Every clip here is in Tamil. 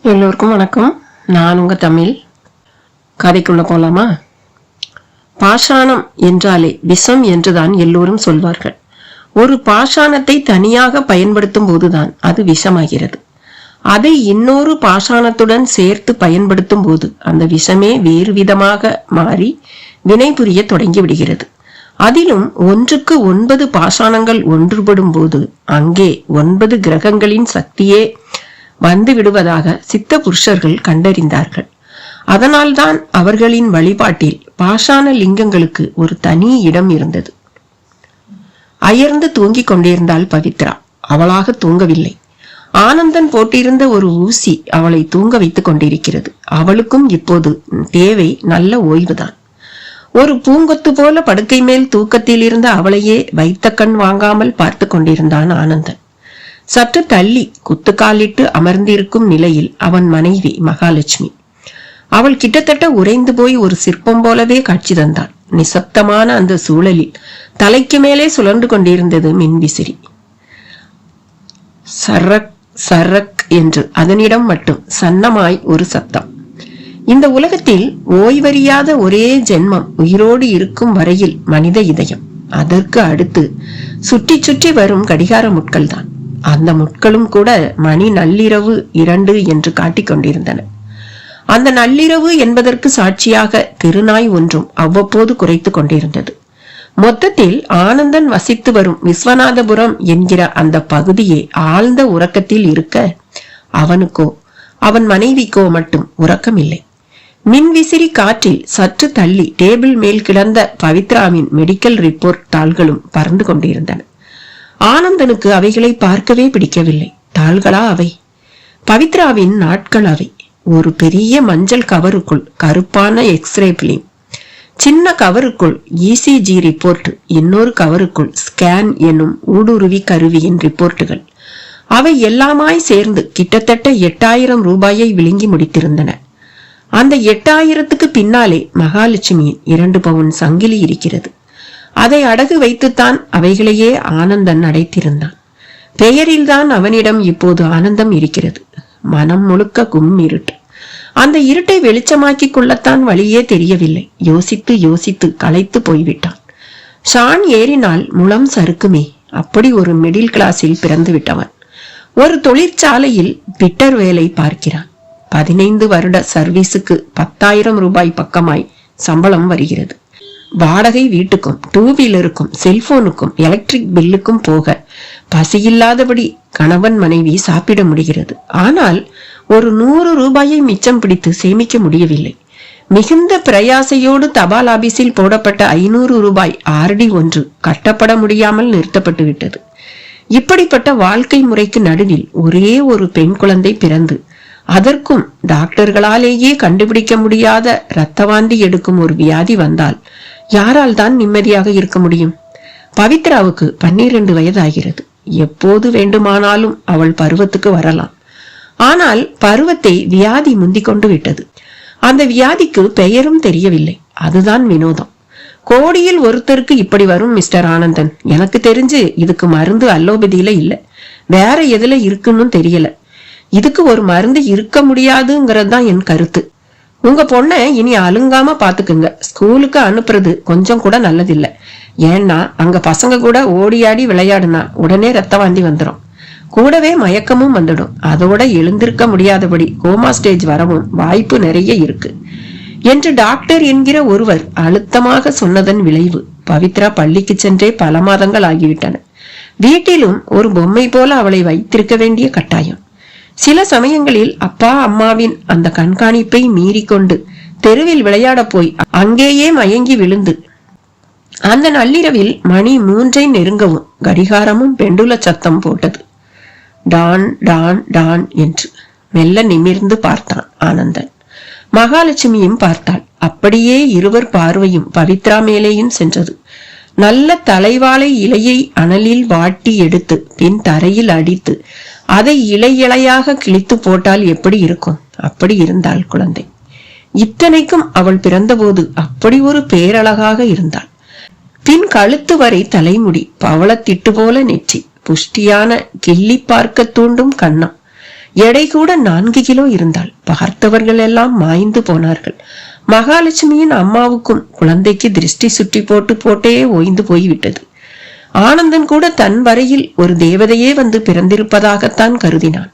எல்லோருக்கும் வணக்கம். நான் உங்க தமிழ். கதைக்குள்ள போலாமா? பாஷாணம் என்றாலே விஷம் என்றுதான் எல்லோரும் சொல்வார்கள். ஒரு பாஷாணத்தை தனியாக பயன்படுத்தும் போதுதான் அது விஷமாகிறது. அதை இன்னொரு பாஷாணத்துடன் சேர்த்து பயன்படுத்தும் போது அந்த விஷமே வேறு விதமாக மாறி வினை புரிய தொடங்கி விடுகிறது. அதிலும் 1க்கு 9 பாஷாணங்கள் ஒன்றுபடும் போது அங்கே 9 கிரகங்களின் சக்தியே வந்து விடுவதாக சித்த புருஷர்கள் கண்டறிந்தார்கள். அதனால்தான் அவர்களின் வழிபாட்டில் பாஷாண லிங்கங்களுக்கு ஒரு தனி இடம் இருந்தது. அயர்ந்து தூங்கிக் கொண்டிருந்தாள் பவித்ரா. அவளாக தூங்கவில்லை. ஆனந்தன் போட்டிருந்த ஒரு ஊசி அவளை தூங்க வைத்துக் கொண்டிருக்கிறது. அவளுக்கும் இப்போது தேவை நல்ல ஓய்வுதான். ஒரு பூங்கொத்து போல படுக்கை மேல் தூக்கத்தில் இருந்த அவளையே வைத்த கண் வாங்காமல் பார்த்து கொண்டிருந்தான் ஆனந்தன். சற்று தள்ளி குத்துக்காலிட்டு அமர்ந்திருக்கும் நிலையில் அவன் மனைவி மகாலட்சுமி. அவள் கிட்டத்தட்ட உறைந்து போய் ஒரு சிற்பம் போலவே காட்சி தந்தாள். நிசப்தமான அந்த சூழலில் தலைக்கு மேலே சுழன்று கொண்டிருந்தது மின்விசிறி. சரக் சரக் என்று அதனிடம் மட்டும் சன்னமாய் ஒரு சத்தம். இந்த உலகத்தில் ஓய்வறியாத ஒரே ஜென்மம் உயிரோடு இருக்கும் வரையில் மனித இதயம். அதற்கு அடுத்து சுற்றி சுற்றி வரும் கடிகார முட்கள் தான். அந்த முட்களும் கூட மணி நள்ளிரவு 2 என்று காட்டிக் கொண்டிருந்தன. அந்த நள்ளிரவு என்பதற்கு சாட்சியாக திருநாய் ஒன்றும் அவ்வப்போது குறைத்து கொண்டிருந்தது. மொத்தத்தில் ஆனந்தன் வசித்து வரும் விஸ்வநாதபுரம் என்கிற அந்த பகுதியே ஆழ்ந்த உறக்கத்தில் இருக்க, அவனுக்கோ அவன் மனைவிக்கோ மட்டும் உறக்கமில்லை. மின்விசிறி காற்றில் சற்று தள்ளி டேபிள் மேல் கிடந்த பவித்ராவின் மெடிக்கல் ரிப்போர்ட் தாள்களும் பறந்து கொண்டிருந்தன. ஆனந்தனுக்கு அவைகளை பார்க்கவே பிடிக்கவில்லை. தாள்களா அவை? பவித்ராவின் நாட்கள் அவை. ஒரு பெரிய மஞ்சள் கவருக்குள் கருப்பான எக்ஸ்ரே பிலிம், சின்ன கவருக்குள் இசிஜி ரிப்போர்ட், இன்னொரு கவருக்குள் ஸ்கேன் என்னும் ஊடுருவி கருவியின் ரிப்போர்ட்டுகள். அவை எல்லாமாய் சேர்ந்து கிட்டத்தட்ட 8000 ரூபாயை விழுங்கி முடித்திருந்தன. அந்த 8000க்கு பின்னாலே மகாலட்சுமியின் 2 பவுன் சங்கிலி இருக்கிறது. அதை அடகு வைத்துத்தான் அவைகளையே ஆனந்தன் அடைத்திருந்தான். பெயரில்தான் அவனிடம் இப்போது ஆனந்தம் இருக்கிறது. மனம் முழுக்க இருட்டு. அந்த இருட்டை வெளிச்சமாக்கிக் கொள்ளத்தான் வழியே தெரியவில்லை. யோசித்து யோசித்து களைத்து போய்விட்டான். ஷான் ஏறினால் முளம் சறுக்குமே, அப்படி ஒரு மிடில் கிளாஸில் பிறந்து விட்டவன். ஒரு தொழிற்சாலையில் பிட்டர் வேலை பார்க்கிறான். 15 வருட சர்வீஸுக்கு 10,000 ரூபாய் பக்கமாய் சம்பளம் வருகிறது. வாடகை வீட்டுக்கும், 2 வீலருக்கும், செல்போனுக்கும், எலக்ட்ரிக் பில்லுக்கும் போக பசியில்லாதபடி கணவன் மனைவி சாப்பிட முடிகிறது. ஆனால் ஒரு 100 ரூபாயை மிச்சம் பிடித்து சேமிக்க முடியவில்லை. மிகுந்த பிரயாசையோடு தபால் ஆபீஸில் போடப்பட்ட 500 ரூபாய் ஆர்டி ஒன்று கட்டப்பட முடியாமல் நிறுத்தப்பட்டு விட்டது. இப்படிப்பட்ட வாழ்க்கை முறைக்கு நடுவில் ஒரே ஒரு பெண் குழந்தை பிறந்து, அதற்கும் டாக்டர்களாலேயே கண்டுபிடிக்க முடியாத இரத்தவாந்தி எடுக்கும் ஒரு வியாதி வந்தால் யாரால் தான் நிம்மதியாக இருக்க முடியும்? பவித்ராவுக்கு 12 வயதாகிறது. எப்போது வேண்டுமானாலும் அவள் பருவத்துக்கு வரலாம். ஆனால் பருவத்தை வியாதி முந்திக் கொண்டு விட்டது. அந்த வியாதிக்கு பெயரும் தெரியவில்லை. அதுதான் வினோதம். கோடியில் ஒருத்தருக்கு இப்படி வரும் மிஸ்டர் ஆனந்தன். எனக்கு தெரிஞ்சு இதுக்கு மருந்து அலோபதியில இல்ல, வேற எதுல இருக்குன்னு தெரியல. இதுக்கு ஒரு மருந்து இருக்க முடியாதுங்கிறது தான் என் கருத்து. உங்க பொண்ணை இனி அலுங்காம பாத்துக்குங்க. ஸ்கூலுக்கு அனுப்புறது கொஞ்சம் கூட நல்லதில்லை. ஏன்னா அங்க பசங்க கூட ஓடியாடி விளையாடுனா உடனே ரத்த வாந்தி வந்துடும். கூடவே மயக்கமும் வந்துடும். அதோட எழுந்திருக்க முடியாதபடி கோமா ஸ்டேஜ் வரவும் வாய்ப்பு நிறைய இருக்கு என்று டாக்டர் என்கிற ஒருவர் அழுத்தமாக சொன்னதன் விளைவு பவித்ரா பள்ளிக்கு சென்றே பல மாதங்கள் ஆகிவிட்டன. வீட்டிலும் ஒரு பொம்மை போல அவளை வைத்திருக்க வேண்டிய கட்டாயம். சில சமயங்களில் அப்பா அம்மாவின் அந்த கண்காணிப்பை மீறிக்கொண்டு தெருவில் விளையாட போய் அங்கேயே மயங்கி விழுந்து, அந்த நள்ளிரவில் மணி 3 நெருங்கவும் கடிகாரமும் பெண்டுல சத்தம் போட்டது. டான் டான் டான் என்று மெல்ல நிமிர்ந்து பார்த்தான் ஆனந்தன். மகாலட்சுமியும் பார்த்தாள். அப்படியே இருவர் பார்வையும் பவித்ரா மேலேயும் சென்றது. நல்ல தலைவாழை இலையை அனலில் வாட்டி எடுத்து பின் தரையில் அடித்து அதை இலை இலையாக கிழித்து போட்டால் எப்படி இருக்கும்? அப்படி இருந்தாள் குழந்தை. இத்தனைக்கும் அவள் பிறந்தபோது அப்படி ஒரு பேரழகாக இருந்தாள். பின் கழுத்து வரை தலைமுடி, பவளத்திட்டு போல நெற்றி, புஷ்டியான கிள்ளி பார்க்க தூண்டும் கண்ணம், எடை கூட 4 கிலோ இருந்தாள். பார்த்தவர்கள் எல்லாம் மாய்ந்து போனார்கள். மகாலட்சுமியின் அம்மாவுக்கும் குழந்தைக்கு திருஷ்டி சுற்றி போட்டே ஓய்ந்து போய்விட்டது. ஆனந்தன் கூட தன் வரையில் ஒரு தேவதையே வந்து பிறந்திருப்பதாகத்தான் கருதினான்.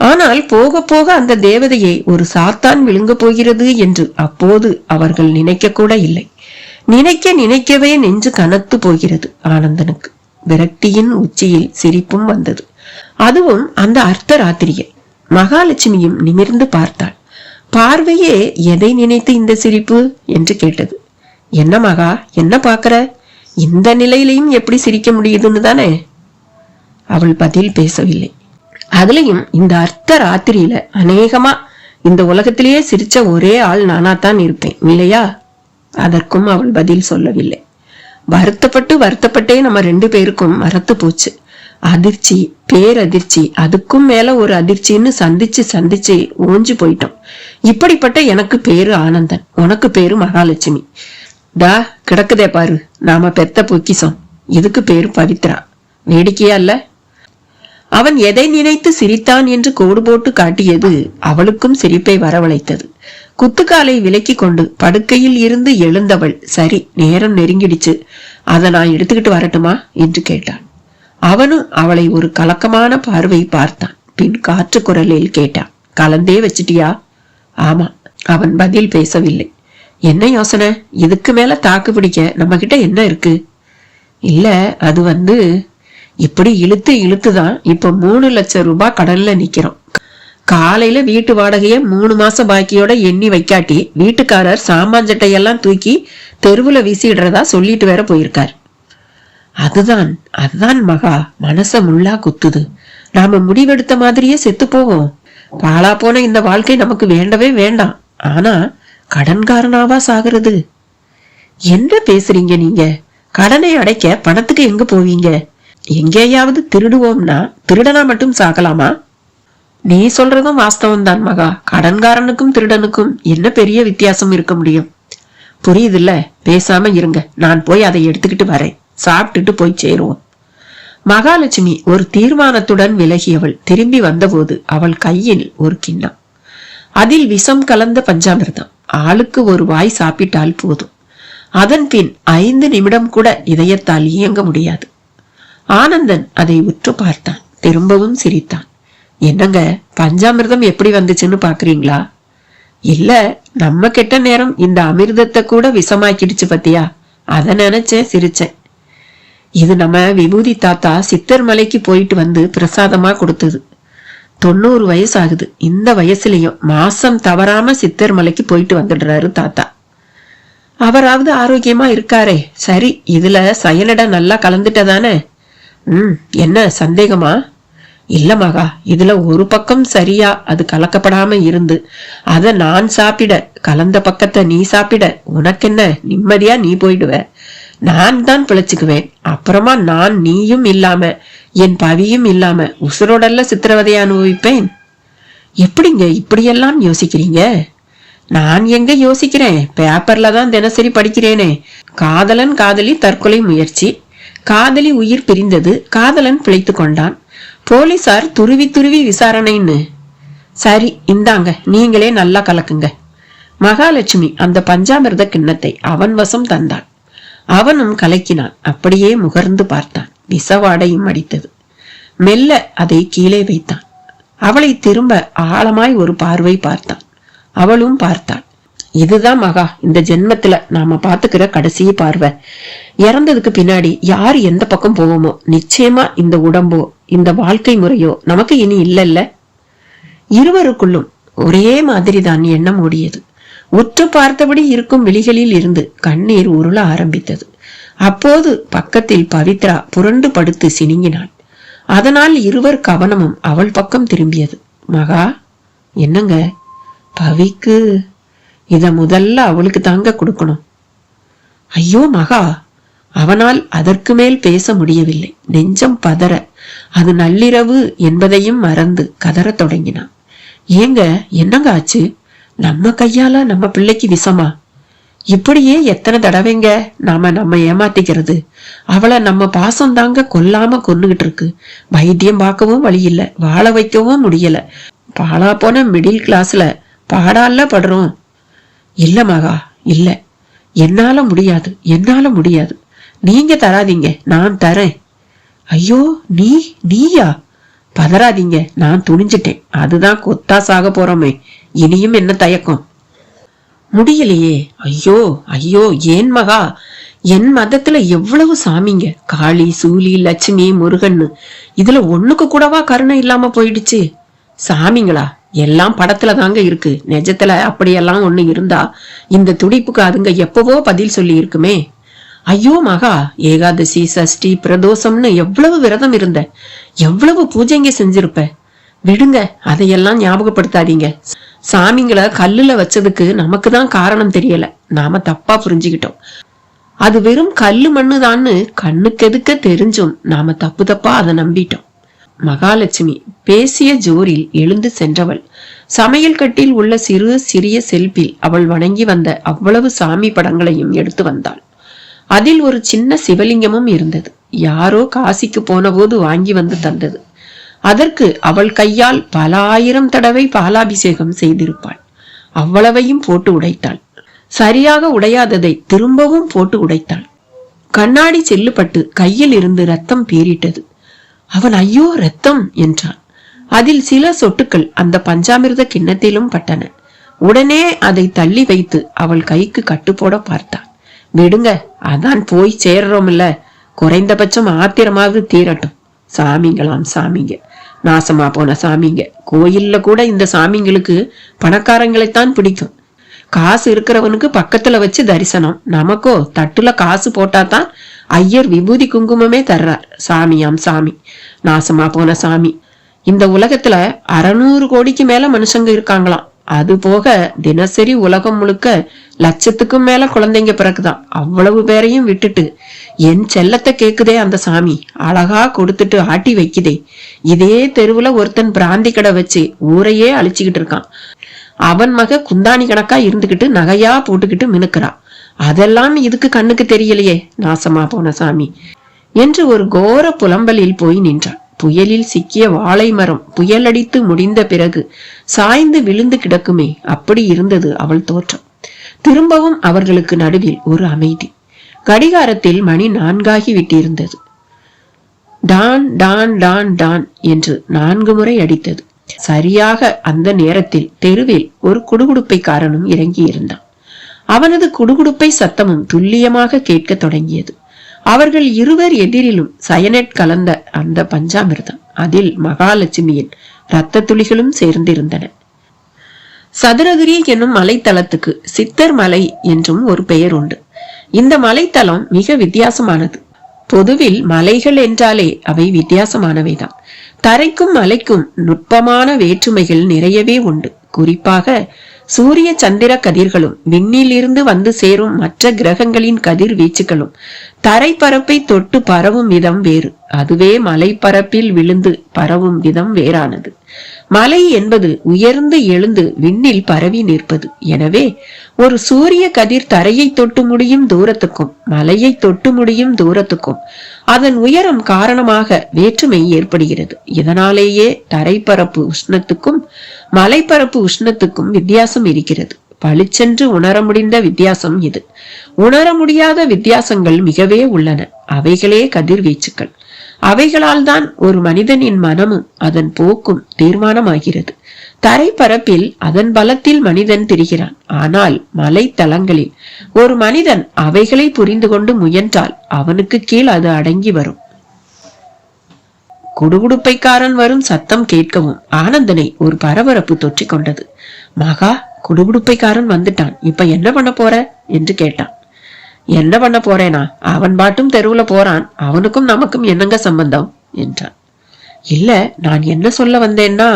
ஆனால் போக போக அந்த தேவதையை ஒரு சாத்தான் விழுங்க போகிறது என்று அப்போது அவர்கள் நினைக்க கூட இல்லை. நினைக்கவே நெஞ்சு கனத்து போகிறது ஆனந்தனுக்கு. விரக்தியின் உச்சியில் சிரிப்பும் வந்தது. அதுவும் அந்த அர்த்த ராத்திரியில். மகாலட்சுமியும் நிமிர்ந்து பார்த்தாள். பார்வையே எதை நினைத்து இந்த சிரிப்பு என்று கேட்டது. என்ன மகா, என்ன பாக்குற? இந்த நிலையிலையும் எப்படி சிரிக்க முடியுதுன்னு தானே. அவள் பதில் பேசவில்லை. அதுலயும் இந்த அர்த்த ராத்திரியில அநேகமா இந்த உலகத்திலேயே சிரிச்ச ஒரே ஆள் நானாத்தான் இருப்பேன், இல்லையா? அதற்கும் அவள் பதில் சொல்லவில்லை. வருத்தப்பட்டே நம்ம 2 பேருக்கும் மறத்து போச்சு. அதிர்ச்சி, பேரதிர்ச்சி, அதுக்கும் மேல ஒரு அதிர்ச்சின்னு சந்திச்சு ஓஞ்சு போயிட்டோம். இப்படிப்பட்ட எனக்கு பேரு ஆனந்தன், உனக்கு பேரு மகாலட்சுமி. தா கிடக்குதே பாரு நாம பெத்த பொக்கிசம். இதுக்கு பேரு பவித்ரா. வேடிக்கையா இல்ல? அவன் எதை நினைத்து சிரித்தான் என்று கோடு போட்டு காட்டியது அவளுக்கும் சிரிப்பை வரவழைத்தது. குத்துக்காலை விலக்கி கொண்டு படுக்கையில் இருந்து எழுந்தவள், சரி நேரம் நெருங்கிடுச்சு, அதை நான் எடுத்துக்கிட்டு வரட்டுமா என்று கேட்டாள். அவனும் அவளை ஒரு கலக்கமான பார்வை பார்த்தான். பின் காற்று குரலில் கேட்டான், கலந்தே வச்சிட்டியா? ஆமா. அவன் பதில் பேசவில்லை. என்ன யோசனை? இதுக்கு மேல தாக்கு பிடிக்க நம்ம கிட்ட என்ன இருக்கு? இல்ல, அது இப்படி இழுத்துதான் இப்ப 3 லட்சம் ரூபாய் கடன்ல நிக்கிறோம். காலையில வீட்டு வாடகைய 3 மாசம் பாக்கியோட எண்ணி வைக்காட்டி வீட்டுக்காரர் சாமான்சட்டையெல்லாம் தூக்கி தெருவுல வீசிடுறதா சொல்லிட்டு வேற போயிருக்காரு. அதுதான் மகா, மனச முள்ளா குத்துது. நாம முடிவெடுத்த மாதிரியே செத்து போவோம். பாழா போன இந்த வாழ்க்கை நமக்கு வேண்டவே வேண்டாம். ஆனா கடன்காரனாவா சாகிறது? என்ன பேசுறீங்க நீங்க? கடனை அடைக்க பணத்துக்கு எங்க போவீங்க? எங்கேயாவது திருடுவோம்னா திருடனா மட்டும் சாகலாமா? நீ சொல்றதும் வாஸ்தவம் தான் மகா. கடன்காரனுக்கும் திருடனுக்கும் என்ன பெரிய வித்தியாசம் இருக்க முடியும்? புரியுதுல்ல? பேசாம இருங்க, நான் போய் அதை எடுத்துக்கிட்டு வரேன். சாப்பிட்டுட்டு போய் சேருவோம். மகாலட்சுமி ஒரு தீர்மானத்துடன் விலகியவள் திரும்பி வந்தபோது அவள் கையில் ஒரு கிண்ணம். அதில் விஷம் கலந்த பஞ்சாமிர்தம். ஆளுக்கு ஒரு வாய் சாப்பிட்டால் போதும். அதன் பின் 5 நிமிடம் கூட இதயத்தால் இயங்க முடியாது. ஆனந்தன் அதை உற்று பார்த்தான். திரும்பவும் சிரித்தான். என்னங்க, பஞ்சாமிர்தம் எப்படி வந்துச்சுன்னு பாக்குறீங்களா? இல்ல, நம்ம கெட்ட நேரம் இந்த அமிர்தத்தை கூட விஷமாக்கிடுச்சு பத்தியா? அத நினைச்சேன், சிரிச்சேன். இது நம்ம விபூதி தாத்தா சித்தர் மலைக்கு போயிட்டு வந்து பிரசாதமா கொடுத்தது. 90 வயசு ஆகுது. இந்த வயசுலயும் மாசம் தவறாம சித்தர் மலைக்கு போயிட்டு வந்துடுறாரு தாத்தா. அவராவது ஆரோக்கியமா இருக்காரே. சரி, இதுல சயனட நல்லா கலந்துட்டதானே? என்ன சந்தேகமா? இல்ல மகா, இதுல ஒரு பக்கம் சரியா அது கலக்கப்படாம இருந்து அத நான் சாப்பிட, கலந்த பக்கத்தை நீ சாப்பிட, உனக்கு என்ன, நிம்மதியா நீ போயிடுவ. நான் தான் பிழைச்சுக்குவேன். அப்புறமா நான் நீயும் இல்லாம என் பவியும் இல்லாம உசுரோடல்ல சித்திரவதையை அனுபவிப்பேன். எப்படிங்க இப்படியெல்லாம் யோசிக்கிறீங்க? நான் எங்க யோசிக்கிறேன்? பேப்பர்ல தான் தினசரி படிக்கிறேனே. காதலன் காதலி தற்கொலை முயற்சி, காதலி உயிர் பிரிந்தது, காதலன் பிழைத்து கொண்டான், போலீசார் துருவி விசாரணைன்னு. சரி, இந்தாங்க, நீங்களே நல்லா கலக்குங்க. மகாலட்சுமி அந்த பஞ்சாமிர்த கிண்ணத்தை அவன் வசம் தந்தாள். அவனும் கலக்கினான். அப்படியே முகர்ந்து பார்த்தான். விசவாடையும் அடித்தது. மெல்ல அதை கீழே வைத்தான். அவளை திரும்ப ஆழமாய் ஒரு பார்வை பார்த்தான். அவளும் பார்த்தாள். இதுதான் மகா, இந்த ஜென்மத்துல நாம பாத்துக்கிற கடைசி பார்வை. இறந்ததுக்கு பின்னாடி யாரு எந்த பக்கம் போவோமோ, நிச்சயமா இந்த உடம்போ இந்த வாழ்க்கை முறையோ நமக்கு இனி இல்லல்ல. இருவருக்குள்ளும் ஒரே மாதிரிதான் எண்ணம் ஓடியது. உற்று பார்த்தபடி இருக்கும் விழிகளில் இருந்து கண்ணீர் உருள ஆரம்பித்தது. அப்போது பக்கத்தில் பவித்ரா புரண்டு படுத்து சினிங்கினாள். அதனால் இருவர் கவனமும் அவள் பக்கம் திரும்பியது. மகா, என்னங்க? பவிக்கு இத முதல்ல அவளுக்கு தாங்க கொடுக்கணும். ஐயோ மகா! அவனால் அதற்கு மேல் பேச முடியவில்லை. நெஞ்சம் பதற, அது நள்ளிரவு என்பதையும் மறந்து கதற தொடங்கினான். ஏங்க, என்னங்க ஆச்சு? நம்ம கையால நம்ம பிள்ளைக்கு விஷமா? இப்படியே எத்தனை தடவைங்க நம்ம ஏமாத்திக்கிறது. அவளை நம்ம பாசம் தாங்க கொல்லாம கொன்னுகிட்டு இருக்கு. வைத்தியம் பார்க்கவும் வழி இல்ல, வாழ வைக்கவும் முடியல. பாழா போன மிடில் கிளாஸ்ல பாடால படுறோம். இல்ல மகா, இல்ல, என்னால முடியாது. நீங்க தராதீங்க, நான் தரேன். ஐயோ, நீயா? பதறாதீங்க, நான் துணிஞ்சிட்டேன். அதுதான் கொத்தா சாக போறோமே, இனியும் என்ன தயக்கம்? முடியலையே. ஐயோ, ஏன் மகா? என் மதத்துல எவ்வளவு சாமிங்க, காளி, சூலி, லட்சுமி, முருகன்னு. இதுல ஒண்ணுக்கு கூடவா கருணை இல்லாம போயிடுச்சு? சாமிங்களா? எல்லாம் படத்துல தாங்க இருக்கு. நிஜத்துல அப்படியெல்லாம் ஒண்ணு இருந்தா இந்த துடிப்புக்கு அதுங்க எப்பவோ பதில் சொல்லி இருக்குமே. ஐயோ மகா, ஏகாதசி, சஷ்டி, பிரதோஷம்னு எவ்வளவு விரதம் இருந்த, எவ்வளவு பூஜைங்க செஞ்சிருப்ப. விடுங்க, அதையெல்லாம் ஞாபகப்படுத்தாதீங்க. சாமிங்களை கல்லுல வச்சதுக்கு நமக்கு தான் காரணம் தெரியல. நாம தப்பா புரிஞ்சுக்கிட்டோம். அது வெறும் கல்லு மண்ணுதான்னு கண்ணுக்கு எதுக்க தெரிஞ்சும் நாம தப்பா அதை நம்பிட்டோம். மகாலட்சுமி பேசிய ஜோரில் எழுந்து சென்றவள் சமையல் கட்டில் உள்ள சிறிய செல்பில் அவள் வணங்கி வந்த அவ்வளவு சாமி படங்களையும் எடுத்து வந்தாள். அதில் ஒரு சின்ன சிவலிங்கமும் இருந்தது. யாரோ காசிக்கு போன போது வாங்கி வந்து தந்தது. அதற்கு அவள் கையால் பல ஆயிரம் தடவை பாலாபிஷேகம் செய்திருப்பாள். அவ்வளவையும் போட்டு உடைத்தாள். சரியாக உடையாததை திரும்பவும் போட்டு உடைத்தாள். கண்ணாடி செல்லுப்பட்டு கையில் இருந்து ரத்தம் பீறிட்டது. அவன் ஐயோ ரத்தம் என்றான். அதில் சில சொட்டுக்கள் அந்த பஞ்சாமிர்த கிண்ணத்திலும் பட்டன. உடனே அதை தள்ளி வைத்து அவள் கைக்கு கட்டுப்போட பார்த்தான். விடுங்க, அதான் போய் சேர்றோம் இல்ல, குறைந்தபட்சம் ஆத்திரமாவது தீரட்டும். சாமிங்களாம் சாமிங்க, நாசமா போன சாமிங்க. கோயில்ல கூட இந்த சாமிங்களுக்கு பணக்காரங்களைத்தான் பிடிக்கும். காசு இருக்கிறவனுக்கு பக்கத்துல வச்சு தரிசனம். நமக்கோ தட்டுல காசு போட்டாதான் ஐயர் விபூதி குங்குமமே தர்றார். சாமியாம் சாமி, நாசமா போன சாமி. இந்த உலகத்துல 600 கோடிக்கு மேல மனுஷங்க இருக்காங்களாம். அது போக தினசரி உலகம் முழுக்க லட்சத்துக்கும் மேல குழந்தைங்க பிறக்குதான். அவ்வளவு பேரையும் விட்டுட்டு என் செல்லத்தை கேக்குதே அந்த சாமி, அழகா கொடுத்துட்டு ஆட்டி வைக்குதே. இதே தெருவுல ஒருத்தன் பிராந்தி கடை வச்சு ஊரையே அழிச்சுக்கிட்டு இருக்கான். அவன் மக குந்தாணி கணக்கா இருந்துகிட்டு நகையா போட்டுக்கிட்டு மினுக்குறான். அதெல்லாம் இதுக்கு கண்ணுக்கு தெரியலையே, நாசமா போன சாமி என்று ஒரு கோர புலம்பலில் போய் நின்றான். புயலில் சிக்கிய வாழை மரம் புயலடித்து முடிந்த பிறகு சாய்ந்து விழுந்து கிடக்குமே, அப்படி இருந்தது அவள் தோற்றம். திரும்பவும் அவர்களுக்கு நடுவில் ஒரு அமைதி. கடிகாரத்தில் மணி 4 விட்டிருந்தது. டான் டான் டான் டான் என்று 4 முறை அடித்தது. சரியாக அந்த நேரத்தில் தெருவில் ஒரு குடுகுடுப்பைக்காரனும் இறங்கி இருந்தான். அவனது குடுகுடுப்பை சத்தமும் துல்லியமாக கேட்க தொடங்கியது. அவர்கள் இருவர் எதிரிலும் சயனட் கலந்த அந்த பஞ்சாமிர்தம், அதில் மகாலட்சுமியின் இரத்த துளிகளும் சேர்ந்திருந்தன. சதுரகிரி என்னும் மலைத்தளத்துக்கு சித்தர் மலை என்றும் ஒரு பெயர் உண்டு. இந்த மலைத்தளம் மிக வித்தியாசமானது. பொதுவில் மலைகள் என்றாலே அவை வித்தியாசமானவைதான். தரைக்கும் மலைக்கும் நுட்பமான வேற்றுமைகள் நிறையவே உண்டு. குறிப்பாக சூரிய சந்திர கதிர்களும் விண்ணில் இருந்து வந்து சேரும் மற்ற கிரகங்களின் கதிர் வீச்சுகளும் தரைப்பரப்பை தொட்டு பரவும் விதம் வேறு. அதுவே மலைப்பரப்பில் விழுந்து பரவும் விதம் வேறானது. மலை என்பது உயர்ந்து எழுந்து விண்ணில் பரவி நிற்பது. எனவே ஒரு சூரிய கதிர் தரையை தொட்டு முடியும் தூரத்துக்கும் மலையை தொட்டு முடியும் தூரத்துக்கும் அதன் உயரம் காரணமாக வேற்றுமை ஏற்படுகிறது. இதனாலேயே தரைப்பரப்பு உஷ்ணத்துக்கும் மலைப்பரப்பு உஷ்ணத்துக்கும் வித்தியாசம் இருக்கிறது. பளிச்சென்று உணர முடிந்த வித்தியாசம் இது. உணர முடியாத வித்தியாசங்கள் மிகவே உள்ளன. அவைகளே கதிர்வீச்சுக்கள். அவைகளால் தான் ஒரு மனிதனின் மனமும் அதன் போக்கும் தீர்மானமாகிறது. தரைப்பரப்பில் அதன் பலத்தில் மனிதன் திரிகிறான். ஆனால் மலைத்தளங்களில் ஒரு மனிதன் அவைகளை புரிந்து கொண்டு முயன்றால் அவனுக்கு கீழ் அது அடங்கி வரும். குடுகுடுப்பைக்காரன் வரும் சத்தம் கேட்கவும் ஆனந்தனை ஒரு பரபரப்பு தொற்றிக் கொண்டது. மகா, குடுகுடுப்பைக்காரன் வந்துட்டான், இப்ப என்ன பண்ண போற என்று கேட்டான். என்ன பண்ண போறேனா? அவன் பாட்டும் தெருவுல போறான், அவனுக்கும் நமக்கும் என்னங்க சம்பந்தம் என்றான். இல்ல, நான் என்ன சொல்ல வந்தேன்னா,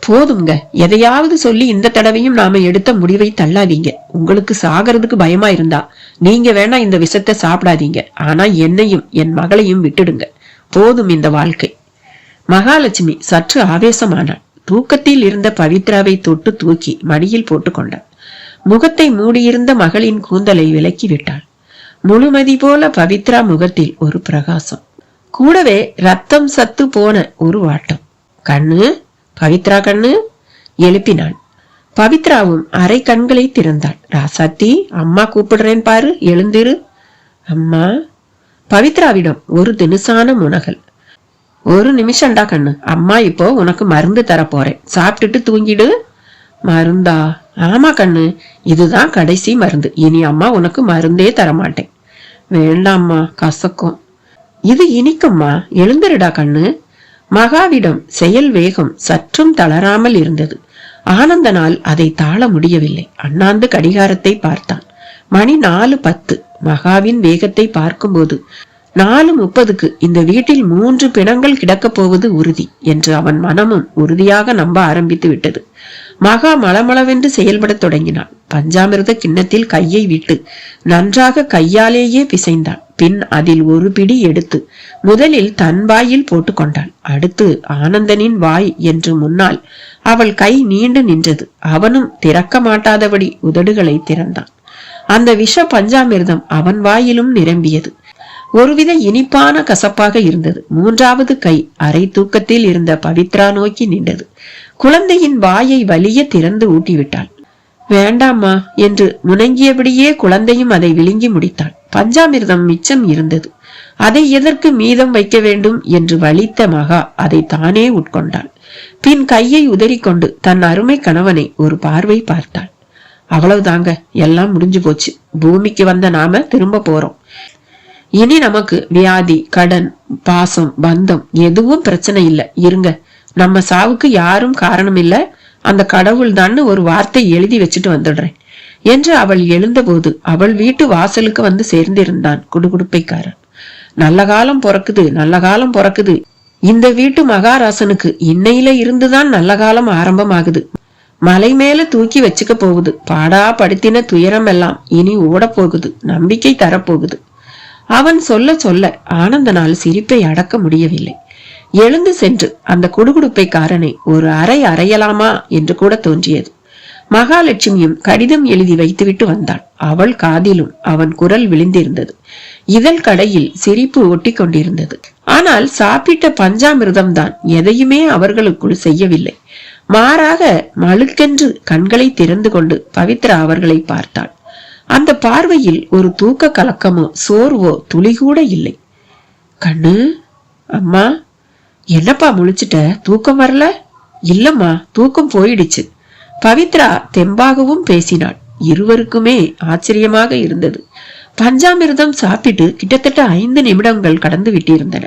போதுங்க, எதையாவது சொல்லி இந்த தடவையும் நாம எடுத்த முடிவை தள்ளாதீங்க. உங்களுக்கு சாகிறதுக்கு பயமா இருந்தா நீங்க வேணா இந்த விஷத்தை சாப்பிடாதீங்க. ஆனா என்னையும் என் மகளையும் விட்டுடுங்க. போதும் இந்த வாழ்க்கை. மகாலட்சுமி சற்று ஆவேசமானாள். தூக்கத்தில் இருந்த பவித்ராவை தொட்டு தூக்கி மடியில் போட்டு கொண்டாள். முகத்தை மூடியிருந்த மகளின் கூந்தலை விலக்கி விட்டாள். முழுமதி போல பவித்ரா முகத்தில் ஒரு பிரகாசம், கூடவே ரத்தம் சத்து போன ஒரு வாட்டம். கண்ணு, பவித்ரா கண்ணு எழுப்பினாள். பவித்ராவும் அரை கண்களை திறந்தாள். ராசாத்தி, அம்மா கூப்பிடுறேன் பாரு, எழுந்திரு. அம்மா. பவித்ராவிடம் ஒரு தினுசான முனகல். ஒரு நிமிஷம்டா கண்ணு, அம்மா இப்போ உனக்கு மருந்து தரப்போறேன், சாப்பிட்டுட்டு தூங்கிடு. மருந்தா? ஆமா கண்ணு, இதுதான் கடைசி மருந்து. இனி அம்மா உனக்கு மருந்தே தரமாட்டேன். வேண்டாம்மா, கசக்கும். இது இனிக்கும்மா, எழுந்திருடா கண்ணு. மகாவிடம் செயல் வேகம் சற்றும் தளராமல் இருந்தது. ஆனந்தனால் அதை தாழ முடியவில்லை. அண்ணாந்து கடிகாரத்தை பார்த்தான். மணி 4:10. மகாவின் வேகத்தை பார்க்கும்போது 4:30க்கு இந்த வீட்டில் 3 பிணங்கள் கிடக்கப் போவது உறுதி என்று அவன் மனமும் உறுதியாக நம்ப ஆரம்பித்து விட்டது. மகா மளமளவென்று செயல்படத் தொடங்கினாள். பஞ்சாமிர்த கிண்ணத்தில் கையை விட்டு நன்றாக கையாலேயே பிசைந்தான். பின் அதில் ஒரு பிடி எடுத்து முதலில் தன் வாயில் போட்டு கொண்டாள். அடுத்து ஆனந்தனின் வாய் என்று முன்னால் அவள் கை நீண்டு நின்றது. அவனும் திறக்க மாட்டாதபடி உதடுகளை திறந்தான். அந்த விஷ பஞ்சாமிர்தம் அவன் வாயிலும் நிரம்பியது. ஒருவித இனிப்பான கசப்பாக இருந்தது. 3வது கை அரை தூக்கத்தில் இருந்த பவித்ரா நோக்கி நின்றது. குழந்தையின் வாயை வலிய திறந்து ஊட்டிவிட்டாள். வேண்டாமா என்று முனங்கியபடியே குழந்தையும் அதை விழுங்கி முடித்தாள். பஞ்சாமிர்தம் மிச்சம் இருந்தது. அதை எதற்கு மீதம் வைக்க வேண்டும் என்று வலித்த மகா அதை தானே உட்கொண்டாள். பின் கையை உதறிக்கொண்டு தன் அருமை கணவனை ஒரு பார்வை பார்த்தாள். அவ்வளவுதாங்க, எல்லாம் முடிஞ்சு போச்சு. பூமிக்கு வந்த நாம திரும்ப போறோம். இனி நமக்கு வியாதி, கடன், பாசம், பந்தம் எதுவும் பிரச்சனை இல்ல. இருங்க, நம்ம சாவுக்கு யாரும் காரணம் இல்ல, அந்த கடவுள் தான் ஒரு வார்த்தை எழுதி வச்சுட்டு வந்துடுறேன் என்று அவள் எழுந்தபோது அவள் வீட்டு வாசலுக்கு வந்து சேர்ந்திருந்தான் குடுகுடுப்பைக்காரன். நல்ல காலம் பிறக்குது, நல்ல காலம் பிறக்குது. இந்த வீட்டு மகாராசனுக்கு இன்னையில இருந்துதான் நல்ல காலம் ஆரம்பமாகுது. மலை மேல தூக்கி வச்சுக்க போகுது. பாடா படுத்தின துயரம் எல்லாம் இனி ஓட போகுது, நம்பிக்கை தரப்போகுது. அவன் சொல்ல சொல்ல ஆனந்தனால் சிரிப்பை அடக்க முடியவில்லை. எழுந்து சென்று அந்த குடுகுடுப்பைக்காரனை ஒரு அறை அறையலாமா என்று கூட தோன்றியது. மகாலட்சுமியும் கடிதம் எழுதி வைத்துவிட்டு வந்தாள். அவள் காதிலும் அவன் குரல் விழுந்திருந்தது. இதழ் கடையில் சிரிப்பு ஒட்டி கொண்டிருந்தது. ஆனால் சாப்பிட்ட பஞ்சாமிர்தம் தான் எதையுமே அவர்களுக்குள் செய்யவில்லை. மாறாக மழுக்கென்று கண்களை திறந்து கொண்டு பவித்ரா அவர்களை பார்த்தாள். அந்த பார்வையில் ஒரு தூக்க கலக்கமோ சோர்வோ துளிகூட இல்லை. கண்ணு, அம்மா, என்னப்பா முழிச்சிட்ட? தூக்கம் வரல? இல்லம்மா, தூக்கம் போயிடுச்சு. பவித்ரா தெம்பாகவும் பேசினாள். இருவருக்குமே ஆச்சரியமாக இருந்தது. பஞ்சாமிர்தம் சாப்பிட்டு கிட்டத்தட்ட 5 நிமிடங்கள் கடந்து விட்டிருந்தன.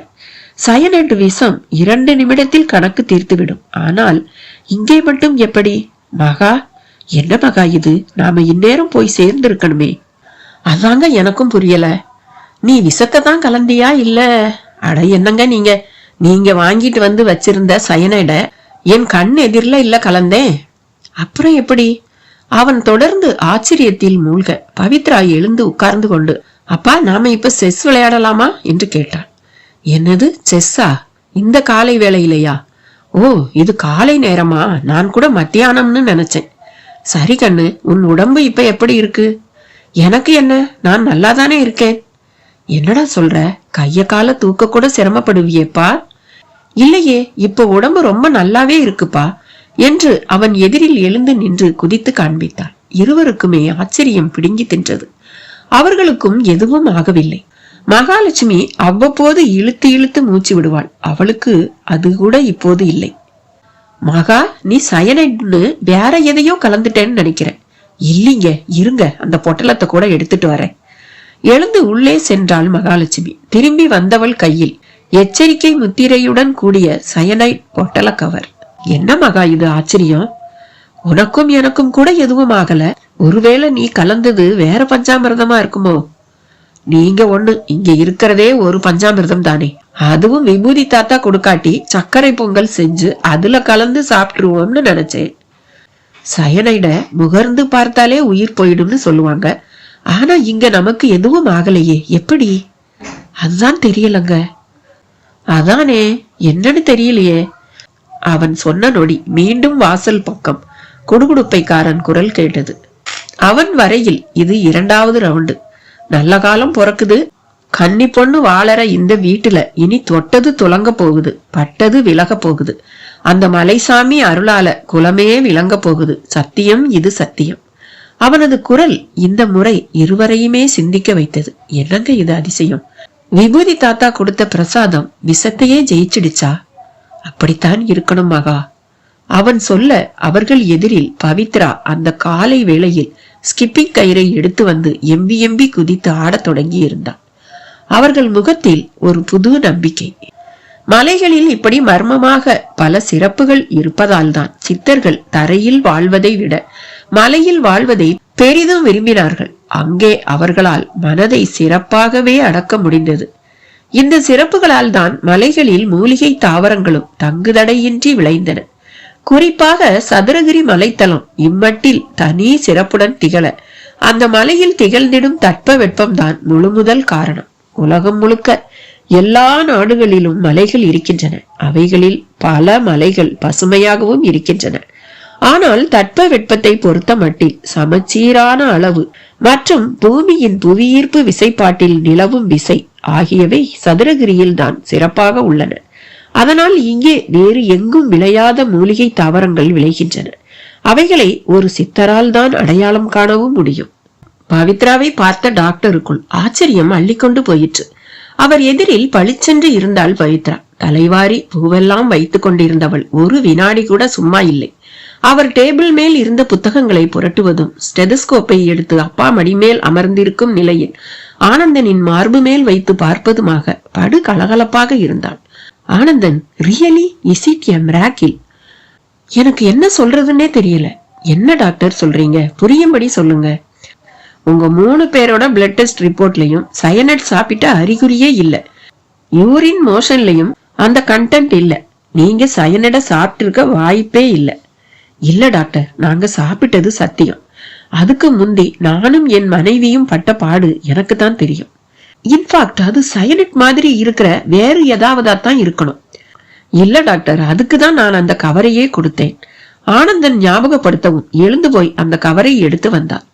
சயனைட் விஷம் 2 நிமிடத்தில் கணக்கு தீர்த்துவிடும். ஆனால் இங்கே மட்டும் எப்படி? மகா, என்ன மகா இது? நாம இந்நேரம் போய் சேர்ந்திருக்கணுமே. அதாங்க எனக்கும் புரியல. நீ விஷத்தை தான் கலந்தியா இல்ல? அட என்னங்க நீங்க வாங்கிட்டு வந்து வச்சிருந்த சயனைட என் கண் எதிரில இல்ல கலந்தேன். அப்புறம் எப்படி? அவன் தொடர்ந்து ஆச்சரியத்தில் மூழ்க பவித்ரா எழுந்து உட்கார்ந்து கொண்டு, அப்பா, நாம இப்ப செஸ் விளையாடலாமா என்று கேட்டாள். என்னது, செஸ்ஸா? இந்த காலை வேளையிலையா? ஓ, இது காலை நேரமா? நான் கூட மத்தியானம்னு நினைச்சேன். சரி கண்ணு, உன் உடம்பு இப்ப எப்படி இருக்கு? எனக்கு என்ன, நான் நல்லாதானே இருக்கேன். என்னடா சொல்ற? கைய கால தூக்க கூட சிரமப்படுவியேப்பா. இல்லையே, இப்ப உடம்பு ரொம்ப நல்லாவே இருக்குப்பா என்று அவன் எதிரில் எழுந்து நின்று குதித்து காண்பித்தாள். இருவருக்குமே ஆச்சரியம் பிடுங்கி தின்றது. அவர்களுக்கும் எதுவும் ஆகவில்லை. மகாலட்சுமி அவ்வப்போது இழுத்து இழுத்து மூச்சு விடுவாள். அவளுக்கு அது கூட இப்போது இல்லை. மகா, நீ சயனைட்னு வேற எதையோ கலந்துட்டேன்னு நினைக்கிறேன். இல்லைங்க, இருங்க, அந்த பொட்டலத்தை கூட எடுத்துட்டு வரேன். எழுந்து உள்ளே சென்றாள் மகாலட்சுமி. திரும்பி வந்தவள் கையில் எச்சரிக்கை முத்திரையுடன் கூடிய சயனைட் பொட்டல கவர். என்ன மகா இது ஆச்சரியம்? உனக்கும் எனக்கும் கூட எதுவும் ஆகல. ஒருவேளை நீ கலந்தது வேற பஞ்சாமிர்தமா இருக்குமோ? நீங்க ஒண்ணு, இங்க இருக்கிறதே ஒரு பஞ்சாமிர்தம் தானே. அதுவும் விபூதி தாத்தா கொடுக்காட்டி சர்க்கரை பொங்கல் செஞ்சு அதுல கலந்து சாப்பிட்டுருவோம்னு நினைச்சேன். சயனைட முகர்ந்து பார்த்தாலே உயிர் போயிடும்னு சொல்லுவாங்க. ஆனா இங்க நமக்கு எதுவும் ஆகலையே, எப்படி? அதுதான் தெரியலங்க. அதானே, என்னன்னு தெரியலையே. அவன் சொன்ன நொடி மீண்டும் வாசல் பக்கம் குடுகுடுப்பைக்காரன் குரல் கேட்டது. அவன் வரையில் இது 2வது ரவுண்டு. நல்ல காலம் பிறக்குது. கன்னி பொண்ணு வாழற இந்த வீட்டுல இனி தொட்டது துலங்க போகுது, பட்டது விலக போகுது. அந்த மலைசாமி அருளால குலமே விளங்க போகுது. சத்தியம், இது சத்தியம். அவனது குரல் இந்த முறை இருவரையுமே சிந்திக்க வைத்தது. என்னங்க இது அதிசயம்! விபூதி தாத்தா கொடுத்த பிரசாதம் விஷத்தையே ஜெயிச்சிடுச்சா? அப்படித்தான் இருக்கணும் மகா. அவன் சொல்ல அவர்கள் எதிரில் பவித்ரா அந்த காலை வேளையில் ஸ்கிப்பிங் கயிறை எடுத்து வந்து எம்பி எம்பி குதித்து ஆடத் தொடங்கி இருந்தான். அவர்கள் முகத்தில் ஒரு புது நம்பிக்கை. மலைகளில் இப்படி மர்மமாக பல சிறப்புகள் இருப்பதால் தான் சித்தர்கள் தரையில் வாழ்வதை விட மலையில் வாழ்வதை பெரிதும் விரும்பினார்கள். அங்கே அவர்களால் மனதை சிறப்பாகவே அடக்க முடிந்தது. இந்த சிறப்புகளால் தான் மலைகளில் மூலிகை தாவரங்களும் தங்குதடையின்றி விளைந்தன. குறிப்பாக சதுரகிரி மலைத்தலம் இம்மட்டில் தனி சிறப்புடன் திகழ அந்த மலையில் திகழ்ந்திடும் தட்ப வெப்பம்தான் முழு முதல் காரணம். உலகம் முழுக்க எல்லா நாடுகளிலும் மலைகள் இருக்கின்றன. அவைகளில் பல மலைகள் பசுமையாகவும் இருக்கின்றன. ஆனால் தட்ப வெப்பத்தை பொறுத்த மட்டில் சமச்சீரான அளவு மற்றும் பூமியின் புவியீர்ப்பு விசைப்பாட்டில் நிலவும் விசை ஆகியவை சதுரகிரியில் தான் சிறப்பாக உள்ளன. அதனால் இங்கே வேறு எங்கும் விளையாத மூலிகை தாவரங்கள் விளைகின்றன. அவைகளை ஒரு சித்தரால் தான் அடையாளம் காணவும் முடியும். பவித்ராவை பார்த்த டாக்டருக்குள் ஆச்சரியம் அள்ளிக்கொண்டு போயிற்று. அவர் எதிரில் பளிச்சென்று இருந்தாள் பவித்ரா. தலைவாரி பூவெல்லாம் வைத்துக் கொண்டிருந்தவள் ஒரு வினாடி கூட சும்மா இல்லை. அவர் டேபிள் மேல் இருந்த புத்தகங்களை புரட்டுவதும் ஸ்டெதஸ்கோப்பை எடுத்து அப்பா மடிமேல் அமர்ந்திருக்கும் நிலையில் ஆனந்தனின் மார்பு மேல் வைத்து பார்ப்பதுமாக படு கலகலப்பாக இருந்தாள். Anandan, really is it a miracle? எனக்கு என்ன சொல்றதுன்னே தெரியல. என்ன டாக்டர் சொல்றீங்க? புரியும்படி சொல்லுங்க. உங்க 3 பேரோட பிளட் டெஸ்ட் ரிப்போர்ட்லயும் சயனைட் சாப்பிட்ட அறிகுறியே இல்ல. யூரின் மோஷன்லயும் அந்த கண்டென்ட் இல்ல. நீங்க சயனைட சாப்பிட்டிருக்க வாய்ப்பே இல்ல. இல்ல டாக்டர், நாங்க சாப்பிட்டது சத்தியம். அதுக்கு முந்தி நானும் என் மனைவியும் பட்ட பாடு எனக்கு தான் தெரியும். இன்ஃபாக்ட் அது சயனைட் மாதிரி இருக்கிற வேறு ஏதாவதா இருக்கணும். இல்ல டாக்டர், அதுக்குதான் நான் அந்த கவரையே கொடுத்தேன். ஆனந்தன் ஞாபகப்படுத்தவும் எழுந்து போய் அந்த கவரை எடுத்து வந்தார்.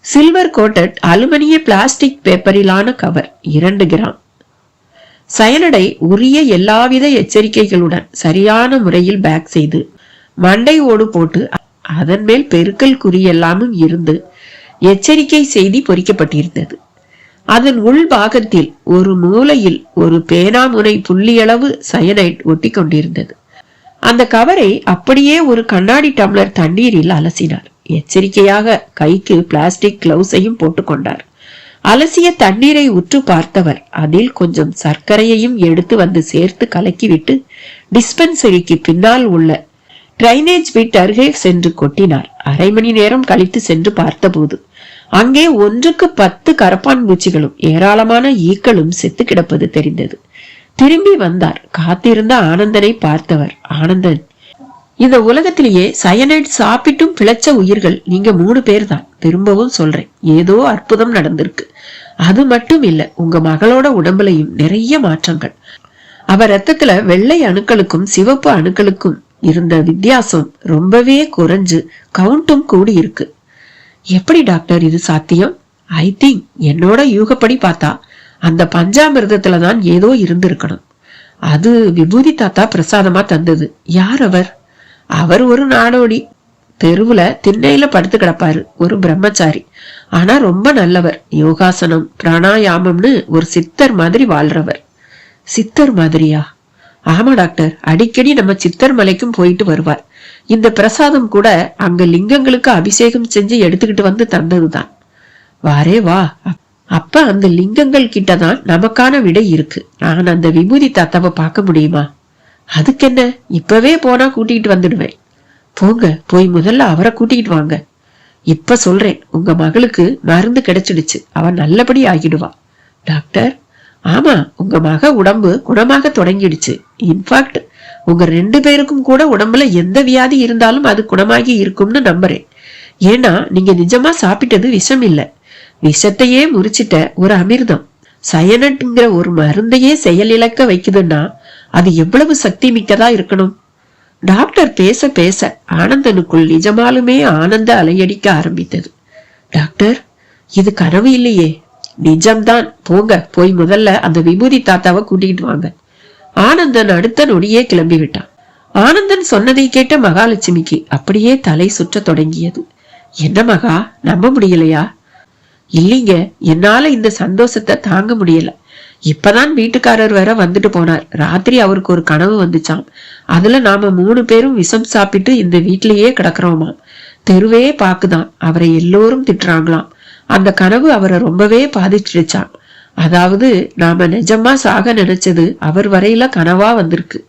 சில்வர் கோட்டட் அலுமினிய பிளாஸ்டிக் பேப்பரிலான கவர், 2 கிராம். சயனடை உரிய எல்லாவித எச்சரிக்கைகளுடன் சரியான முறையில் பேக் செய்து மண்டை ஓடு போட்டு அதன் மேல் பெருக்கல் குறியெல்லாமும் இருந்து எச்சரிக்கை செய்தி பொறிக்கப்பட்டிருந்தது. அதன் உள் பாகத்தில் ஒரு மூலையில் ஒரு பேனாமுனை புள்ளியளவு சயனைட் ஒட்டி கொண்டிருந்தது. அந்த கவரை அப்படியே ஒரு கண்ணாடி டம்ளர் தண்ணீரில் அலசினார். எச்சரிக்கையாக கைக்கு பிளாஸ்டிக் கிளவுஸையும் போட்டுக்கொண்டார். அலசிய தண்ணீரை உற்று பார்த்தவர் அதில் கொஞ்சம் சர்க்கரையையும் எடுத்து வந்து சேர்த்து கலக்கிவிட்டு டிஸ்பென்சரிக்கு பின்னால் உள்ள டிரைனேஜ் பிட் அருகே சென்று கொட்டினார். அரை மணி நேரம் கழித்து சென்று பார்த்தபோது அங்கே 1க்கு 10 கரப்பான் பூச்சிகளும் ஏராளமான ஈக்களும் செத்து கிடப்பது தெரிந்தது. திரும்பி வந்தார். காத்திருந்த ஆனந்தனை பார்த்தவர், ஆனந்தன், இந்த உலகத்திலேயே சயனைட் சாப்பிட்டும் பிழைச்ச உயிர்கள் நீங்க 3 பேர் தான். திரும்பவும் சொல்றேன், ஏதோ அற்புதம் நடந்திருக்கு. அது மட்டும் இல்ல, உங்க மகளோட உடம்புலையும் நிறைய மாற்றங்கள். அவ ரத்தத்துல வெள்ளை அணுக்களுக்கும் சிவப்பு அணுக்களுக்கும் இருந்த வித்தியாசம் ரொம்பவே குறைஞ்சு கவுண்டும் கூடி இருக்கு. எப்படி டாக்டர் இது சாத்தியம்? ஐ திங்க் என்னோட யூகப்படி பார்த்தா அந்த பஞ்சாமிர்தத்துலதான் ஏதோ இருந்திருக்கணும். அது விபூதி தாத்தா பிரசாதமா தந்தது. யார் அவர்? அவர் ஒரு நாடோடி. தெருவுல திண்ணையில படுத்து கிடப்பாரு. ஒரு பிரம்மச்சாரி. ஆனா ரொம்ப நல்லவர். யோகாசனம் பிராணாயாமம்னு ஒரு சித்தர் மாதிரி வாழ்றவர். சித்தர் மாதிரியா? ஆமா டாக்டர், அடிக்கடி நம்ம சித்தர் மலைக்கும் போயிட்டு வருவார். இந்த பிரசாதம் கூட அங்க லிங்கங்களுக்கு அபிஷேகம் செஞ்சு எடுத்துக்கிட்டு வந்து தந்ததுதான். வாரே வா. அப்ப அந்த லிங்கங்கள் கிட்டதான் நமக்கான விடை இருக்கு. நான் அந்த விபூதி தாத்தாவை பார்க்க முடியுமா? அதுக்கென்ன, இப்பவே போனா கூட்டிட்டு வந்துடுவேன். போங்க, போய் முதல்ல அவரை கூட்டிட்டு வாங்க. இப்ப சொல்றேன், உங்க மகளுக்கு மருந்து கிடைச்சிடுச்சு. அவன் நல்லபடி ஆகிடுவா. டாக்டர், ஆமா, உங்க மக உடம்பு குணமாக தொடங்கிடுச்சு. இன்ஃபாக்ட் உங்க 2 பேருக்கும் கூட உடம்புல எந்த வியாதி இருந்தாலும் அது குணமாகி இருக்கும்னு நம்புறேன். ஏன்னா நீங்க நிஜமா சாப்பிட்டது விஷம் இல்ல, விஷத்தையே முறிச்சிட்ட ஒரு அமிர்தம். சயனட்ங்கிற ஒரு மருந்தையே செயலிழக்க வைக்குதுன்னா அது எவ்வளவு சக்தி மிக்கதா இருக்கணும். டாக்டர் பேச பேச ஆனந்தனுக்குள் நிஜமாலுமே ஆனந்த அலையடிக்க ஆரம்பித்தது. டாக்டர், இது கனவு இல்லையே, நிஜம்தான். போங்க, போய் முதல்ல அந்த விபூதி தாத்தாவை கூட்டிகிட்டு வாங்க. ஆனந்தன் அடுத்த நொடியே கிளம்பி விட்டான். ஆனந்தன் சொன்னதை கேட்ட மகாலட்சுமிக்கு அப்படியே தலை சுற்ற தொடங்கியது. என்ன மகா, நம்ப முடியலையா? இல்லைங்க, என்னால இந்த சந்தோஷத்தை தாங்க முடியல. இப்பதான் வீட்டுக்காரர் வேற வந்துட்டு போனார். ராத்திரி அவருக்கு ஒரு கனவு வந்துச்சாம். அதுல நாம 3 பேரும் விஷம் சாப்பிட்டு இந்த வீட்டிலேயே கிடக்குறோமாம். தெருவே பாக்குதான். அவரை எல்லோரும் திட்டுறாங்களாம். அந்த கனவு அவரை ரொம்பவே பாதிச்சிடுச்சாம். அதாவது நாம நிஜமா சாக நினைச்சது அவர் வரையில கனவா வந்திருக்கு.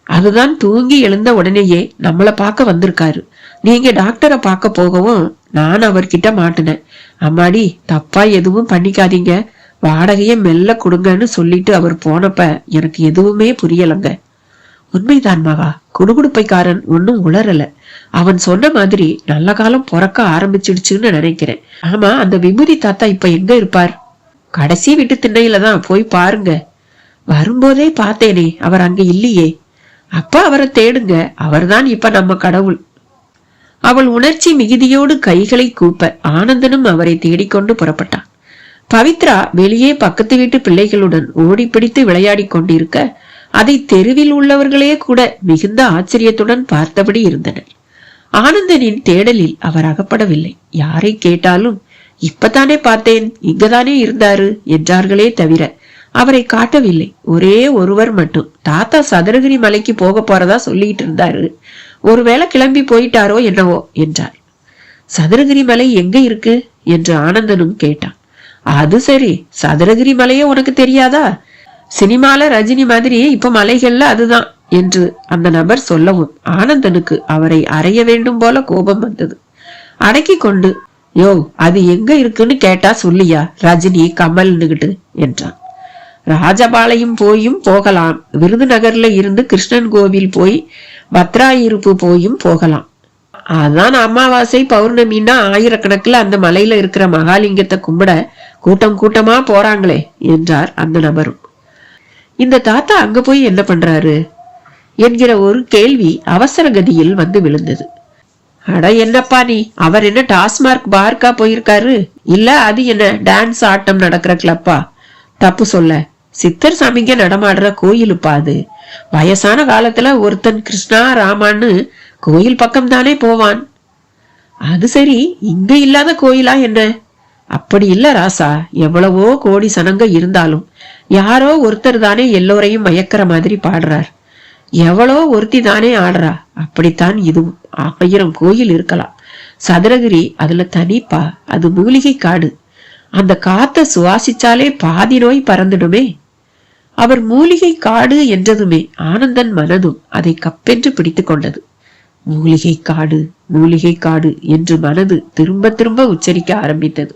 அதுதான் தூங்கி எழுந்த உடனேயே நம்மள பார்க்க வந்திருக்காரு. நீங்க டாக்டரை பார்க்க போகவும் நான் அவர்கிட்ட மாட்டினேன். அம்மாடி, தப்பா எதுவும் பண்ணிக்காதீங்க, வாடகைய மெல்ல கொடுங்கன்னு சொல்லிட்டு அவர் போனப்ப எனக்கு எதுவுமே புரியலங்க. உண்மைதான் மகா, குடுகுடுப்பைக்காரன் ஒன்னும் உளரல. அவன் சொன்ன மாதிரி நல்ல காலம் பிறக்க ஆரம்பிச்சிடுச்சுன்னு நினைக்கிறேன். ஆமா, அந்த விபூதி தாத்தா இப்ப எங்க இருப்பார்? கடைசி வீட்டு திண்ணையில தான், போய் பாருங்க. வரும்போதே பார்த்தேனே, அவர் அங்க இல்லையே. அப்ப அவரை தேடுங்க, அவர்தான் இப்ப நம்ம கடவுள். அவள் உணர்ச்சி மிகுதியோடு கைகளை கூப்ப ஆனந்தனும் அவரை தேடிக்கொண்டு புறப்பட்டான். பவித்ரா வெளியே பக்கத்து வீட்டு பிள்ளைகளுடன் ஓடி பிடித்து விளையாடி கொண்டிருக்க அதை தெருவில் உள்ளவர்களே கூட மிகுந்த ஆச்சரியத்துடன் பார்த்தபடி இருந்தனர். ஆனந்தனின் தேடலில் அவர் அகப்படவில்லை. யாரை கேட்டாலும் இப்பதானே பார்த்தேன், இங்கதானே இருந்தாரு என்றார்களே தவிர அவரை காட்டவில்லை. ஒரே ஒருவர் மட்டும், தாத்தா சதுரகிரி மலைக்கு போக போறதா சொல்லிட்டு இருந்தாரு, ஒருவேளை கிளம்பி போயிட்டாரோ என்னவோ என்றார். சதுரகிரி மலை எங்க இருக்கு என்று ஆனந்தனும் கேட்டான். அது சரி, சதுரகிரி மலையே உனக்கு தெரியாதா? சினிமால ரஜினி மாதிரி இப்ப மலைகள்ல அதுதான் என்று அந்த நபர் சொல்லவும் ஆனந்தனுக்கு அவரை அறைய வேண்டும் போல கோபம் வந்தது. அடக்கி கொண்டு, யோ, அது எங்க இருக்குன்னு கேட்டா சொல்லியா, ரஜினி கமல்னுகிட்டு என்றான். ராஜபாளையம் போயும் போகலாம், விருதுநகர்ல இருந்து கிருஷ்ணன் கோவில் போய் பத்ராயிருப்பு போயும் போகலாம். அதான் அமாவாசை பௌர்ணமின்னா ஆயிரக்கணக்கில் அந்த மலையில இருக்கிற மகாலிங்கத்தை கும்பிட கூட்டம் கூட்டமா போறாங்களே என்றார் அந்த நபரும். இந்த தாத்தா அங்க போய் என்ன பண்றாரு என்கிற ஒரு கேள்வி அவசர கதியில் வந்து விழுந்தது. அட என்னப்பா நீ, அவர் என்ன டாஸ்மார்க் பார்க்கா போயிருக்காரு? இல்ல அது என்ன டான்ஸ் ஆட்டம் நடக்கிற கிளப்பா? தப்பு சொல்ல, சித்தர் சாமிங்க நடமாடுற கோயிலுப்பா அது. வயசான காலத்துல ஒருத்தன் கிருஷ்ணா ராமான்னு கோயில் பக்கம் தானே போவான். அது சரி, இங்க இல்லாத கோயிலா என்ன? அப்படி இல்ல ராசா, எவ்வளவோ கோடி சனங்க இருந்தாலும் யாரோ ஒருத்தர் தானே எல்லோரையும் மயக்கிற மாதிரி பாடுறார். எவ்வளோ ஒருத்தி தானே ஆடுறா. அப்படித்தான் இதுவும். 1000 கோயில் இருக்கலாம். சதுரகிரி அதுல தனிப்பா. அது மூலிகை காடு. அந்த காத்த சுவாசிச்சாலே பாதி நோய் பறந்துடுமே. அவர் மூலிகை காடு என்றதுமே ஆனந்தன் மனதும் அதை கப்பென்று பிடித்து கொண்டது. மூலிகை காடு, மூலிகை காடு என்று மனது திரும்ப திரும்ப உச்சரிக்க ஆரம்பித்தது.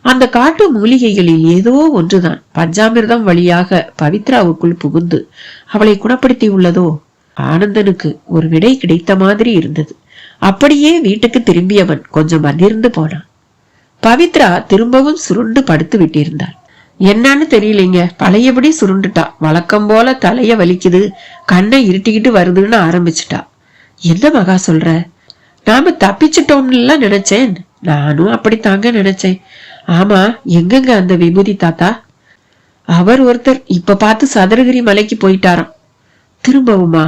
அந்த காட்டு மூலிகைகளில் ஏதோ ஒன்றுதான் பஞ்சாமிர்தம் வழியாக பவித்ராவுக்குள் புகுந்து அவளை குணப்படுத்தி உள்ளதோ? ஆனந்தனுக்கு ஒரு விடை கிடைத்த மாதிரி இருந்தது. அப்படியே வீட்டுக்கு திரும்பியவன் கொஞ்சம் அதிர்ந்து போனான். பவித்ரா திரும்பவும் சுருண்டு படுத்து விட்டிருந்தாள். என்னன்னு தெரியலைங்க, பழையபடி சுருண்டுட்டா. வழக்கம் போல தலைய வலிக்குது, கண்ணை இருட்டிக்கிட்டு வருதுன்னு ஆரம்பிச்சுட்டா. என்ன மகா சொல்ற? நாம தப்பிச்சிட்டோம்னு நினைச்சேன். நானும் அப்படித்தாங்க நினைச்சேன். ஆமா, எங்கங்க அந்த விபூதி தாத்தா? அவர் ஒருத்தர் இப்ப பார்த்து சதுரகிரி மலைக்கு போயிட்டாராம். திரும்பவுமா?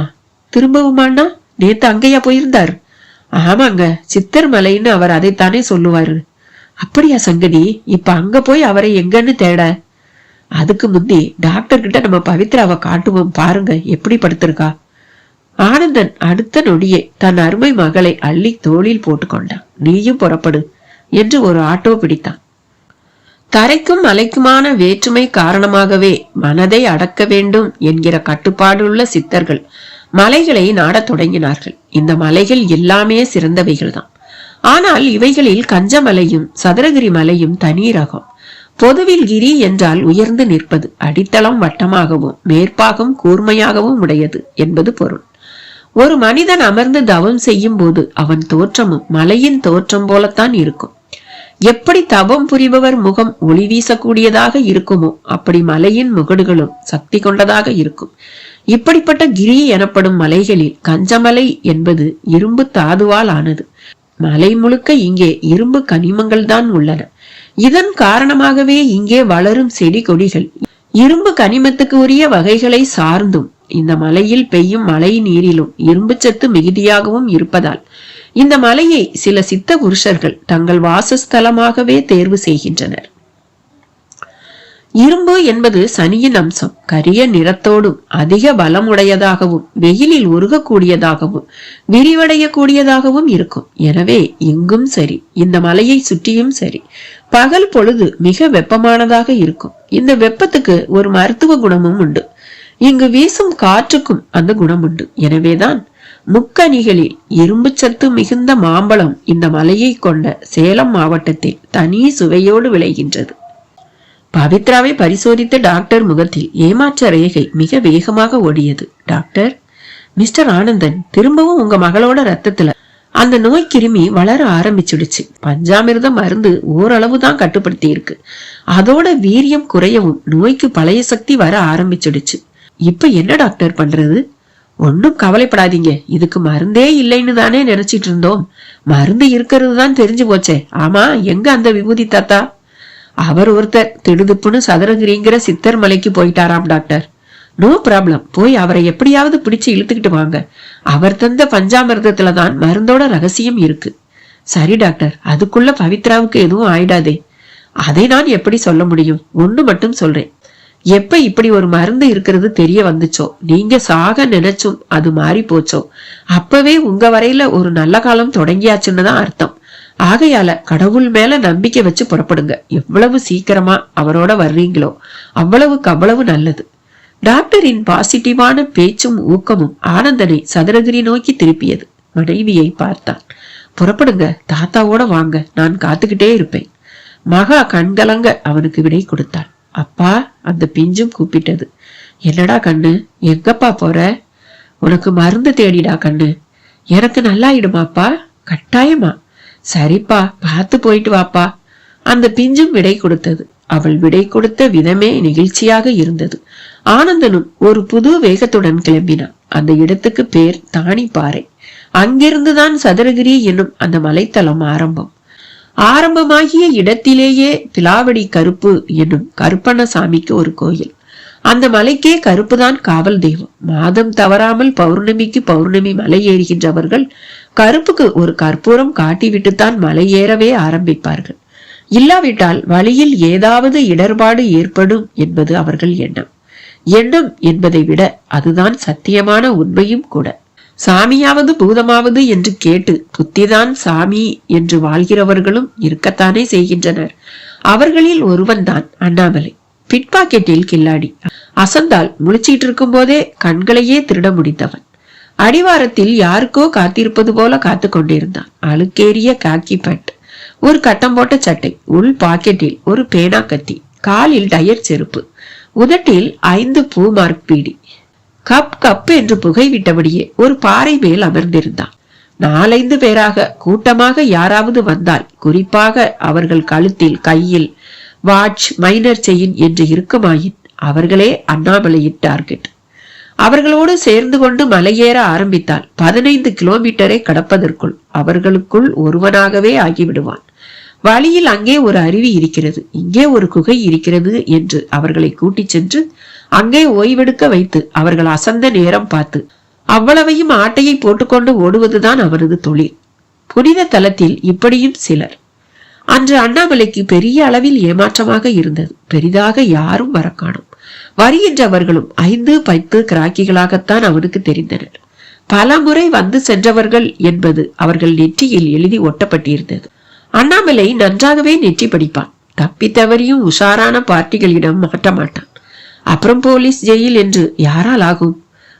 திரும்பவுமான்னா நேத்து அங்கேயா போயிருந்தார்? ஆமாங்க, சித்தர் மலைன்னு அவர் அதைத்தானே சொல்லுவாரு. அப்படியா சங்கதி? இப்ப அங்க போய் அவரை எங்கன்னு தேட? அதுக்கு முந்தி டாக்டர் கிட்ட நம்ம பவித்ராவை காட்டுவோம், பாருங்க எப்படி படுத்திருக்கா. ஆனந்தன் அடுத்த நொடியே தன் அருமை மகளை அள்ளி தோளில் போட்டுக்கொண்டான். நீயும் புறப்படு என்று ஒரு ஆட்டோ பிடித்தான். தரைக்கும் மலைக்குமான வேற்றுமை காரணமாகவே மனதை அடக்க வேண்டும் என்கிற கட்டுப்பாடுள்ள சித்தர்கள் மலைகளை நாடத் தொடங்கினார்கள். இந்த மலைகள் எல்லாமே சிறந்தவைகள் தான். ஆனால் இவைகளில் கஞ்சமலையும் சதுரகிரி மலையும் தனி ரகம். பொதுவில் கிரி என்றால் உயர்ந்து நிற்பது, அடித்தளம் வட்டமாகவும் மேற்பாகம் கூர்மையாகவும் உடையது என்பது பொருள். ஒரு மனிதன் அமர்ந்து தவம் செய்யும் போது அவன் தோற்றமும் மலையின் தோற்றம் போலத்தான் இருக்கும். எப்படி தவம் புரிபவர் முகம் ஒளி வீசக்கூடியதாக இருக்குமோ அப்படி மலையின் முகடுகளும் சக்தி கொண்டதாக இருக்கும். இப்படிப்பட்ட கிரி எனப்படும் மலைகளில் கஞ்சமலை என்பது இரும்பு தாதுவால் ஆனது. மலை முழுக்க இங்கே இரும்பு கனிமங்கள் தான் உள்ளன. இதன் காரணமாகவே இங்கே வளரும் செடி கொடிகள் இரும்பு கனிமத்துக்கு உரிய வகைகளை சார்ந்தும் இந்த மலையில் பெய்யும் மழை நீரிலும் இரும்பு சத்து மிகுதியாகவும் இருப்பதால் இந்த மலையை சில சித்த புருஷர்கள் தங்கள் வாசஸ்தலமாகவே தேர்வு செய்கின்றனர். இரும்பு என்பது சனியின் அம்சம். கரிய நிறத்தோடும் அதிக பலமுடையதாகவும் வெயிலில் உருகக்கூடியதாகவும் விரிவடையக்கூடியதாகவும் இருக்கும். எனவே இங்கும் சரி, இந்த மலையை சுற்றியும் சரி, பகல் பொழுது மிக வெப்பமானதாக இருக்கும். இந்த வெப்பத்துக்கு ஒரு மருத்துவ குணமும் உண்டு. இங்கு வீசும் காற்றுக்கும் அந்த குணம் உண்டு. எனவேதான் முக்கணிகளில் இரும்பு சத்து மிகுந்த மாம்பழம் இந்த மலையை கொண்ட சேலம் மாவட்டத்தில் தனி சுவையோடு விளைகின்றது. பவித்ராவை பரிசோதித்த டாக்டர் முகத்தில் ஏமாற்ற ரேகை மிக வேகமாக ஓடியது. டாக்டர், மிஸ்டர் ஆனந்தன், திரும்பவும் உங்க மகளோட ரத்தத்துல அந்த நோய் கிருமி வளர ஆரம்பிச்சுடுச்சு. பஞ்சாமிர்த மருந்து ஓரளவு தான் கட்டுப்படுத்தி இருக்கு. அதோட வீரியம் குறையவும் நோய்க்கு பழைய சக்தி வர ஆரம்பிச்சுடுச்சு. இப்ப என்ன டாக்டர் பண்றது? ஒன்னும் கவலைப்படாதீங்க, இதுக்கு மருந்தே இல்லைன்னு தானே நினைச்சிட்டு இருந்தோம். மருந்து இருக்கிறது தான் தெரிஞ்சு போச்சே. ஆமா, எங்க அந்த விபூதி தாத்தா? அவர் ஒருத்தர் திடுதுப்புன்னு சதுரகிரிங்கிற சித்தர் மலைக்கு போயிட்டாராம் டாக்டர். நோ ப்ராப்ளம், போய் அவரை எப்படியாவது பிடிச்சு இழுத்துக்கிட்டு வாங்க. அவர் தந்த பஞ்சாமிர்தத்துலதான் மருந்தோட ரகசியம் இருக்கு. சரி டாக்டர், அதுக்குள்ள பவித்ராவுக்கு எதுவும் ஆயிடாதே. அதை நான் எப்படி சொல்ல முடியும்? ஒண்ணு மட்டும் சொல்றேன், எப்ப இப்படி ஒரு மருந்து இருக்கிறது தெரிய வந்துச்சோ, நீங்க சாக நினைச்சும் அது மாறி போச்சோ, அப்பவே உங்க வரையில ஒரு நல்ல காலம் தொடங்கியாச்சுன்னு தான் அர்த்தம். ஆகையால கடவுள் மேல நம்பிக்கை வச்சு புறப்படுங்க. எவ்வளவு சீக்கிரமா அவரோட வர்றீங்களோ அவ்வளவுக்கு அவ்வளவு நல்லது. டாக்டரின் பாசிட்டிவான பேச்சும் ஊக்கமும் ஆனந்தனை சதுரகிரி நோக்கி திருப்பியது. மனைவியை பார்த்தான். புறப்படுங்க, தாத்தாவோட வாங்க, நான் காத்துக்கிட்டே இருப்பேன். மகா கண்கலங்க அவனுக்கு விடை கொடுத்தாள். அப்பா, அந்த பிஞ்சும் கூப்பிட்டது. என்னடா கண்ணு, எங்கப்பா போற? உனக்கு மருந்து தேடிடா கண்ணு. எனக்கு நல்லாயிடுமாப்பா? கட்டாயமா. சரிப்பா, பார்த்து போயிட்டு வாப்பா. அந்த பிஞ்சும் விடை கொடுத்தது. அவள் விடை கொடுத்த விதமே நெகிழ்ச்சியாக இருந்தது. ஆனந்தனும் ஒரு புது வேகத்துடன் கிளம்பினான். அந்த இடத்துக்கு பேர் தானிப்பாறை. அங்கிருந்துதான் சதுரகிரி என்னும் அந்த மலைத்தலம் ஆரம்பம். ஆரம்பமாகிய இடத்திலேயே பிலாவடி கருப்பு என்னும் கருப்பண்ணசாமிக்கு ஒரு கோயில். அந்த மலைக்கே கருப்புதான் காவல் தெய்வம். மாதம் தவறாமல் பௌர்ணமிக்கு பௌர்ணமி மலை ஏறுகின்றவர்கள் கருப்புக்கு ஒரு கற்பூரம் காட்டிவிட்டுத்தான் மலை ஏறவே ஆரம்பிப்பார்கள். இல்லாவிட்டால் வழியில் ஏதாவது இடர்பாடு ஏற்படும் என்பது அவர்கள் எண்ணம். எண்ணம் என்பதை விட அதுதான் சத்தியமான உண்மையும் கூட. சாமியாவது பூதமாவது என்று கேட்டு புத்திதான் சாமி என்று வாழ்கிறவர்களும் இருக்கத்தானே செய்கின்றனர். அவர்களில் ஒருவன் தான் அண்ணாமலை. பிட்பாக்கெட்டில் கில்லாடி. அசந்தால் முழிச்சிட்டு இருக்கும் போதே கண்களையே திருட முடிந்தவன். அடிவாரத்தில் யாருக்கோ காத்திருப்பது போல காத்து கொண்டிருந்தான். அழுக்கேறிய காக்கி பேண்ட், ஒரு கட்டம் போட்ட சட்டை, உள் பாக்கெட்டில் ஒரு பேனா கத்தி, காலில் டயர் செருப்பு, உதட்டில் 5 பூ மார்க் பீடி. கப் கப் என்று புகை விட்டபடியே ஒரு பாறை மேல் அமர்ந்திருந்தான். 4-5 பேராக கூட்டமாக யாராவது வந்தால், குறிப்பாக அவர்கள் கழுத்தில் கையில் வாட்ச், மைனர் செயின் என்று இருக்குமாயின் அவர்களே அண்ணாமலையின் டார்கெட். அவர்களோடு சேர்ந்து கொண்டு மலையேற ஆரம்பித்தால் 15 கிலோமீட்டரை கடப்பதற்குள் அவர்களுக்குள் ஒருவனாகவே ஆகிவிடுவான். வழியில் அங்கே ஒரு அருவி இருக்கிறது, இங்கே ஒரு குகை இருக்கிறது என்று அவர்களை கூட்டிச் சென்று அங்கே ஓய்வெடுக்க வைத்து அவர்கள் அசந்த நேரம் பார்த்து அவ்வளவையும் ஆட்டையை போட்டுக்கொண்டு ஓடுவதுதான் அவனது தொழில். புனித தலத்தில் இப்படியும் சிலர். அன்று அண்ணாமலைக்கு பெரிய அளவில் ஏமாற்றமாக இருந்தது. பெரிதாக யாரும் வர காணும். வருகின்றவர்களும் 5-10 கிராக்கிகளாகத்தான் அவனுக்கு தெரிந்தனர். பல முறை வந்து சென்றவர்கள் என்பது அவர்கள் நெற்றியில் எழுதி ஒட்டப்பட்டிருந்தது. அண்ணாமலை நன்றாகவே நெற்றி படிப்பான். தப்பி தவறியும் உஷாரான பார்ட்டிகளிடம் மாட்ட மாட்டான். அப்புறம் போலீஸ் ஜெயில் என்று யாரால் ஆகும்?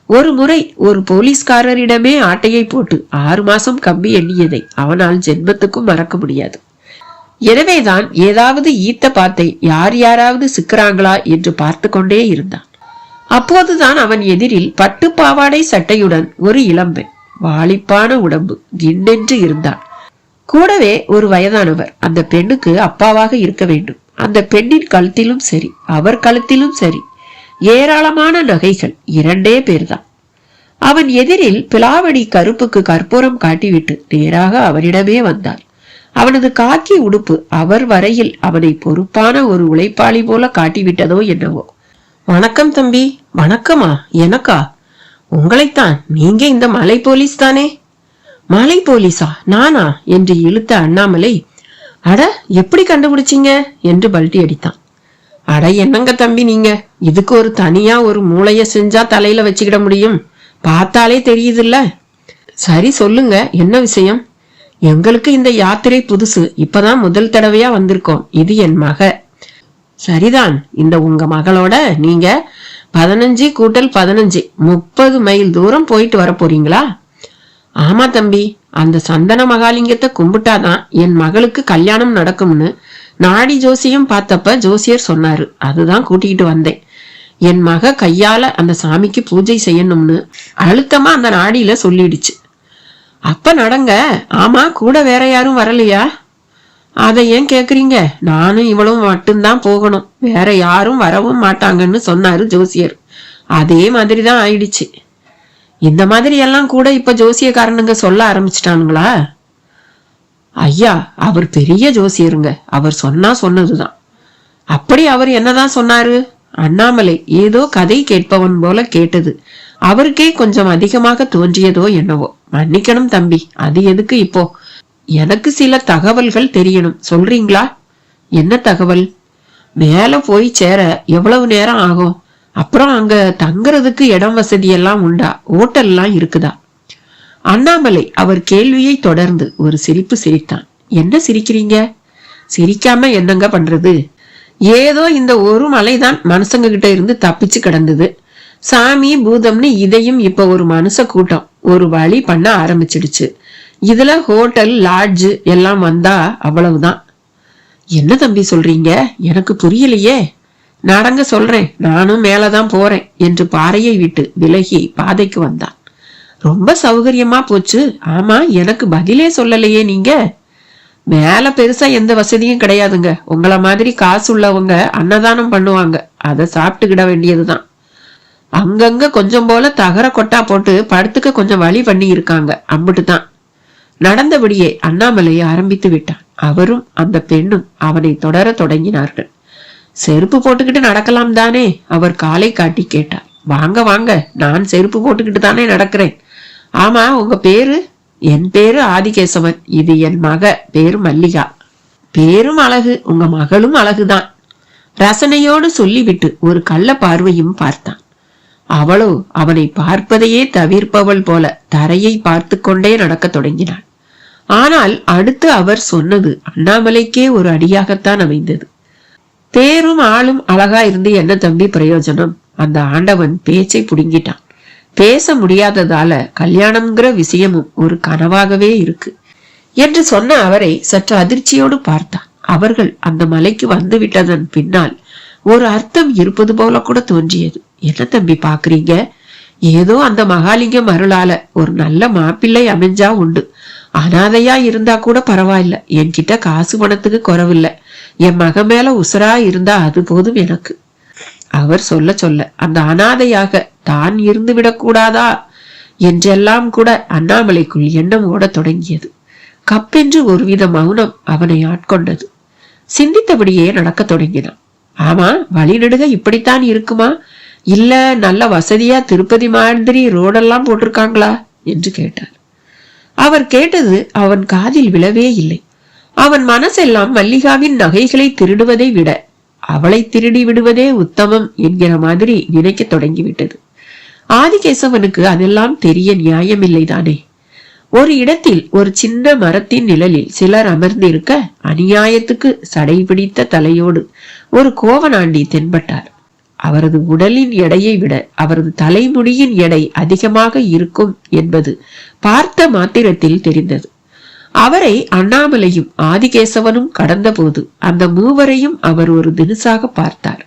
ஒரு முறை ஒரு போலீஸ்காரரிடமே ஆட்டையை போட்டு 6 மாசம் கம்பி எண்ணியதை அவனால் ஜென்மத்துக்கும் மறக்க முடியாது. எனவேதான் ஏதாவது ஈத்த பாத்தை யாராவது சிக்கிறாங்களா என்று பார்த்து கொண்டே இருந்தான். அப்போதுதான் அவன் எதிரில் பட்டு பாவாடை சட்டையுடன் ஒரு இளம்பெண், வாலிப்பான உடம்பு, கிண்டென்று இருந்தாள். கூடவே ஒரு வயதானவர். அந்த பெண்ணுக்கு அப்பாவாக இருக்க வேண்டும். அந்த பெண்ணின் கழுத்திலும் சரி, அவர் கழுத்திலும் சரி, ஏராளமான நகைகள். 2 பேர்தான். அவன் எதிரில் பிலாவடி கருப்புக்கு கற்பூரம் காட்டிவிட்டு நேராக அவனிடமே வந்தார். அவனது காக்கி உடுப்பு அவர் வரையில் அவனை பொறுப்பான ஒரு உழைப்பாளி போல காட்டிவிட்டதோ என்னவோ. வணக்கம் தம்பி. வணக்கமா? எனக்கா? உங்களைத்தான். நீங்க இந்த மலை போலீஸ் தானே? மலை போலீஸா? நானா என்று இழுத்த அண்ணாமலை, அட எப்படி கண்டுபிடிச்சிங்க என்று பல்ட்டி அடித்தான். அட என்னங்க தம்பி நீங்க, இதுக்கு ஒரு தனியா ஒரு மூளைய செஞ்சா தலையில வச்சுக்கிட முடியும்? பார்த்தாலே தெரியுதுல்ல. சரி சொல்லுங்க, என்ன விஷயம்? எங்களுக்கு இந்த யாத்திரை புதுசு, இப்பதான் முதல் தடவையா வந்திருக்கோம். இது என் மக. சரிதான். இந்த உங்க மகளோட நீங்க 15 கூட்டல் 15 30 மைல் தூரம் போயிட்டு வர போறீங்களா? ஆமா தம்பி, அந்த சந்தன மகாலிங்கத்தை கும்பிட்டாதான் என் மகளுக்கு கல்யாணம் நடக்கும்னு நாடி ஜோசியம் பார்த்தப்ப ஜோசியர் சொன்னாரு. அதுதான் கூட்டிகிட்டு வந்தேன். என் மக கையால அந்த சாமிக்கு பூஜை செய்யணும்னு அழுத்தமா அந்த நாடியில சொல்லிடுச்சு. அப்ப நடங்க. ஆமா, கூட வேற யாரும் வரலையா? அதை ஏன் கேக்குறீங்க? நானும் இவளும் மட்டும்தான் போகணும், வேற யாரும் வரவும் மாட்டாங்கன்னு சொன்னாரு ஜோசியர். அதே மாதிரிதான் ஆயிடுச்சு. இந்த மாதிரி எல்லாம் கூட இப்ப ஜோசியக்காரனுங்க சொல்ல ஆரம்பிச்சிட்டானுங்களா? ஐயா, அவர் பெரிய ஜோசியருங்க. அவர் சொன்னா சொன்னதுதான். அப்படி அவர் என்னதான் சொன்னாரு? அண்ணாமலை ஏதோ கதை கேட்பவன் போல கேட்டது அவருக்கே கொஞ்சம் அதிகமாக தோன்றியதோ என்னவோ. மன்னிக்கணும் தம்பி, அது எதுக்கு இப்போ? எனக்கு சில தகவல்கள் தெரியணும், சொல்றீங்களா? என்ன தகவல்? மேல போய் சேர எவ்வளவு நேரம் ஆகும்? அப்புறம் அங்க தங்குறதுக்கு இடம் வசதி எல்லாம் உண்டா? ஹோட்டல்லாம் இருக்குதா? அண்ணாமலை அவர் கேள்வியை தொடர்ந்து ஒரு சிரிப்பு சிரித்தான். என்ன சிரிக்கிறீங்க? சிரிக்காம என்னங்க பண்றது? ஏதோ இந்த ஒரு மலைதான் மனுஷங்க கிட்ட இருந்து தப்பிச்சு கிடந்தது. சாமி பூதம்னு இதையும் இப்ப ஒரு மனுஷ கூட்டம் ஒரு வழி பண்ண ஆரம்பிச்சிடுச்சு. இதுல ஹோட்டல் லாட்ஜ் எல்லாம் வந்தா அவ்வளவுதான். என்ன தம்பி சொல்றீங்க? எனக்கு புரியலையே. நடங்க சொல்றேன், நானும் மேலதான் போறேன் என்று பாறையை விட்டு விலகி பாதைக்கு வந்தான். ரொம்ப சௌகரியமா போச்சு. ஆமா, எனக்கு பதிலே சொல்லலையே நீங்க. மேல பெருசா எந்த வசதியும் கிடையாதுங்க. உங்களை மாதிரி காசு உள்ளவங்க அன்னதானம் பண்ணுவாங்க, அதை சாப்பிட்டுக்கிட வேண்டியதுதான். அங்கங்க கொஞ்சம் போல தகர கொட்டா போட்டு படுத்துக்க கொஞ்சம் வழி பண்ணி இருக்காங்க, அம்பிட்டுதான். நடந்தபடியே அண்ணாமலை ஆரம்பித்து விட்டான். அவரும் அந்த பெண்ணும் அவனை தொடர தொடங்கினார்கள். செருப்பு போட்டுக்கிட்டு நடக்கலாம் தானே? அவர் காலை காட்டி கேட்டார். வாங்க வாங்க, நான் செருப்பு போட்டுக்கிட்டு தானே நடக்கிறேன். ஆமா, உங்க பேரு? என் பேரு ஆதிகேசவன். இது என் மக பேரு மல்லிகா. பேரும் அழகு, உங்க மகளும் அழகுதான். ரசனையோடு சொல்லிவிட்டு ஒரு கள்ள பார்வையும் பார்த்தான். அவளோ அவனை பார்ப்பதையே தவிர்ப்பவள் போல தரையை பார்த்து கொண்டே நடக்க தொடங்கினாள். ஆனால் அடுத்து அவர் சொன்னது அண்ணாமலைக்கே ஒரு அடியாகத்தான் அமைந்தது. பேரும் ஆளும் அழகா இருந்து என்ன தம்பி பிரயோஜனம்? அந்த ஆண்டவன் பேச்சை புடுங்கிட்டான். பேச முடியாததால கல்யாணம்ங்கிற விஷயமும் ஒரு கனவாகவே இருக்கு என்று சொன்ன அவரை சற்று அதிர்ச்சியோடு பார்த்தான். அவர்கள் அந்த மலைக்கு வந்து விட்டதன் பின்னால் ஒரு அர்த்தம் இருப்பது போல கூட தோன்றியது. என்ன தம்பி பாக்குறீங்க? ஏதோ அந்த மகாலிங்கம் அருளால ஒரு நல்ல மாப்பிள்ளை அமைஞ்சா உண்டு. அனாதையா இருந்தா கூட பரவாயில்ல, என்கிட்ட காசு பணத்துக்கு குறவில்லை. என் மக மேல உசுரா இருந்தா அது போதும் எனக்கு. அவர் சொல்ல சொல்ல அந்த அனாதையாக தான் இருந்து விடக்கூடாதா என்றெல்லாம் கூட அண்ணாமலைக்குள் எண்ணம் ஓட தொடங்கியது. கப்பென்று ஒருவித மௌனம் அவனை ஆட்கொண்டது. சிந்தித்தபடியே நடக்க தொடங்கினான். ஆமா, வழிநெடுக இப்படித்தான் இருக்குமா, இல்ல நல்ல வசதியா திருப்பதி மாதிரி ரோடெல்லாம் போட்டிருக்காங்களா என்று கேட்டார். அவர் கேட்டது அவன் காதில் விழவே இல்லை. அவன் மனசெல்லாம் மல்லிகாவின் நகைகளை திருடுவதை விட அவளை திருடி விடுவதே உத்தமம் என்கிற மாதிரி நினைக்க தொடங்கிவிட்டது. ஆதிகேசவனுக்கு அதெல்லாம் தெரிய நியாயமில்லைதானே. ஒரு இடத்தில் ஒரு சின்ன மரத்தின் நிழலில் சிலர் அமர்ந்திருக்க அநியாயத்துக்கு சடை பிடித்த தலையோடு ஒரு கோவனாண்டி தென்பட்டார். அவரது உடலின் எடையை விட அவரது தலைமுடியின் எடை அதிகமாக இருக்கும் என்பது பார்த்த மாத்திரத்தில் தெரிந்தது. அவரை அண்ணாமலையும் ஆதிகேசவனும் கடந்த போது அந்த மூவரையும் அவர் ஒரு தினுசாக பார்த்தார்.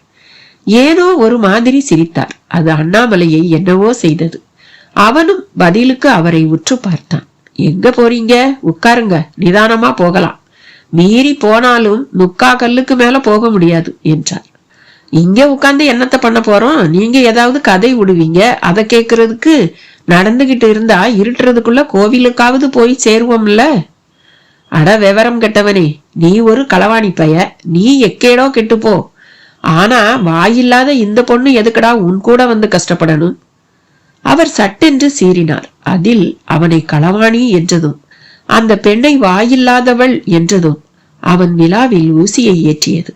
ஏனோ ஒரு மாதிரி சிரித்தார். அது அண்ணாமலையை என்னவோ செய்தது. அவனும் பதிலுக்கு அவரை உற்று பார்த்தான். எங்க போறீங்க? உட்காருங்க, நிதானமா போகலாம். மீறி போனாலும் முக்கா கல்லுக்கு மேல போக முடியாது என்றார். இங்க உட்கார்ந்து என்னத்த பண்ண போறோம்? நீங்க ஏதாவது கதை விடுவீங்க, அதை கேக்குறதுக்கு நடந்துகிட்டு இருந்தா இருட்டுறதுக்குள்ள கோவிலுக்காவது போய் சேருவோம்ல. அட விவரம் கெட்டவனே, நீ ஒரு களவாணி பைய, நீ எக்கேடோ கெட்டுப்போ. ஆனா வாயில்லாத இந்த பொண்ணு எதுக்கடா உன் கூட வந்து கஷ்டப்படணும்? அவர் சட்டென்று சீறினார். அதில் அவனை களவாணி என்றதும் அந்த பெண்ணை வாயில்லாதவள் என்றதும் அவன் விழாவில் ஊசியை ஏற்றியது.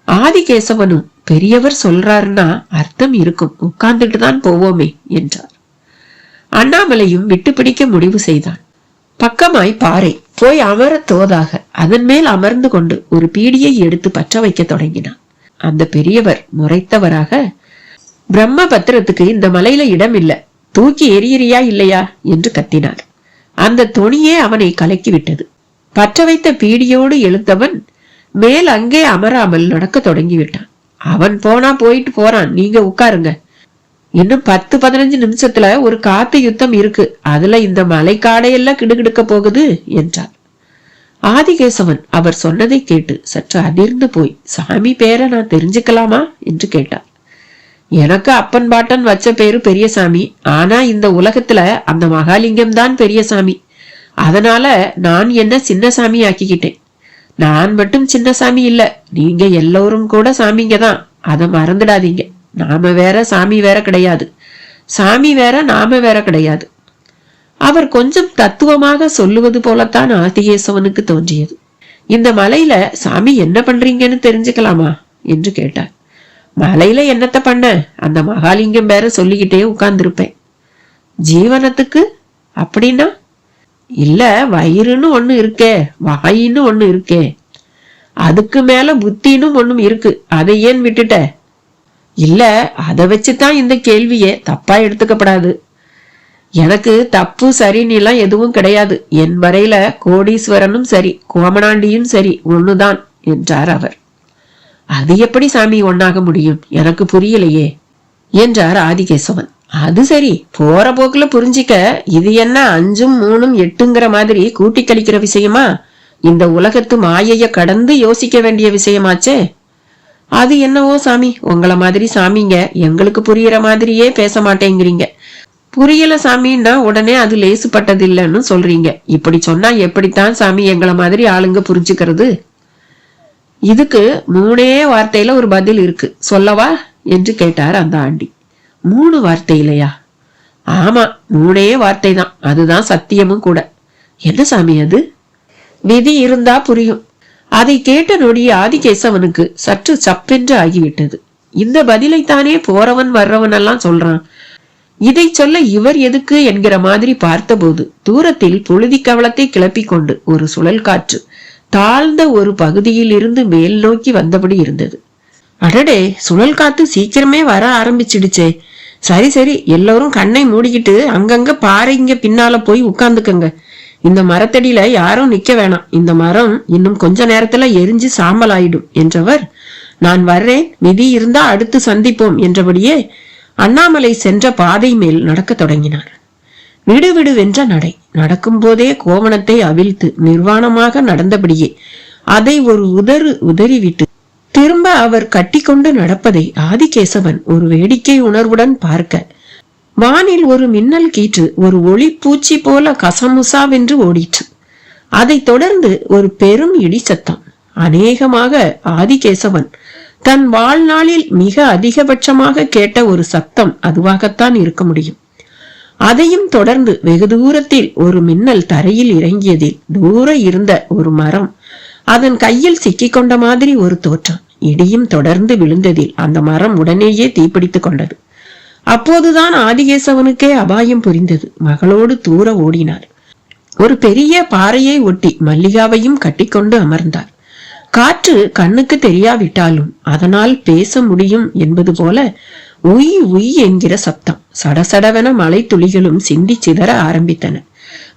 ஆதிகேசவனும் பெரியவர் சொல்றாருன்னா அர்த்தம் இருக்கும், உட்கார்ந்துட்டு தான் போவோமே என்றார். அண்ணாமலையும் விட்டு பிடிக்க முடிவு செய்தான். பக்கமாய் பாறை போய் அமர தோதாக அதன் மேல் அமர்ந்து கொண்டு ஒரு பீடியை எடுத்து பற்ற வைக்க தொடங்கினான். அந்த பெரியவர் முறைத்தவராக, பிரம்மபத்திரத்துக்கு இந்த மலையில இடம் இல்ல, தூக்கி எரியறியா இல்லையா என்று கத்தினார். அந்த தொனியே அவனை கலக்கிவிட்டது. பற்ற வைத்த பீடியோடு எழுந்தவன் மேல் அங்கே அமராமல் நடக்க தொடங்கிவிட்டான். அவன் போனா போயிட்டு போறான், நீங்க உட்காருங்க. இன்னும் 10-15 நிமிஷத்துல ஒரு காத்து யுத்தம் இருக்கு, அதுல இந்த மலைக்காடையெல்லாம் கிடுகிடுக்க போகுது என்றார். ஆதிகேசவன் அவர் சொன்னதை கேட்டு சற்று அதிர்ந்து போய், சாமி பேரை நான் தெரிஞ்சுக்கலாமா என்று கேட்டார். எனக்கு அப்பன் பாட்டன் வச்ச பேரு பெரியசாமி, ஆனா இந்த உலகத்துல அந்த மகாலிங்கம் தான் பெரியசாமி. அதனால நான் என்ன சின்னசாமி ஆக்கிக்கிட்டேன். நான் மட்டும் சின்னசாமி இல்ல, நீங்க எல்லோரும் கூட சாமிங்க தான், அதை மறந்துடாதீங்க. நாம வேற சாமி வேற கிடையாது, சாமி வேற நாம வேற கிடையாது. அவர் கொஞ்சம் தத்துவமாக சொல்லுவது போலத்தான் ஆதிகேசவனுக்கு தோன்றியது. இந்த மலையில சாமி என்ன பண்றீங்கன்னு தெரிஞ்சுக்கலாமா என்று கேட்டார். மலையில என்னத்த பண்ண, அந்த மகாலிங்கம் வேற சொல்லிக்கிட்டே உட்கார்ந்துருப்பேன். ஜீவனத்துக்கு அப்படின்னா? இல்ல, வயிறுன்னு ஒண்ணு இருக்கே, வாயின்னு ஒண்ணு இருக்கே, அதுக்கு மேல புத்தின்னு ஒண்ணும் இருக்கு, அதை ஏன் விட்டுட்ட? இல்ல, அதை வச்சுதான் இந்த கேள்வியே, தப்பா எடுத்துக்கப்படாது. எனக்கு தப்பு சரின்னு எல்லாம் எதுவும் கிடையாது. என் வரையில கோடீஸ்வரனும் சரி கோமனாண்டியும் சரி ஒண்ணுதான் என்றார் அவர். அது எப்படி சாமி ஒன்னாக முடியும், எனக்கு புரியலையே என்றார் ஆதிகேசவன். அது சரி, போற போக்குல புரிஞ்சிக்க. இது என்ன 5ம் 3ம் 8ங்கிற மாதிரி கூட்டி கழிக்கிற விஷயமா? இந்த உலகத்து மாயைய கடந்து யோசிக்க வேண்டிய விஷயமாச்சே. அது என்னவோ சாமி, உங்கள மாதிரி சாமிங்க எங்களுக்கு புரியற மாதிரியே பேச மாட்டேங்கிறீங்க. புரியல சாமின்னா உடனே அது லேசுப்பட்டது இல்லைன்னு சொல்றீங்க. இப்படி சொன்னா எப்படித்தான் சாமி எங்களை மாதிரி ஆளுங்க புரிஞ்சுக்கிறது? இதுக்கு 3 வார்த்தையில ஒரு பதில் இருக்கு, சொல்லவா என்று கேட்டார் அந்த ஆண்டி. 3 வார்த்தையிலையா? ஆமா, 3 வார்த்தை தான், அதுதான் சத்தியமும் கூட. என்ன சாமி அது? விதி இருந்தா புரியும். அதை கேட்ட நொடி ஆதிகேசவனுக்கு சற்று சப்பென்று ஆகிவிட்டது. இந்த பதிலைத்தானே போறவன் வர்றவன் எல்லாம் சொல்றான், இதை சொல்ல இவர் எதுக்கு என்கிற மாதிரி பார்த்தபோது தூரத்தில் புழுதி கவலத்தை கிளப்பி கொண்டு ஒரு சுழல் காற்று தாழ்ந்த ஒரு பகுதியில் இருந்து மேல் நோக்கி வந்தபடி இருந்தது. அடடே, சுழல் காத்து சீக்கிரமே வர ஆரம்பிச்சிடுச்சே. சரி சரி, எல்லோரும் கண்ணை மூடிக்கிட்டு அங்கங்க பாறைங்க பின்னால போய் உட்கார்ந்துக்கங்க. இந்த மரத்தடியில யாரும் நிக்க வேணாம், இந்த மரம் இன்னும் கொஞ்ச நேரத்துல எரிஞ்சு சாம்பல் ஆயிடும் என்றவர், நான் வர்றேன், விதி இருந்தா அடுத்து சந்திப்போம் என்றபடியே அண்ணாமலை சென்ற பாதை மேல் நடக்க தொடங்கினார். விடுவிடுவென்ற நடை. நடக்கும் போதே கோவணத்தை அவிழ்த்து நிர்வாணமாக நடந்தபடியே அதை ஒரு உதறிவிட்டு திரும்ப அவர் கட்டிக்கொண்டு நடப்பதை ஆதிகேசவன் ஒரு வேடிக்கை உணர்வுடன் பார்க்க, வானில் ஒரு மின்னல் கீற்று ஒரு ஒளி பூச்சி போல கசமுசாவென்று ஓடிற்று. அதை தொடர்ந்து ஒரு பெரும் இடி சத்தம். அநேகமாக ஆதிகேசவன் தன் வாழ்நாளில் மிக அதிகபட்சமாக கேட்ட ஒரு சத்தம் அதுவாகத்தான் இருக்க முடியும். அதையும் தொடர்ந்து வெகு தூரத்தில் ஒரு மின்னல் தரையில் இறங்கியதில் தூர இருந்த ஒரு மரம் அதன் கையில் சிக்கிக்கொண்ட மாதிரி ஒரு தோற்றம். இடியும் தொடர்ந்து விழுந்ததில் அந்த மரம் உடனேயே தீப்பிடித்துக் கொண்டது. அப்போதுதான் ஆதிகேசவனுக்கே அபாயம் புரிந்தது. மகளோடு தூர ஓடினார். ஒரு பெரிய பாறையை ஒட்டி மல்லிகாவையும் கட்டிக்கொண்டு அமர்ந்தார். காற்று கண்ணுக்கு தெரியாவிட்டாலும் அதனால் பேச முடியும் என்பது போல உய் உய் என்கிற சப்தம். சடசடவென மழை துளிகளும் சிந்தி சிதற ஆரம்பித்தன.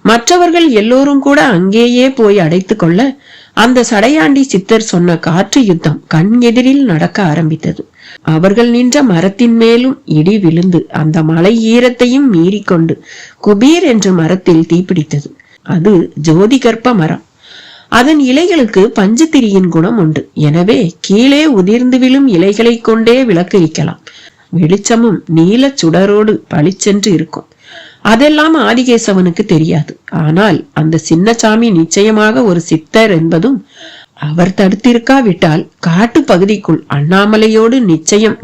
மற்றவர்கள் எல்லோரும் கூட அங்கேயே போய் அடைத்து கொள்ள அந்த சடையாண்டி சித்தர் சொன்ன காற்று யுத்தம் கண் எதிரில் நடக்க ஆரம்பித்தது. அவர்கள் நின்ற மரத்தின் மேலும் இடி விழுந்து அந்த மலை ஈரத்தையும் மீறிக்கொண்டு குபீர் என்ற மரத்தில் தீப்பிடித்தது. அது ஜோதிகற்ப மரம். அதன் இலைகளுக்கு பஞ்சுத்திரியின் குணம் உண்டு. எனவே கீழே உதிர்ந்து விழும் இலைகளை கொண்டே விளக்கரிக்கலாம். வெளிச்சமும் நீல சுடரோடு பளிச்சென்று இருக்கும். அதெல்லாம் ஆதிகேசவனுக்கு தெரியாது. ஆனால் அந்த சின்னசாமி நிச்சயமாக ஒரு சித்தர் என்பதும், அவர் தடுத்திருக்காவிட்டால் காட்டு பகுதிக்குள் அண்ணாமலையோடு நிச்சயம்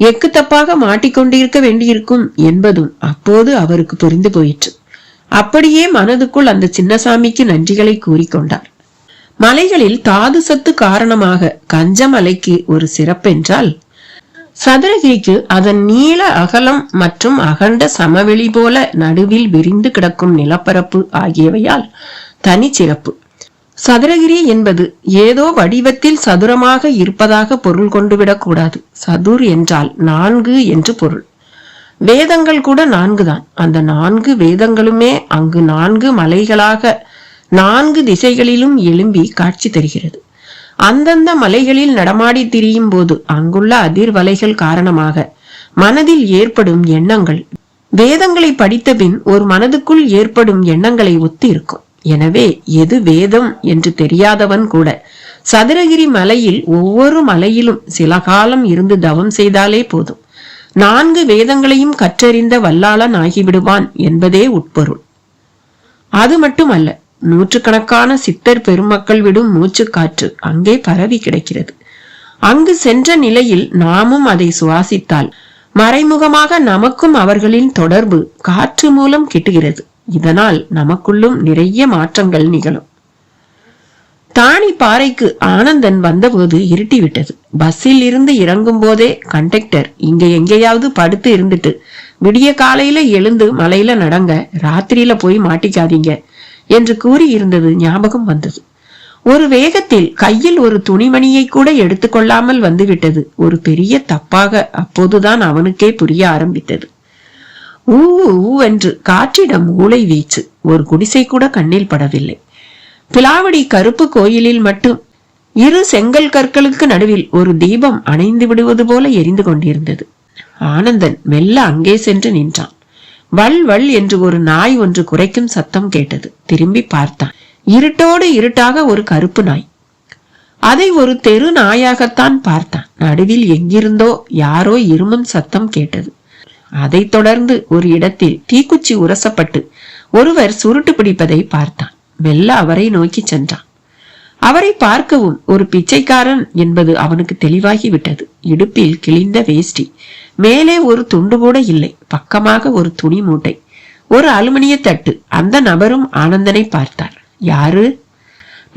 எக்கு தப்பாக மாட்டிக்கொண்டிருக்க வேண்டியிருக்கும் என்பதும் அப்போது அவருக்கு புரிந்து போயிற்று. அப்படியே மனதுக்குள் அந்த சின்னசாமிக்கு நன்றிகளை கூறிக்கொண்டார். மலைகளில் தாது சத்து காரணமாக கஞ்சமலைக்கு ஒரு சிறப்பென்றால், சதுரகிரிக்கு அதன் நீள அகலம் மற்றும் அகண்ட சமவெளி போல நடுவில் விரிந்து கிடக்கும் நிலப்பரப்பு ஆகியவையால் தனி சிறப்பு. சதுரகிரி என்பது ஏதோ வடிவத்தில் சதுரமாக இருப்பதாக பொருள் கொண்டுவிடக் கூடாது. சதுர் என்றால் 4 என்று பொருள். வேதங்கள் கூட 4 தான். அந்த 4 வேதங்களுமே அங்கு 4 மலைகளாக 4 திசைகளிலும் எழும்பி காட்சி தருகிறது. அந்தந்த மலைகளில் நடமாடி திரியும் போது அங்குள்ள அதிர்வலைகள் காரணமாக மனதில் ஏற்படும் எண்ணங்கள் வேதங்களை படித்த பின் ஒரு மனதுக்குள் ஏற்படும் எண்ணங்களை ஒத்து இருக்கும். எனவே எது வேதம் என்று தெரியாதவன் கூட சதுரகிரி மலையில் ஒவ்வொரு மலையிலும் சில காலம் இருந்து தவம் செய்தாலே போதும் 4 வேதங்களையும் கற்றறிந்த வல்லாளன் ஆகிவிடுவான் என்பதே உட்பொருள். அது மட்டுமல்ல, நூற்றுக்கணக்கான சித்தர் பெருமக்கள் விடும் மூச்சு காற்று அங்கே பரவி கிடக்கிறது. அங்கு சென்ற நிலையில் நாமும் அதை சுவாசித்தால் மறைமுகமாக நமக்கும் அவர்களின் தொடர்பு காற்று மூலம் கிட்டுகிறது. இதனால் நமக்குள்ளும் நிறைய மாற்றங்கள் நிகழும். தானி பாறைக்கு ஆனந்தன் வந்தபோது இருட்டிவிட்டது. பஸ்ஸில் இருந்து இறங்கும் போதே கண்டக்டர், இங்க எங்கேயாவது படுத்து இருந்துட்டு விடிய காலையில எழுந்து மலையில நடங்க, ராத்திரியில போய் மாட்டிக்காதீங்க என்று கூறி இருந்தது ஞாபகம் வந்தது. ஒரு வேகத்தில் கையில் ஒரு துணிமணியை கூட எடுத்துக்கொள்ளாமல் வந்துவிட்டது ஒரு பெரிய தப்பாக அப்போதுதான் அவனுக்கே புரிய ஆரம்பித்தது. ஊவென்று காற்றிடம் ஊளை வீச்சு. ஒரு குடிசை கூட கண்ணில் படவில்லை. பிலாவடி கருப்பு கோயிலில் மட்டும் 2 செங்கல் கற்களுக்கு நடுவில் ஒரு தீபம் அணைந்து விடுவது போல எரிந்து கொண்டிருந்தது. ஆனந்தன் மெல்ல அங்கே சென்று நின்றான். வல் வல் என்று ஒரு நாய் ஒன்று குரைக்கும் சத்தம் கேட்டது. திரும்பி பார்த்தான். இருட்டோடு இருட்டாக ஒரு கருப்பு நாய். அதை ஒரு தெரு நாயாகத்தான் பார்த்தான். நடுவில் எங்கிருந்தோ யாரோ இருமும் சத்தம் கேட்டது. அதை தொடர்ந்து ஒரு இடத்தில் தீக்குச்சி உரசப்பட்டு ஒருவர் சுருட்டு பிடிப்பதை பார்த்தான். மெல்ல அவரை நோக்கி சென்றான். அவரை பார்க்கவும் ஒரு பிச்சைக்காரன் என்பது அவனுக்கு தெளிவாகி விட்டது. இடுப்பில் கிழிந்த வேஷ்டி, மேலே ஒரு துண்டு கூட இல்லை. பக்கமாக ஒரு துணி மூட்டை, ஒரு அலுமினிய தட்டு. அந்த நபரும் ஆனந்தனை பார்த்தார். யாரு?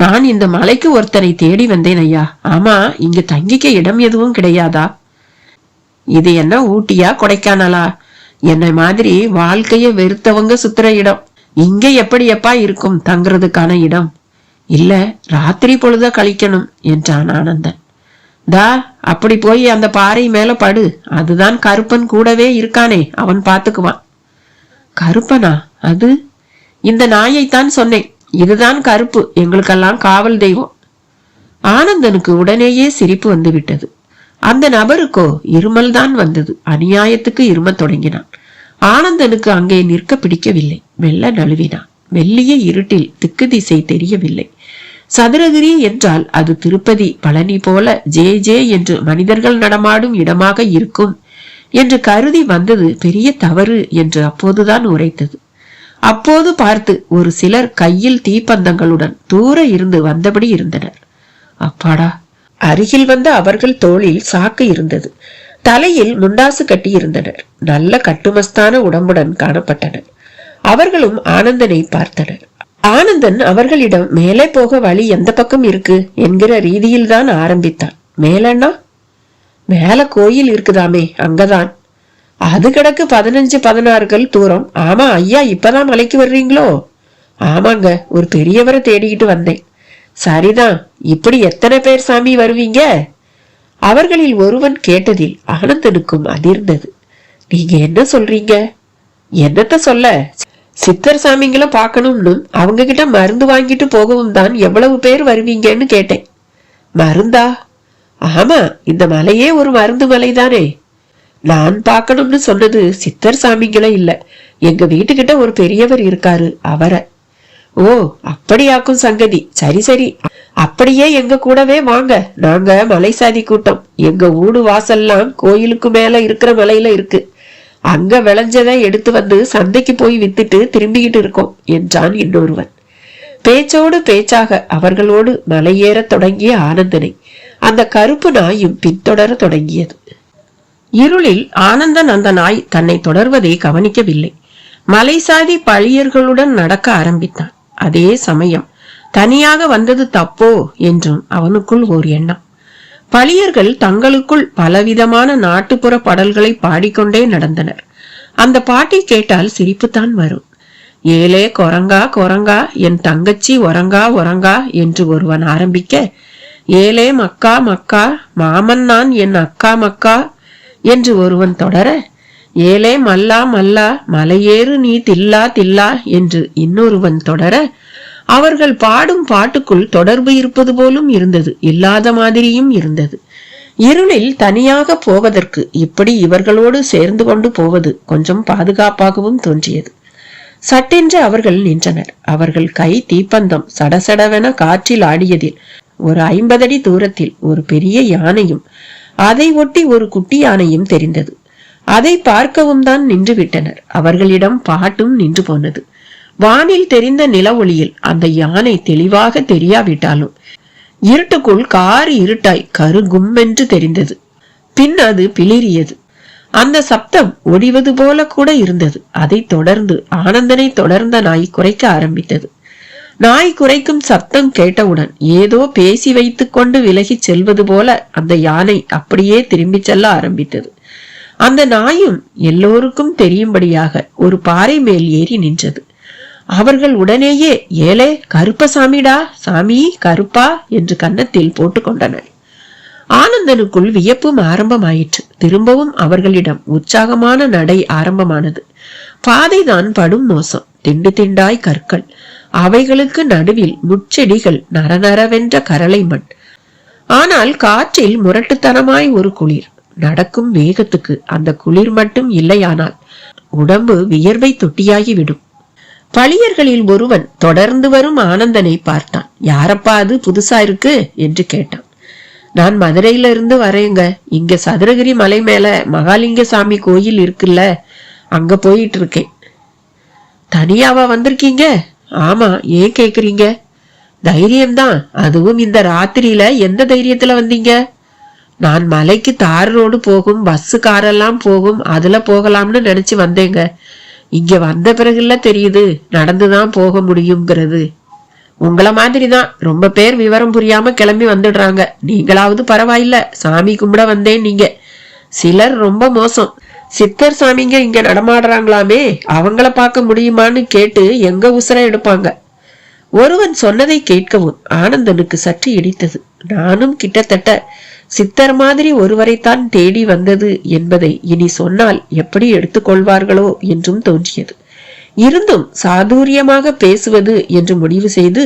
நான் இந்த மலைக்கு ஒருத்தனை தேடி வந்தேன் ஐயா. ஆமா, இங்கு தங்கிக்க இடம் எதுவும் கிடையாதா? இது என்ன ஊட்டியா கொடைக்கானலா? என்னை மாதிரி வாழ்க்கைய வெறுத்தவங்க சுத்துற இடம். இங்க எப்படி எப்பா இருக்கும் தங்குறதுக்கான இடம்? இல்ல, ராத்திரி பொழுத கழிக்கணும் என்றான் ஆனந்தன். தா, அப்படி போய் அந்த பாறை மேல படு. அதுதான் கருப்பன் கூடவே இருக்கானே, அவன் பாத்துக்குவான். கருப்பனா? அது இந்த நாயைத்தான் சொன்னேன். இதுதான் கருப்பு, எங்களுக்கெல்லாம் காவல் தெய்வம். ஆனந்தனுக்கு உடனேயே சிரிப்பு வந்து விட்டது. அந்த நபருக்கோ இருமல் தான் வந்தது. அநியாயத்துக்கு இரும தொடங்கினான். ஆனந்தனுக்கு அங்கே நிற்க பிடிக்கவில்லை. மெல்ல நழுவினான். மெல்லிய இருட்டில் திக்கு திசை தெரியவில்லை. சதுரகிரி என்றால் அது திருப்பதி, பழனி போல ஜே ஜே என்று மனிதர்கள் நடமாடும் இடமாக இருக்கும் என்று கருதி வந்தது பெரிய தவறு என்று அப்போதுதான் உரைத்தது. அப்போது பார்த்து ஒரு சிலர் கையில் தீப்பந்தங்களுடன் தூர இருந்து வந்தபடி இருந்தனர். அப்பாடா! அருகில் வந்த அவர்கள் தோளில் சாக்கு இருந்தது. தலையில் முண்டாசு கட்டி இருந்தனர். நல்ல கட்டுமஸ்தான உடம்புடன் காணப்பட்டனர். அவர்களும் ஆனந்தனை பார்த்தனர். ஆனந்தன் அவர்களிடம் மேலே போக வழி எந்த பக்கம் இருக்கு என்கிற ரீதியில் தான் ஆரம்பித்தான். மேலன்னா? மேல கோயில் இருக்குதாமே, அங்கதான். அது கிடக்கு 15-16 கல் தூரம். ஆமா ஐயா, இப்பதான் மலைக்கு வர்றீங்களோ? ஆமாங்க, ஒரு பெரியவரை தேடிக்கிட்டு வந்தேன். சரிதான். இப்படி எத்தனை பேர் சாமி வருவீங்க? அவர்களில் ஒருவன் கேட்டதில் ஆனந்தனுக்கும் அதிர்ந்தது. நீங்க என்ன சொல்றீங்க? என்னத்த சொல்ல, சித்தர் சாமிங்களை பார்க்கணும்னு அவங்க கிட்ட மருந்து வாங்கிட்டு போகவும் தான் எவ்வளவு பேர் வருவீங்கன்னு கேட்டேன். மருந்தா? ஆமா, இந்த மலையே ஒரு மருந்து மலைதானே. நான் பார்க்கணும்னு சொன்னது சித்தர் சாமிங்களே இல்ல, எங்க வீட்டுக்கிட்ட ஒரு பெரியவர் இருக்காரு, அவரை. ஓ, அப்படியாக்கும் சங்கதி. சரி சரி, அப்படியே எங்க கூடவே வாங்க. நாங்க மலைசாதி கூட்டம். எங்க ஊடு வாசல்லாம் கோயிலுக்கு மேல இருக்கிற மலையில இருக்கு. அங்க விளைஞ்சதை எடுத்து வந்து சந்தைக்கு போய் வித்துட்டு திரும்பிக்கிட்டு இருக்கோம் என்றான் இன்னொருவன். பேச்சோடு பேச்சாக அவர்களோடு மலையேற தொடங்கிய ஆனந்தனை அந்த கருப்பு நாயும் பின்தொடர தொடங்கியது. இருளில் ஆனந்தன் அந்த நாய் தன்னை தொடர்வதை கவனிக்கவில்லை. மலைசாதி பழியர்களுடன் நடக்க ஆரம்பித்தான். அதே சமயம் தனியாக வந்தது தப்போ என்றும் அவனுக்குள் ஓர் எண்ணம். பழியர்கள் தங்களுக்குள் பலவிதமான நாட்டுப்புற பாடல்களை பாடிக்கொண்டே நடந்தனர். அந்த பாட்டை கேட்டால் சிரிப்புத்தான் வரும். ஏலே கொரங்கா கொரங்கா என் தங்கச்சி ஒரங்கா ஒரங்கா என்று ஒருவன் ஆரம்பிக்க, ஏலே மக்கா மக்கா மாமன் நான் என் அக்கா மக்கா என்று ஒருவன் தொடர, ஏலே மல்லா மல்லா மலையேறு நீ தில்லா தில்லா என்று இன்னொருவன் தொடர, அவர்கள் பாடும் பாட்டுக்குள் தொடர்பு இருப்பது போலும் இருந்தது, இல்லாத மாதிரியும் இருந்தது. இருளில் தனியாக போவதற்கு இப்படி இவர்களோடு சேர்ந்து கொண்டு போவது கொஞ்சம் பாதுகாப்பாகவும் தோன்றியது. சட்டென்று அவர்கள் நின்றனர். அவர்கள் கை தீப்பந்தம் சடசடவென காற்றில் ஆடியதில் ஒரு 50 அடி தூரத்தில் ஒரு பெரிய யானையும் அதை ஒட்டி ஒரு குட்டி யானையும் தெரிந்தது. அதை பார்க்கவும் தான் நின்று விட்டனர். அவர்களிடம் பாட்டும் நின்று போனது. வானில் தெரிந்த நில ஒளியில் அந்த யானை தெளிவாக தெரியாவிட்டாலும் இருட்டுக்குள் கார் இருட்டாய் கருகும்மென்று தெரிந்தது. பின் அது பிளிரியது. அந்த சப்தம் ஒடிவது போல கூட இருந்தது. அதை தொடர்ந்து ஆனந்தனை தொடர்ந்த நாய் குறைக்க ஆரம்பித்தது. நாய் குறைக்கும் சப்தம் கேட்டவுடன் ஏதோ பேசி வைத்துக் கொண்டு விலகி செல்வது போல அந்த யானை அப்படியே திரும்பி செல்ல ஆரம்பித்தது. அந்த நாயும் எல்லோருக்கும் தெரியும்படியாக ஒரு பாறை மேல் ஏறி நின்றது. அவர்கள் உடனேயே ஏலே கருப்பசாமிடா, சாமி கருப்பா என்று கன்னத்தில் போட்டுக்கொண்டனர். ஆனந்தனுக்குள் வியப்பும் ஆரம்பமாயிற்று. திரும்பவும் அவர்களிடம் உற்சாகமான நடை ஆரம்பமானது. பாதைதான் படும் மோசம். திண்டு திண்டாய் கற்கள், அவைகளுக்கு நடுவில் முட்செடிகள், நரநரவென்ற கரளை மண். ஆனால் காற்றில் முரட்டுத்தனமாய் ஒரு குளிர். நடக்கும் வேகத்துக்கு அந்த குளிர் மட்டும் இல்லையானால் உடம்பு வியர்வை தொட்டியாகிவிடும். பழியர்களில் ஒருவன் தொடர்ந்து வரும் ஆனந்தனை பார்த்தான். யாரப்பா அது புதுசா இருக்கு என்று கேட்டான். நான் மதுரையில இருந்து வரேங்க. இங்க சதுரகிரி மலை மேல மகாலிங்க சாமி கோயில் இருக்குல்ல, அங்க போயிட்டு இருக்கேன். தனியாவா வந்திருக்கீங்க? ஆமா, ஏன் கேக்குறீங்க? தைரியம்தான். அதுவும் இந்த ராத்திரியில எந்த தைரியத்துல வந்தீங்க? நான் மலைக்கு தார் ரோடு போகும், பஸ் காரெல்லாம் போகும், அதுல போகலாம்னு நினைச்சு வந்தேங்க. இங்க வந்த பிறகுல தெரியுது நடந்துதான் போக முடியுங்கிறது. உங்கள மாதிரிதான் ரொம்ப பேர் விவரம் புரியாம கிளம்பி வந்துடுறாங்க. நீங்களாவது பரவாயில்ல, சாமி கும்பிட வந்தேன். நீங்க சிலர் ரொம்ப மோசம். சித்தர் சாமிங்க இங்க நடமாடுறாங்களாமே, அவங்கள பார்க்க முடியுமான்னு கேட்டு எங்க உசுர எடுப்பாங்க. ஒருவன் சொன்னதை கேட்கவும் ஆனந்தனுக்கு சற்று இடித்தது. நானும் கிட்டத்தட்ட சித்தர் மாதிரி ஒருவரைத்தான் தேடி வந்தது என்பதை இனி சொன்னால் எப்படி எடுத்துக்கொள்வார்களோ என்றும் தோன்றியது. இருந்தும் சாதுரியமாக பேசுவது என்று முடிவு செய்து,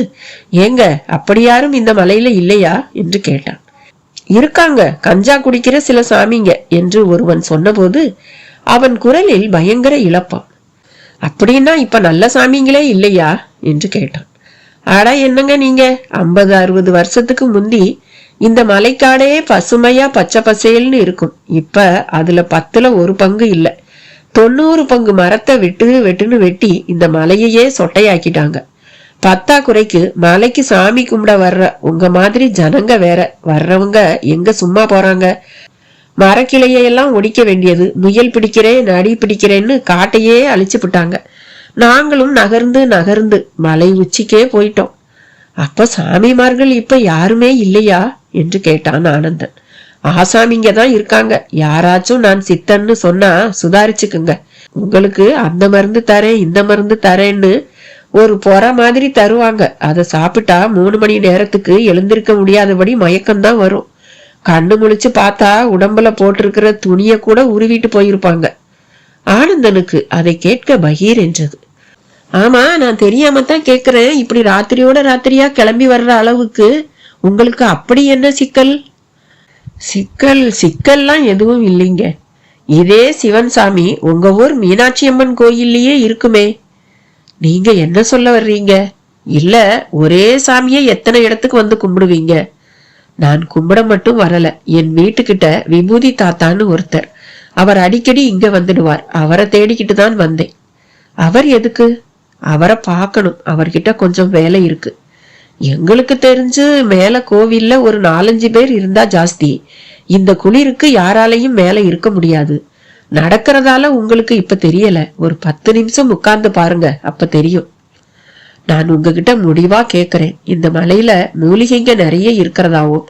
ஏங்க அப்படி யாரும் இந்த மலையில இல்லையா என்று கேட்டான். இருக்காங்க, கஞ்சா குடிக்கிற சில சாமிங்க என்று ஒருவன் சொன்னபோது அவன் குரலில் பயங்கர இழப்பான். அப்படின்னா இப்ப நல்ல சாமிங்களே இல்லையா என்று கேட்டான். ஆடா என்னங்க நீங்க, 50-60 வருஷத்துக்கு முந்தி இந்த மலைக்காடே பசுமையா பச்சை பசேல்னு இருக்கும். இப்ப அதுல 10ல் 1 பங்கு இல்ல. 90 பங்கு மரத்தை வெட்டுன்னு வெட்டி இந்த மலையையே சொட்டையாக்கிட்டாங்க. பத்தாக்குறைக்கு மலைக்கு சாமி கும்பிட வர்ற உங்க மாதிரி ஜனங்க வேற. வர்றவங்க எங்க சும்மா போறாங்க? மரக்கிளையெல்லாம் ஒடிக்க வேண்டியது. முயல் பிடிக்கிறேன், நடி பிடிக்கிறேன்னு காட்டையே அழிச்சு விட்டாங்க. நாங்களும் நகர்ந்து நகர்ந்து மலை உச்சிக்கே போயிட்டோம். அப்ப சாமிமார்கள் இப்ப யாருமே இல்லையா என்று கேட்டான் ஆனந்தன். ஆசாமிங்க தான் இருக்காங்க. யாராச்சும் நான் சித்தன்னு சொன்னா சுதாரிச்சுக்குங்க. உங்களுக்கு அந்த மருந்து தரேன், இந்த மருந்து தரேன்னு ஒரு பொற மாதிரி தருவாங்க. அதை சாப்பிட்டா 3 மணி நேரத்துக்கு எழுந்திருக்க முடியாதபடி மயக்கம்தான் வரும். கண்ணு முழிச்சு பார்த்தா உடம்புல போட்டிருக்கிற துணிய கூட உருவிட்டு போயிருப்பாங்க. ஆனந்தனுக்கு அதை கேட்க பகீர் என்றது. ஆமா, நான் தெரியாமத்தான் கேக்குறேன். இப்படி ராத்திரியோட ராத்திரியா கிளம்பி வர்ற அளவுக்கு உங்களுக்கு அப்படி என்ன சிக்கல்? சிக்கல்லாம் எதுவும் இல்லைங்க. இதே சிவன் சாமி உங்க ஊர் மீனாட்சி அம்மன் கோயில்லயே இருக்குமே. நீங்க என்ன சொல்ல வர்றீங்க? இல்ல ஒரே சாமியை எத்தனை இடத்துக்கு வந்து கும்பிடுவீங்க? நான் கும்பிட மட்டும் வரல, என் வீட்டுக்கிட்ட விபூதி தாத்தான்னு ஒருத்தர், அவர் அடிக்கடி இங்க வந்துடுவார், அவரை தேடிக்கிட்டு தான் வந்தேன். அவர் எதுக்கு? அவரை பார்க்கணும், அவர்கிட்ட கொஞ்சம் வேலை இருக்கு. எங்களுக்கு தெரிஞ்சு மேல கோவில்ல ஒரு 4-5 பேர் இருந்தா ஜாஸ்தி, இந்த குளிருக்கு யாராலையும் மேல இருக்க முடியாது. நடக்கிறதால உங்களுக்கு இப்ப தெரியல, ஒரு 10 நிமிஷம் உட்கார்ந்து பாருங்க, அப்ப தெரியும். நான் உங்ககிட்ட முடிவா கேக்குறேன், இந்த மலையில மூலிகைங்க நிறைய இருக்கிறதாவும்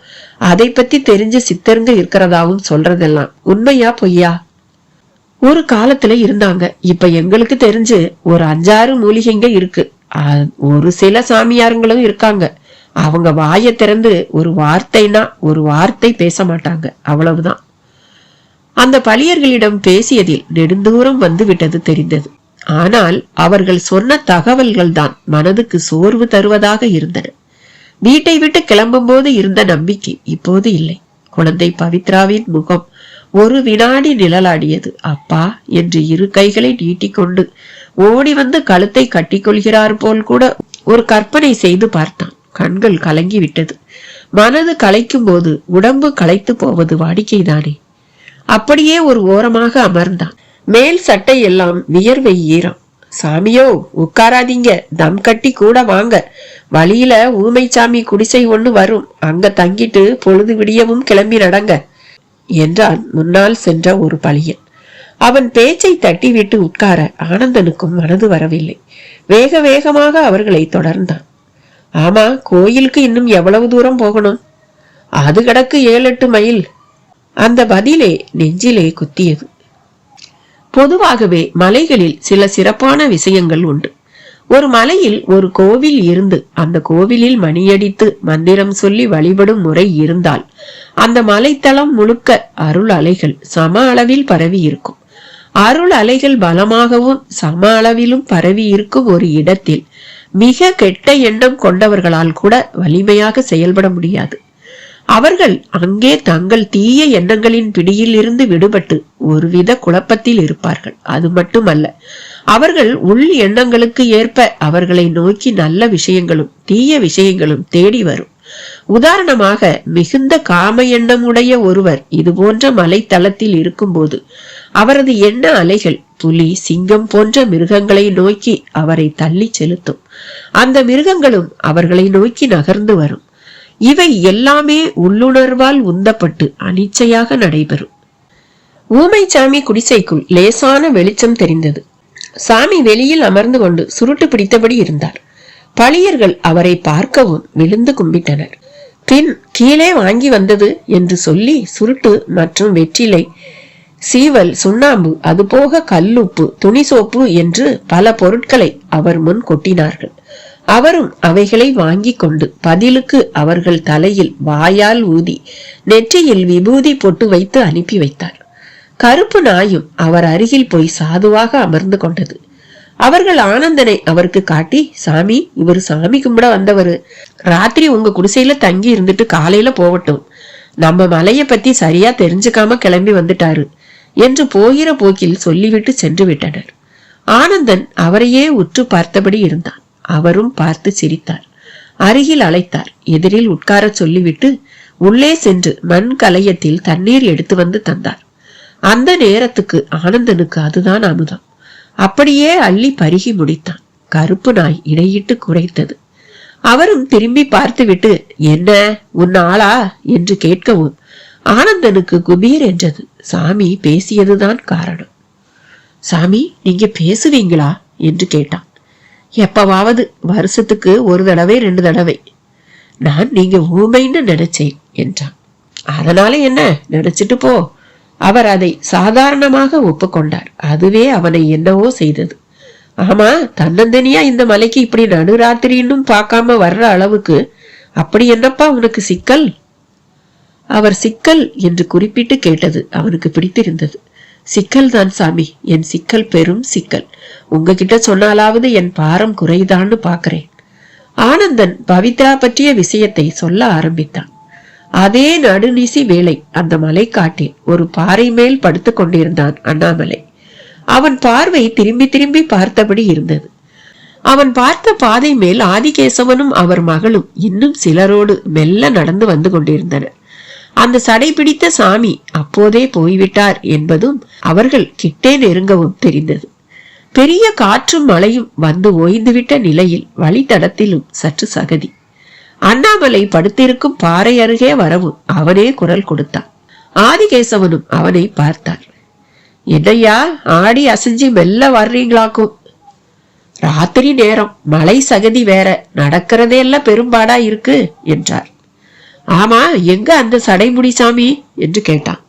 அதை பத்தி தெரிஞ்ச சித்தருங்க இருக்கிறதாவும் சொல்றதெல்லாம் உண்மையா பொய்யா? ஒரு காலத்துல இருந்தாங்க, இப்ப எங்களுக்கு தெரிஞ்சு ஒரு 5-6 மூலிகைங்க இருக்கு. ஒரு சில சாமியாருங்களும் இருக்காங்க, அவங்க வாயை திறந்து ஒரு வார்த்தைனா ஒரு வார்த்தை பேச மாட்டாங்க, அவ்வளவுதான். அந்த பழியர்களிடம் பேசியதில் நெடுந்தூரம் வந்து விட்டது தெரிந்தது. ஆனால் அவர்கள் சொன்ன தகவல்கள் தான் மனதுக்கு சோர்வு தருவதாக இருந்தன. வீட்டை விட்டு கிளம்பும் போது இருந்த நம்பிக்கை இப்போது இல்லை. குழந்தை பவித்ராவின் முகம் ஒரு வினாடி நிழலாடியது. அப்பா என்று 2 கைகளை நீட்டிக்கொண்டு ஓடி வந்து கழுத்தை கட்டிக்கொள்கிறார் போல் கூட ஒரு கற்பனை செய்து பார்த்தான். கண்கள் கலங்கி விட்டது. மனது களைக்கும் போது உடம்பு களைத்து போவது வாடிக்கைதானே. அப்படியே ஒரு ஓரமாக அமர்ந்தான். மேல் சட்டை எல்லாம் வியர்வை ஈரம். சாமியோ உட்காராதீங்க, தம் கட்டி கூட வாங்க, வழியில ஊமைச்சாமி குடிசை ஒண்ணு வரும், அங்க தங்கிட்டு பொழுது விடியவும் கிளம்பி நடங்க என்றான் முன்னால் சென்ற ஒரு பழியன். அவன் பேச்சை தட்டிவிட்டு உட்கார ஆனந்தனுக்கும் மனது வரவில்லை. வேக வேகமாக அவர்களை தொடர்ந்தான். ஆமா, கோயிலுக்கு இன்னும் எவ்வளவு தூரம் போகணும்? அது கிடக்கு 7-8 மைல். அந்த பதிலே நெஞ்சிலே குத்தியது. பொதுவாகவே மலைகளில் சில சிறப்பான விஷயங்கள் உண்டு. ஒரு மலையில் ஒரு கோவில் இருந்து அந்த கோவிலில் மணியடித்து மந்திரம் சொல்லி வழிபடும் முறை இருந்தால் அந்த மலைத்தளம் முழுக்க அருள் அலைகள் சம அளவில் பரவி இருக்கும். அருள் அலைகள் பலமாகவும் சம அளவிலும் பரவி இருக்கும் ஒரு இடத்தில் மிக கெட்ட எண்ணம் கொண்டவர்களால் கூட வலிமையாக செயல்பட முடியாது. அவர்கள் அங்கே தங்கள் தீய எண்ணங்களின் பிடியில் இருந்து விடுபட்டு ஒருவித குழப்பத்தில் இருப்பார்கள். அது மட்டுமல்ல, அவர்கள் உள் எண்ணங்களுக்கு ஏற்ப அவர்களை நோக்கி நல்ல விஷயங்களும் தீய விஷயங்களும் தேடி வரும். உதாரணமாக, மிகுந்த காம எண்ணம் உடைய ஒருவர் இது போன்ற மலைத்தளத்தில் இருக்கும்போது அவரது எண்ண அலைகள் புலி, சிங்கம் போன்ற மிருகங்களை நோக்கி அவரை தள்ளி செலுத்தும். அந்த மிருகங்களும் அவர்களை நோக்கி நகர்ந்து வரும். இவை எல்லாமே உள்ளுணர்வால் உந்தப்பட்டு அனிச்சையாக நடைபெறும். ஊமைச்சாமி குடிசைக்குள் லேசான வெளிச்சம் தெரிந்தது. சாமி வெளியில் அமர்ந்து கொண்டு சுருட்டு பிடித்தபடி இருந்தார். பழியர்கள் அவரை பார்க்கவும் விழுந்து கும்பிட்டனர். பின் கீழே வாங்கி வந்தது என்று சொல்லி சுருட்டு மற்றும் வெற்றிலை, சீவல், சுண்ணாம்பு, அதுபோக கல்லுப்பு, துணி சோப்பு என்று பல பொருட்களை அவர் முன் கொட்டினார்கள். அவரும் அவைகளை வாங்கி கொண்டு பதிலுக்கு அவர்கள் தலையில் வாயால் ஊதி நெற்றியில் விபூதி பொட்டு வைத்து அனுப்பி வைத்தார். கருப்பு நாயும் அவர் அருகில் போய் சாதுவாக அமர்ந்து கொண்டது. அவர்கள் ஆனந்தனை அவருக்கு காட்டி, சாமி, இவர் சாமி கும்பிட வந்தவரு, ராத்திரி உங்க குடிசையில தங்கி இருந்துட்டு காலையில போகட்டும், நம்ம மலைய பத்தி சரியா தெரிஞ்சுக்காம கிளம்பி வந்துட்டாரு என்று போகிற போக்கில் சொல்லிவிட்டு சென்று விட்டனர். ஆனந்தன் அவரையே உற்று பார்த்தபடி இருந்தான். அவரும் பார்த்து சிரித்தார். அருகில் அழைத்தார். எதிரில் உட்கார சொல்லிவிட்டு உள்ளே சென்று மண் கலையத்தில் தண்ணீர் எடுத்து வந்து தந்தார். அந்த நேரத்துக்கு ஆனந்தனுக்கு அதுதான் அமுதம். அப்படியே அள்ளி பருகி முடித்தான். கருப்பு நாய் இடையிட்டு குறைத்தது. அவரும் திரும்பி பார்த்துவிட்டு, என்ன உன் ஆளா என்று கேட்கவும் ஆனந்தனுக்கு குபீர் என்றது. சாமி பேசியதுதான் காரணம். சாமி, நீங்க பேசுவீங்களா என்று கேட்டான். எப்பவாவது, வருஷத்துக்கு 1 தடவை 2 தடவை. நான் நீங்க ஊமைன்னு நினைச்சேன் என்றான். அதனால என்ன, நினைச்சிட்டு போ. அவர் அதை சாதாரணமாக ஒப்புக்கொண்டார். அதுவே அவனை என்னவோ செய்தது. ஆமா, தன்னந்தனியா இந்த மலைக்கு இப்படி நடுராத்திரின்னும் பார்க்காம வர்ற அளவுக்கு அப்படி என்னப்பா உனக்கு சிக்கல்? அவர் சிக்கல் என்று குறிப்பிட்டு கேட்டது அவனுக்கு பிடித்திருந்தது. சிக்கல் தான் சாமி, என் சிக்கல் பெரும் சிக்கல். உங்ககிட்ட சொன்னாலாவது என் பாரம் குறைதான்னு பாக்குறேன். ஆனந்தன் பவித்ரா பற்றிய விஷயத்தை சொல்ல ஆரம்பித்தான். அதே நடுநிசி வேளை அந்த மலை காட்டில் ஒரு பாறை மேல் படுத்து கொண்டிருந்தான் அண்ணாமலை. அவன் பார்வை திரும்பி திரும்பி பார்த்தபடி இருந்தது. அவன் பார்த்த பாதை மேல் ஆதிகேசவனும் அவர் மகளும் இன்னும் சிலரோடு மெல்ல நடந்து வந்து கொண்டிருந்தனர். அந்த சடை பிடித்த சாமி அப்போதே போய்விட்டார் என்பதும் அவர்கள் கிட்டே நெருங்கவும் தெரிந்தது. பெரிய காற்றும் மழையும் வந்து ஓய்ந்துவிட்ட நிலையில் வழித்தடத்திலும் சற்று சகதி. அண்ணாமலை படுத்திருக்கும் பாறை அருகே வரவும் அவனே குரல் கொடுத்தான். ஆதிகேசவனும் அவனை பார்த்தார். என்னையா ஆடி அசைஞ்சு மெல்ல வர்றீங்களாக்கும்? ராத்திரி நேரம், மழை சகதி வேற, நடக்கிறதே எல்லாம் பெரும்பாடா இருக்கு என்றார். ஆமா, எங்க அந்த சடைமுடி சாமி என்று கேட்டான்.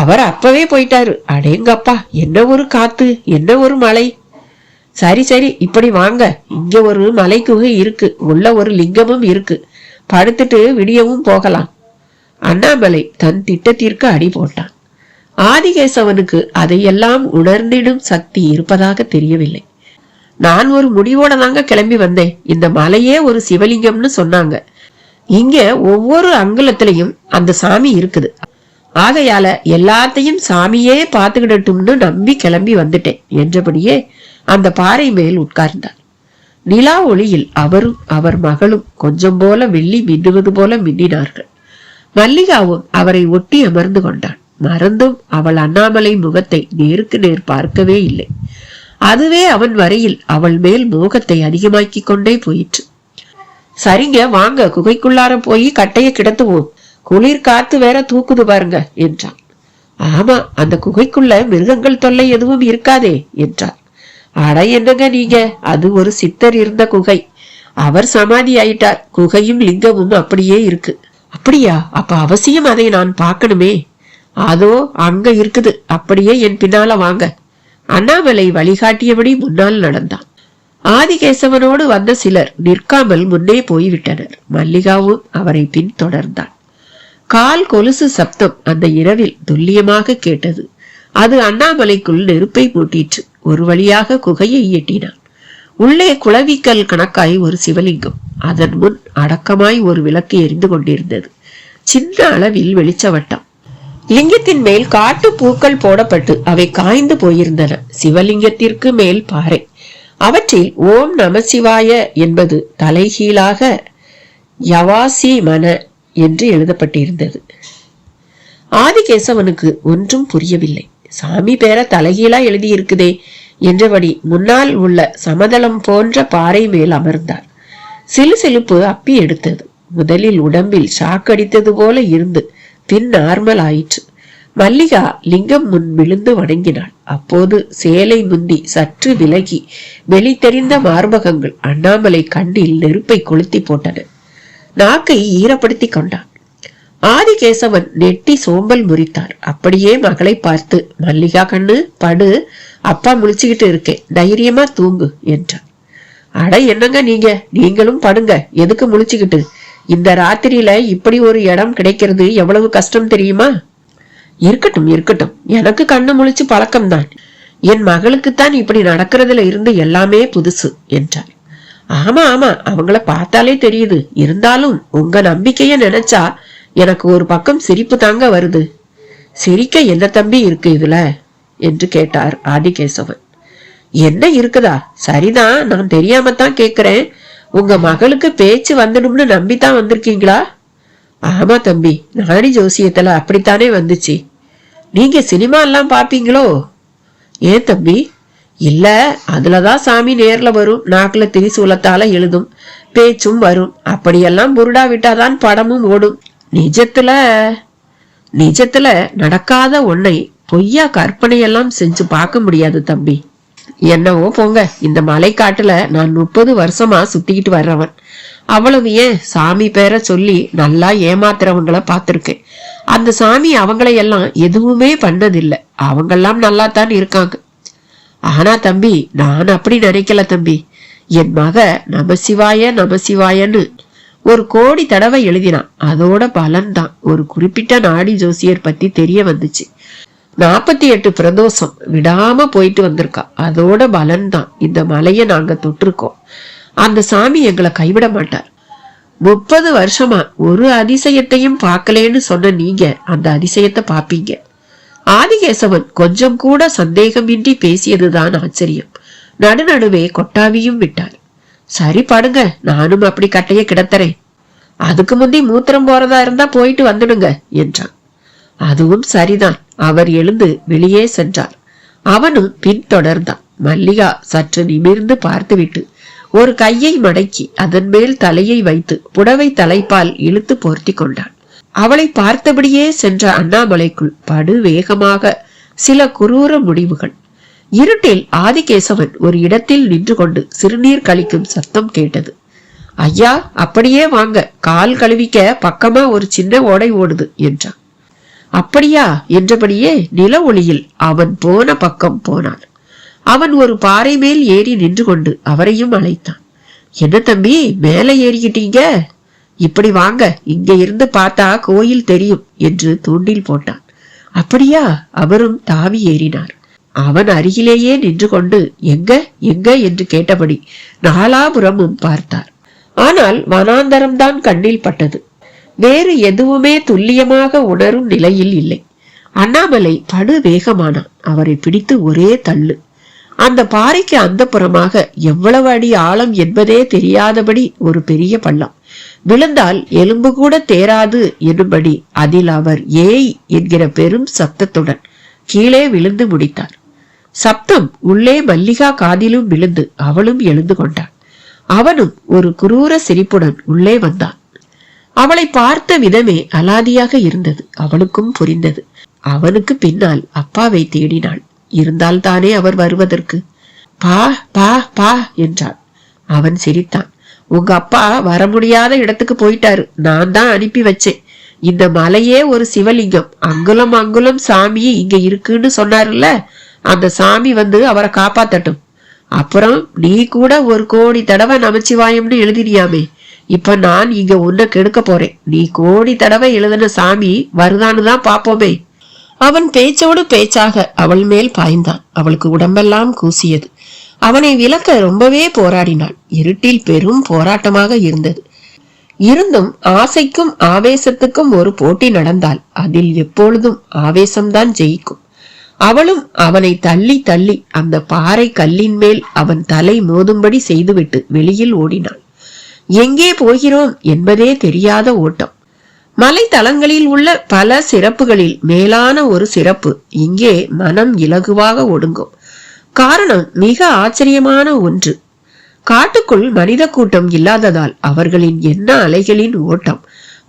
அவர் அப்பவே போயிட்டாரு. அடேங்கப்பா, என்ன ஒரு காத்து, என்ன ஒரு மழை. சரி சரி, இப்படி வாங்க, இங்க ஒரு மலை குகை இருக்கு, உள்ள ஒரு லிங்கமும் இருக்கு, படுத்துட்டு விடியவும் போகலாம். அண்ணாமலை தன் திட்டத்திற்கு அடி போட்டான். ஆதிகேசவனுக்கு அதையெல்லாம் உணர்ந்திடும் சக்தி இருப்பதாக தெரியவில்லை. நான் ஒரு முடிவோட தாங்க கிளம்பி வந்தேன். இந்த மலையே ஒரு சிவலிங்கம்னு சொன்னாங்க. இங்க ஒவ்வொரு அங்குலத்திலையும் அந்த சாமி இருக்குது. ஆகையால எல்லாத்தையும் சாமியே பாத்துக்கிடட்டும்னு நம்பி கிளம்பி வந்துட்டேன் என்றபடியே அந்த பாறை மேல் உட்கார்ந்தார். நிலா ஒளியில் அவரும் அவர் மகளும் கொஞ்சம் போல வெள்ளி மின்னுவது போல மின்னினார்கள். மல்லிகாவும் அவரை ஒட்டி அமர்ந்து கொண்டான். மறந்தும் அவள் அண்ணாமலை முகத்தை நேருக்கு நேர் பார்க்கவே இல்லை. அதுவே அவன் வரையில் அவள் மேல் மோகத்தை அதிகமாக்கி கொண்டே போயிற்று. சரிங்க, வாங்க, குகைக்குள்ளார போய் கட்டைய கிடத்துவோம், குளிர் காத்து வேற தூக்குது பாருங்க என்றான். ஆமா, அந்த குகைக்குள்ள மிருகங்கள் தொல்லை எதுவும் இருக்காதே என்றார். அட என்னங்க நீங்க, அது ஒரு சித்தர் இருந்த குகை. அவர் சமாதி ஆயிட்டார். குகையும் லிங்கமும் அப்படியே இருக்கு. அப்படியா? அப்ப அவசியம் அதை நான் பார்க்கணுமே. அதோ அங்க இருக்குது, அப்படியே என் பின்னால வாங்க. அண்ணாமலை வழிகாட்டியபடி முன்னால் நடந்தான். ஆதிகேசவனோடு வந்த சிலர் நிற்காமல் முன்னே போய்விட்டனர். மல்லிகாவும் அவரை பின் தொடர்ந்தான். கால் கொலுசு சப்தம் அந்த இரவில் துல்லியமாக கேட்டது. அது அண்ணாமலைக்குள் நெருப்பை மூட்டிற்று. ஒரு வழியாக குகையை எட்டினான். உள்ளே குளவிக்கல் கணக்காய் ஒரு சிவலிங்கம். அதன் முன் அடக்கமாய் ஒரு விளக்கு எரிந்து கொண்டிருந்தது. சின்ன அளவில் வெளிச்சவட்டம். லிங்கத்தின் மேல் காட்டு பூக்கள் போடப்பட்டு அவை காய்ந்து போயிருந்தன. சிவலிங்கத்திற்கு மேல் பாறை. அவற்றில் ஓம் நமசிவாய என்பது தலைகீழாக யவாசி மன என்று எழுதப்பட்டிருந்தது. ஆதிகேசவனுக்கு ஒன்றும் புரியவில்லை. சாமி பேர தலைகீழா எழுதியிருக்குதே என்றபடி முன்னால் உள்ள சமதளம் போன்ற பாறை மேல் அமர்ந்தார். சிலுசிலுப்பு அப்பி எடுத்தது. முதலில் உடம்பில் ஷாக்கடித்தது போல இருந்து பின் நார்மல் ஆயிற்று. மல்லிகா லிங்கம் முன் விழுந்து வணங்கினாள். அப்போது சேலை முந்தி சற்று விலகி வெளித்தெரிந்த மார்பகங்கள் அண்ணாமலை கண்ணில் நெருப்பை கொளுத்தி போட்டன. நாக்கை ஈரப்படுத்தி கொண்டான். ஆதிகேசவன் நெட்டி சோம்பல் முறித்தார். அப்படியே மகளை பார்த்து, மல்லிகா கண்ணு, படு, அப்பா முழிச்சுக்கிட்டு இருக்கேன், தைரியமா தூங்கு என்றார். அட என்னங்க நீங்க, நீங்களும் படுங்க, எதுக்கு முழிச்சுக்கிட்டு? இந்த ராத்திரியில இப்படி ஒரு இடம் கிடைக்கிறது எவ்வளவு கஷ்டம் தெரியுமா? இருக்கட்டும் இருக்கட்டும், எனக்கு கண்ணு முழிச்சு பழக்கம்தான். என் மகளுக்குத்தான் இப்படி நடக்கிறதுல இருந்து எல்லாமே புதுசு என்றார். ஆமா ஆமா, அவங்கள பார்த்தாலே தெரியுது. இருந்தாலும் உங்க நம்பிக்கைய நினைச்சா எனக்கு ஒரு பக்கம் சிரிப்பு தாங்க வருது. சிரிக்க என்ன தம்பி இருக்கு இதுல என்று கேட்டார் ஆதிகேசவன். என்ன இருக்குதா? சரிதான், நான் தெரியாமத்தான் கேக்குறேன். உங்க மகளுக்கு பேச்சு வந்துடும்னு நம்பித்தான் வந்திருக்கீங்களா? ஆமா தம்பி, நாடி ஜோசியத்துல அப்படித்தானே வந்துச்சு. நீங்க சினிமா எல்லாம் பாப்பீங்களோ? ஏன் தம்பி? இல்ல, அதுலதான் சாமி நேர்ல வரும், நாக்குல திரிசூலத்தால எழுதும், பேச்சும் வரும். அப்படியெல்லாம் புருடா விட்டாதான் படமும் ஓடும். நிஜத்துல நடக்காத ஒன்னை பொய்யா கற்பனையெல்லாம் செஞ்சு பார்க்க முடியாது தம்பி. என்னவோ போங்க, இந்த மலைக்காட்டுல நான் 30 வருஷமா சுத்திக்கிட்டு வர்றவன். அவ்வளவு ஏன், சாமி பேரை சொல்லி நல்லா ஏமாத்துறவங்களை பார்த்திருக்கேன். அந்த சாமி அவங்களையெல்லாம் எதுவுமே பண்ணதில்லை. அவங்கெல்லாம் நல்லா தான் இருக்காங்க. ஆனா தம்பி, நான் அப்படி நினைக்கல தம்பி. என் மக நமசிவாய நமசிவாயன்னு 1 கோடி தடவை எழுதினான். அதோட பலன்தான் ஒரு குறிப்பிட்ட நாடி ஜோசியர் பத்தி தெரிய வந்துச்சு. 48 பிரதோஷம் விடாம போயிட்டு வந்திருக்கா. அதோட பலன்தான் இந்த மலைய நாங்க தொட்டிருக்கோம். அந்த சாமி எங்களை கைவிட மாட்டார். 30 வருஷமா ஒரு அதிசயத்தையும் பார்க்கலேன்னு சொன்ன நீங்க அந்த அதிசயத்தை பாப்பீங்க. ஆதிகேசவன் கொஞ்சம் கூட சந்தேகமின்றி பேசியதுதான் ஆச்சரியம். நடுநடுவே கொட்டாவியும் விட்டார். சரி படுங்க, நானும் அப்படி கட்டைய கிடத்துறேன். அதுக்கு முந்தி மூத்திரம் போறதா இருந்தா போயிட்டு வந்துடுங்க என்றான். அதுவும் சரிதான். அவர் எழுந்து வெளியே சென்றார். அவனும் பின்தொடர்ந்தான். மல்லிகா சற்று நிமிர்ந்து பார்த்துவிட்டு ஒரு கையை மடக்கி அதன் மேல் தலையை வைத்து புடவை தலைப்பால் இழுத்து போர்த்தி கொண்டான். அவளை பார்த்தபடியே சென்ற அண்ணாமலைக்குள் படு வேகமாக சில குரூர முடிவுகள். இருட்டில் ஆதிகேசவன் ஒரு இடத்தில் நின்று கொண்டு சிறுநீர் கழிக்கும் சத்தம் கேட்டது. ஐயா, அப்படியே வாங்க, கால் கழுவிக்க பக்கமா ஒரு சின்ன ஓடை ஓடுது என்றான். அப்படியா என்றபடியே நில ஒளியில் அவன் போன பக்கம் போனான். அவன் ஒரு பாறை மேல் ஏறி நின்று கொண்டு அவரையும் அழைத்தான். என்ன தம்பி, மேல ஏறிக்கிட்டீங்க? இப்படி வாங்க, இங்க இருந்து பார்த்தா கோயில் தெரியும் என்று தூண்டில் போட்டான். அப்படியா? அவரும் தாவி ஏறினார். அவன் அருகிலேயே நின்று கொண்டு எங்க எங்க என்று கேட்டபடி நாலாபுரமும் பார்த்தார். ஆனால் வனாந்தரம்தான் கண்ணில் பட்டது. வேறு எதுவுமே துல்லியமாக உணரும் நிலையில் இல்லை. அண்ணாமலை படு வேகமானான். அவரை பிடித்து ஒரே தள்ளு. அந்த பாறைக்கு அந்த புறமாக எவ்வளவு அடி ஆழம் என்பதே தெரியாதபடி ஒரு பெரிய பள்ளம். விழுந்தால் எலும்பு கூட தேராது என்னும்படி அதில் அவர் ஏய் என்கிற பெரும் சப்தத்துடன் கீழே விழுந்து முடித்தார். சப்தம் உள்ளே மல்லிகா காதிலும் விழுந்து அவளும் எழுந்து கொண்டாள். அவனும் ஒரு குரூர சிரிப்புடன் உள்ளே வந்தான். அவளை பார்த்த விதமே அலாதியாக இருந்தது. அவளுக்கும் புரிந்தது. அவனுக்கு பின்னால் அப்பாவை தேடினாள். இருந்தால் தானே அவர் வருவதற்கு. பா பா பா என்றான். அவன் சிரித்தான். உங்க அப்பா வர முடியாத இடத்துக்கு போயிட்டாரு. நான் தான் அனுப்பி வச்சேன். இந்த மலையே ஒரு சிவலிங்கம். அங்குலம் அங்குலம் சாமி இங்க இருக்குன்னு சொன்னாருல்ல, அந்த சாமி வந்து அவரை காப்பாத்தட்டும். அப்புறம் நீ கூட 1 கோடி தடவை நமச்சிவாயம்னு எழுதினியாமே. இப்ப நான் இங்க உன்னை கெடுக்க போறேன். நீ கோடி தடவை எழுதின சாமி வருதான்னு தான் பாப்போமே. அவன் பேச்சோடு பேச்சாக அவள் மேல் பாய்ந்தான். அவளுக்கு உடம்பெல்லாம் கூசியது. அவனை விலக்க ரொம்பவே போராடினாள். இருட்டில் பெரும் போராட்டமாக இருந்தது. இருந்தும் ஆசைக்கும் ஆவேசத்துக்கும் ஒரு போட்டி நடந்தால் அதில் எப்பொழுதும் ஆவேசம்தான் ஜெயிக்கும். அவளும் அவனை தள்ளி தள்ளி அந்த பாறை கல்லின் மேல் அவன் தலை மோதும்படி செய்துவிட்டு வெளியில் ஓடினாள். எங்கே போகிறோம் என்பதே தெரியாத ஓட்டம். மலை தளங்களில் உள்ள பல சிறப்புகளில் மேலான ஒரு சிறப்பு இங்கே மனம் இலகுவாக ஒடுங்கும். காரணம் மிக ஆச்சரியமான ஒன்று. காட்டுக்குள் மனித கூட்டம் இல்லாததால் அவர்களின் எண்ண அலைகளின் ஓட்டம்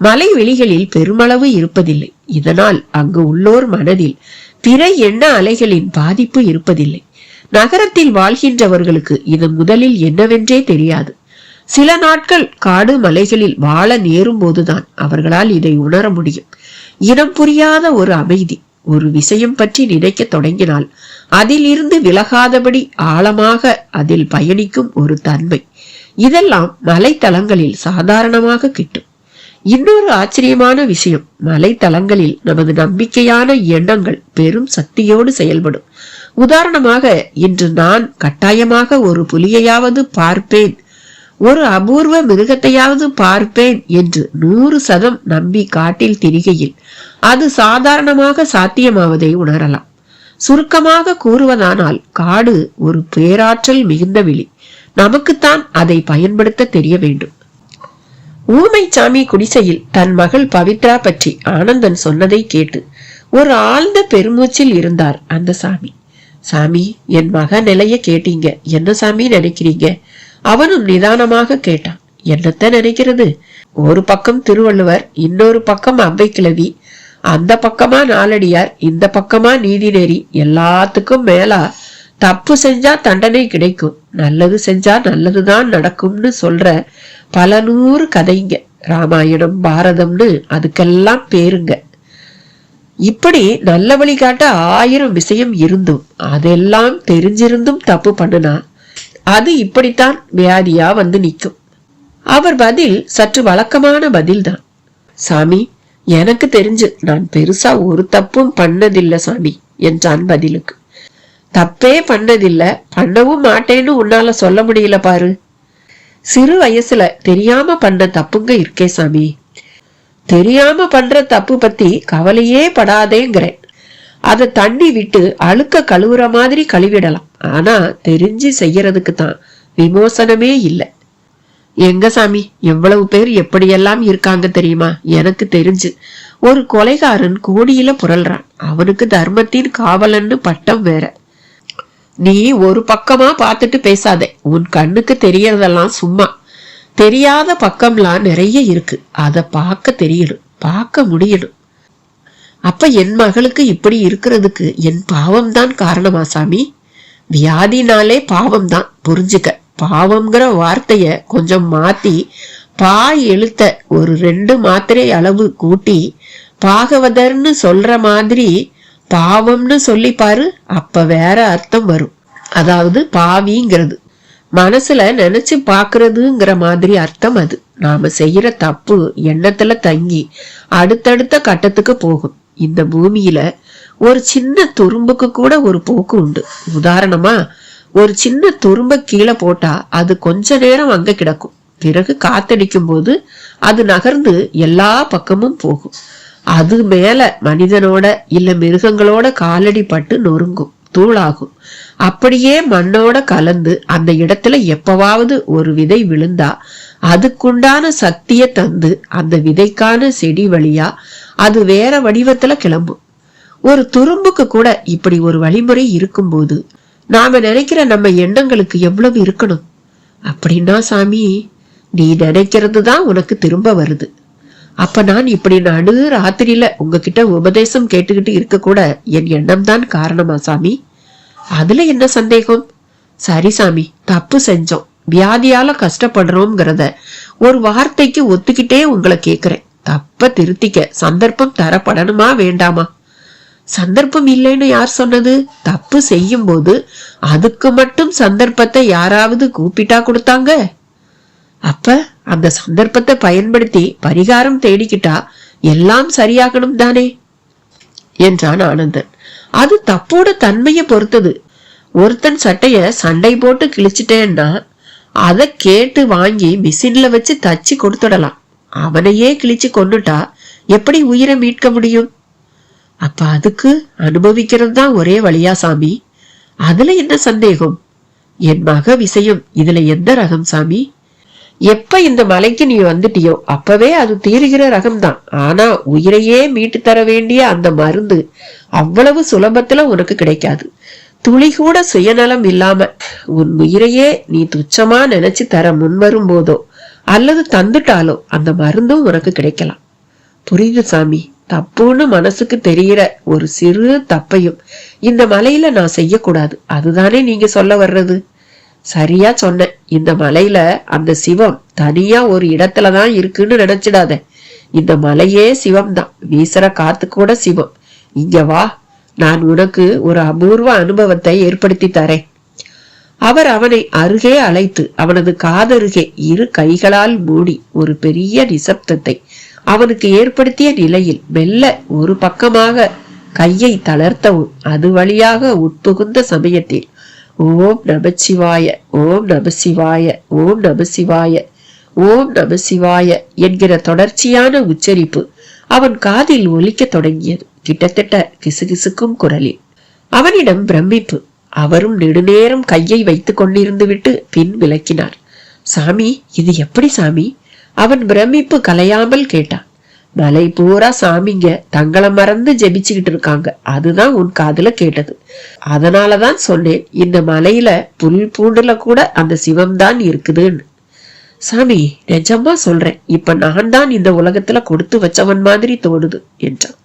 மலை வெளிகளில் பெருமளவு இருப்பதில்லை. இதனால் அங்கு உள்ளோர் மனதில் பிற எண்ண அலைகளின் பாதிப்பு இருப்பதில்லை. நகரத்தில் வாழ்கின்றவர்களுக்கு இது முதலில் என்னவென்றே தெரியாது. சில நாட்கள் காடு மலைகளில் வாழ நேரும் போதுதான் அவர்களால் இதை உணர முடியும். இனம் புரியாத ஒரு அமைதி. ஒரு விஷயம் பற்றி நினைக்க தொடங்கினால் அதில் இருந்து விலகாதபடி ஆழமாக அதில் பயணிக்கும் ஒரு தன்மை. இதெல்லாம் மலைத்தளங்களில் சாதாரணமாக கிட்டும். இன்னொரு ஆச்சரியமான விஷயம், மலைத்தளங்களில் நமது நம்பிக்கையான எண்ணங்கள் பெரும் சக்தியோடு செயல்படும். உதாரணமாக, இன்று நான் கட்டாயமாக ஒரு புலியையாவது பார்ப்பேன், ஒரு அபூர்வ மிருகத்தையாவது பார்ப்பேன் என்று 100% நம்பி காட்டில் திரிகையில் அது சாதாரணமாக சாத்தியமாவதை உணரலாம். சுருக்கமாக கூறுவதானால் காடு ஒரு பேராற்றல் மிகுந்த வெளி. நமக்குத்தான் அதை பயன்படுத்த தெரிய வேண்டும். ஊமைச்சாமி குடிசையில் தன் மகள் பவித்ரா பற்றி ஆனந்தன் சொன்னதை கேட்டு ஒரு ஆழ்ந்த பெருமூச்சில் இருந்தார் அந்த சாமி. சாமி, என் மக நிலைய கேட்டீங்க, என்ன சாமி நினைக்கிறீங்க? அவனும் நிதானமாக கேட்டான். என்னத்த நினைக்கிறது? ஒரு பக்கம் திருவள்ளுவர், இன்னொரு பக்கம் அவ்வை கிழவி, அந்த பக்கமா நாலடியார், இந்த பக்கமா நீதிநெறி. எல்லாத்துக்கும் மேலா தப்பு செஞ்சா தண்டனை கிடைக்கும், நல்லது செஞ்சா நல்லதுதான் நடக்கும்னு சொல்ற பல 100 கதைங்க. ராமாயணம், பாரதம்னு அதுக்கெல்லாம் பேருங்க. இப்படி நல்ல வழி காட்ட 1000 விஷயம் இருந்தும் அதெல்லாம் தெரிஞ்சிருந்தும் தப்பு பண்ணுனா அது இப்படித்தான் வியாதியா வந்து நிற்கும். அவர் பதில் சற்று வழக்கமான பதில்தான். சாமி, எனக்கு தெரிஞ்சு நான் பெருசா ஒரு தப்பும் பண்ணதில்லை சாமி என்றான் பதிலுக்கு. தப்பே பண்ணதில்ல, பண்ணவும் மாட்டேன்னு உன்னால சொல்ல முடியல பாரு. சிறு வயசுல தெரியாம பண்ண தப்புங்க இருக்கே சாமி. தெரியாம பண்ற தப்பு பத்தி கவலையே படாதேங்கிறேன். அதை தண்ணி விட்டு அழுக்க கழுவுற மாதிரி கழுவிடலாம். ஆனா தெரிஞ்சு செய்யறதுக்கு தான் விமோசனமே இல்லை. எங்க சாமி, எவ்வளவு பேர் எப்படியெல்லாம் இருக்காங்க தெரியுமா? எனக்கு தெரிஞ்சு ஒரு கொலைகாரன் கோடியில புரள்றான். அவனுக்கு தர்மத்தின் காவலன்னு பட்டம் வேற. நீ ஒரு பக்கமா பார்த்துட்டு பேசாத. உன் கண்ணுக்கு தெரியறதெல்லாம் சும்மா. தெரியாத பக்கம்லாம் நிறைய இருக்கு. அத பார்க்க தெரியணும், பார்க்க முடியணும். அப்ப என் மகளுக்கு இப்படி இருக்கிறதுக்கு என் பாவம்தான் காரணமா சாமி? வியாதினாலே பாவம்தான், புரிஞ்சுக்க. பாவம்ங்கிற வார்த்தைய கொஞ்சம் மாத்தி பாய் எழுத்த ஒரு 2 மாத்திரை அளவு கூட்டி பாகவதர்னு சொல்ற மாதிரி பாவம்னு சொல்லி பாரு. அப்ப வேற அர்த்தம் வரும். அதாவது பாவிங்கிறது மனசுல நினைச்சு பாக்குறதுங்கிற மாதிரி அர்த்தம். அது நாம செய்யற தப்பு எண்ணத்துல தங்கி அடுத்தடுத்த கட்டத்துக்கு போகும். இந்த பூமியில ஒரு சின்ன துரும்புக்கு கூட ஒரு போக்கு உண்டு. உதாரணமா, ஒரு சின்ன துரும்ப கீழே போட்டா அது கொஞ்ச நேரம் அங்க கிடக்கும். பிறகு காத்தடிக்கும் போது அது நகர்ந்து எல்லா பக்கமும் போகும். அது மேல மனிதனோட இல்ல மிருகங்களோட காலடி பட்டு நொறுங்கும், தூளாகும். அப்படியே மண்ணோட கலந்து அந்த இடத்துல எப்பவாவது ஒரு விதை விழுந்தா அதுக்குண்டான சக்திய தந்து அந்த விதைக்கான செடி வழியா அது வேற வடிவத்துல கிளம்பும். ஒரு துரும்புக்கு கூட இப்படி ஒரு வழிமுறை இருக்கும்போது நாம நினைக்கிற நம்ம எண்ணங்களுக்கு எவ்வளவு இருக்கணும்? அப்படின்னா சாமி, நீ நினைக்கிறது தான் உனக்கு திரும்ப வருது. அப்ப நான் இப்படி நடு ராத்திரியில உங்ககிட்ட உபதேசம் கேட்டுக்கிட்டு இருக்க கூட என் எண்ணம் தான் காரணமா சாமி? அதுல என்ன சந்தேகம்? சரி சாமி, தப்பு செஞ்சோம், வியாதியால கஷ்டப்படுறோம்ங்கிறத ஒரு வார்த்தைக்கு ஒத்துக்கிட்டே உங்களை கேக்குறேன். தப்ப திருத்திக்க சந்தர்ப்பம் தரப்படணுமா வேண்டாமா? சந்தர்ப்பம் இல்லைன்னு யார் சொன்னது? தப்பு செய்யும் போது அதுக்கு மட்டும் சந்தர்ப்பத்தை யாராவது கூப்பிட்டா கொடுத்தாங்க? அப்ப அந்த சந்தர்ப்பத்தை பயன்படுத்தி பரிகாரம் தேடிக்கிட்டா எல்லாம் சரியாகணும் தானே என்றான் ஆனந்தன். அது தப்போட தன்மையை பொறுத்தது. ஒருத்தன் சட்டைய சண்டை போட்டு கிழிச்சிட்டேன்னா அதை கேட்டு வாங்கி மிஷின்ல வச்சு தச்சு கொடுத்துடலாம். அவனையே கிழிச்சு கொண்டுட்டா எப்படி உயிரை மீட்க முடியும்? அப்ப அதுக்கு அனுபவிக்கிறது தான் ஒரே வழியா சாமி? அதுல என்ன சந்தேகம்? என் மக விஷயம் இதுல எந்த ரகம் சாமி? எப்ப இந்த மலைக்கு நீ வந்துட்டியோ அப்பவே அது தீருகிற ரகம்தான். ஆனா உயிரையே மீட்டு தர வேண்டிய அந்த மருந்து அவ்வளவு சுலபத்துல உனக்கு கிடைக்காது. துளி கூட சுயநலம் இல்லாம உன் உயிரையே நீ துச்சமா நினைச்சு தர முன்வரும் போதோ அல்லது தந்துட்டாலோ அந்த மருந்தும் உனக்கு கிடைக்கலாம். புரியுது சாமி. தப்புன்னு மனசுக்கு தெரிகிற ஒரு சிறு தப்பையும் இந்த மலையில நான் செய்யக்கூடாது, அதுதானே நீங்க சொல்ல வர்றது? சரியா சொன்ன. இந்த மலையில அந்த சிவம் தனியா ஒரு இடத்துலதான் இருக்குன்னு நினைச்சிடாத. இந்த மலையே சிவம் தான். வீசுற காத்து கூட சிவம். இங்க வா, நான் உனக்கு ஒரு அபூர்வ அனுபவத்தை ஏற்படுத்தி தரேன். அவர் அவனை அருகே அழைத்து அவனது காதருகே 2 கைகளால் மூடி ஒரு பெரிய நிசப்தத்தை அவனுக்கு ஏற்படுத்திய நிலையில் மெல்ல ஒரு பக்கமாக கையை தளர்த்தவும் அது வழியாக உட்புகுந்த சமயத்தில் ஓம் நமசிவாய, ஓம் நமசிவாய, ஓம் நமசிவாய, ஓம் நமசிவாய என்கிற தொடர்ச்சியான உச்சரிப்பு அவன் காதில் ஒலிக்க தொடங்கியது. கிட்டத்தட்ட கிசுகிசுக்கும் குரலில். அவனிடம் பிரமிப்பு. அவரும் நெடுநேரம் கையை வைத்துக் கொண்டிருந்து விட்டு பின் விலக்கினார். சாமி, இது எப்படி சாமி? அவன் பிரமிப்பு கலையாமல் கேட்டான். மலை பூரா சாமிங்க தங்களை மறந்து ஜெபிச்சுக்கிட்டு இருக்காங்க, அதுதான் உன் காதுல கேட்டது. அதனாலதான் சொன்னேன், இந்த மலையில புல் பூண்டுல கூட அந்த சிவம்தான் இருக்குதுன்னு. சாமி, நிஜமா சொல்றேன், இப்ப நான் தான் இந்த உலகத்துல கொடுத்து வச்சவன் மாதிரி தோணுது என்றான்.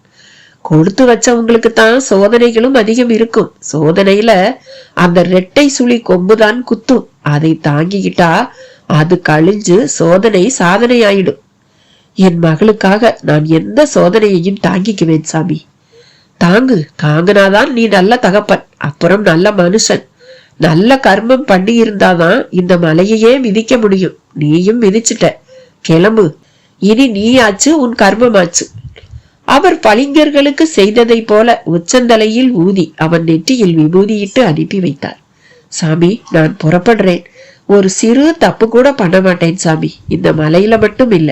கொடுத்து வச்சவங்களுக்கு தான் சோதனைகளும் அதிகம் இருக்கும். சோதனையில அந்த 2 சுழி கொம்புதான் குத்தும். அதை தாங்கிக்கிட்டா அது கழிஞ்சு சோதனை சாதனை ஆயிடும். என் மகளுக்காக நான் எந்த சோதனையையும் தாங்கிக்குவேன் சாமி. தாங்குனாதான் நீ நல்ல தகப்பன், அப்புறம் நல்ல மனுஷன். நல்ல கர்மம் பண்ணி இருந்தாதான் இந்த மலையையே மிதிக்க முடியும். நீயும் மிதிச்சுட்ட, கிளம்பு. இனி நீ ஆச்சு, உன் கர்மமாச்சு. அவர் பளிங்கர்களுக்கு செய்ததை போல உச்சந்தலையில் ஊதி அவன் நெற்றியில் விபூதியிட்டு அனுப்பி வைத்தார். சாமி, நான் புறப்படுறேன். ஒரு சிறு தப்பு கூட பண்ண மாட்டேன் சாமி. இந்த மலையில மட்டும் இல்ல,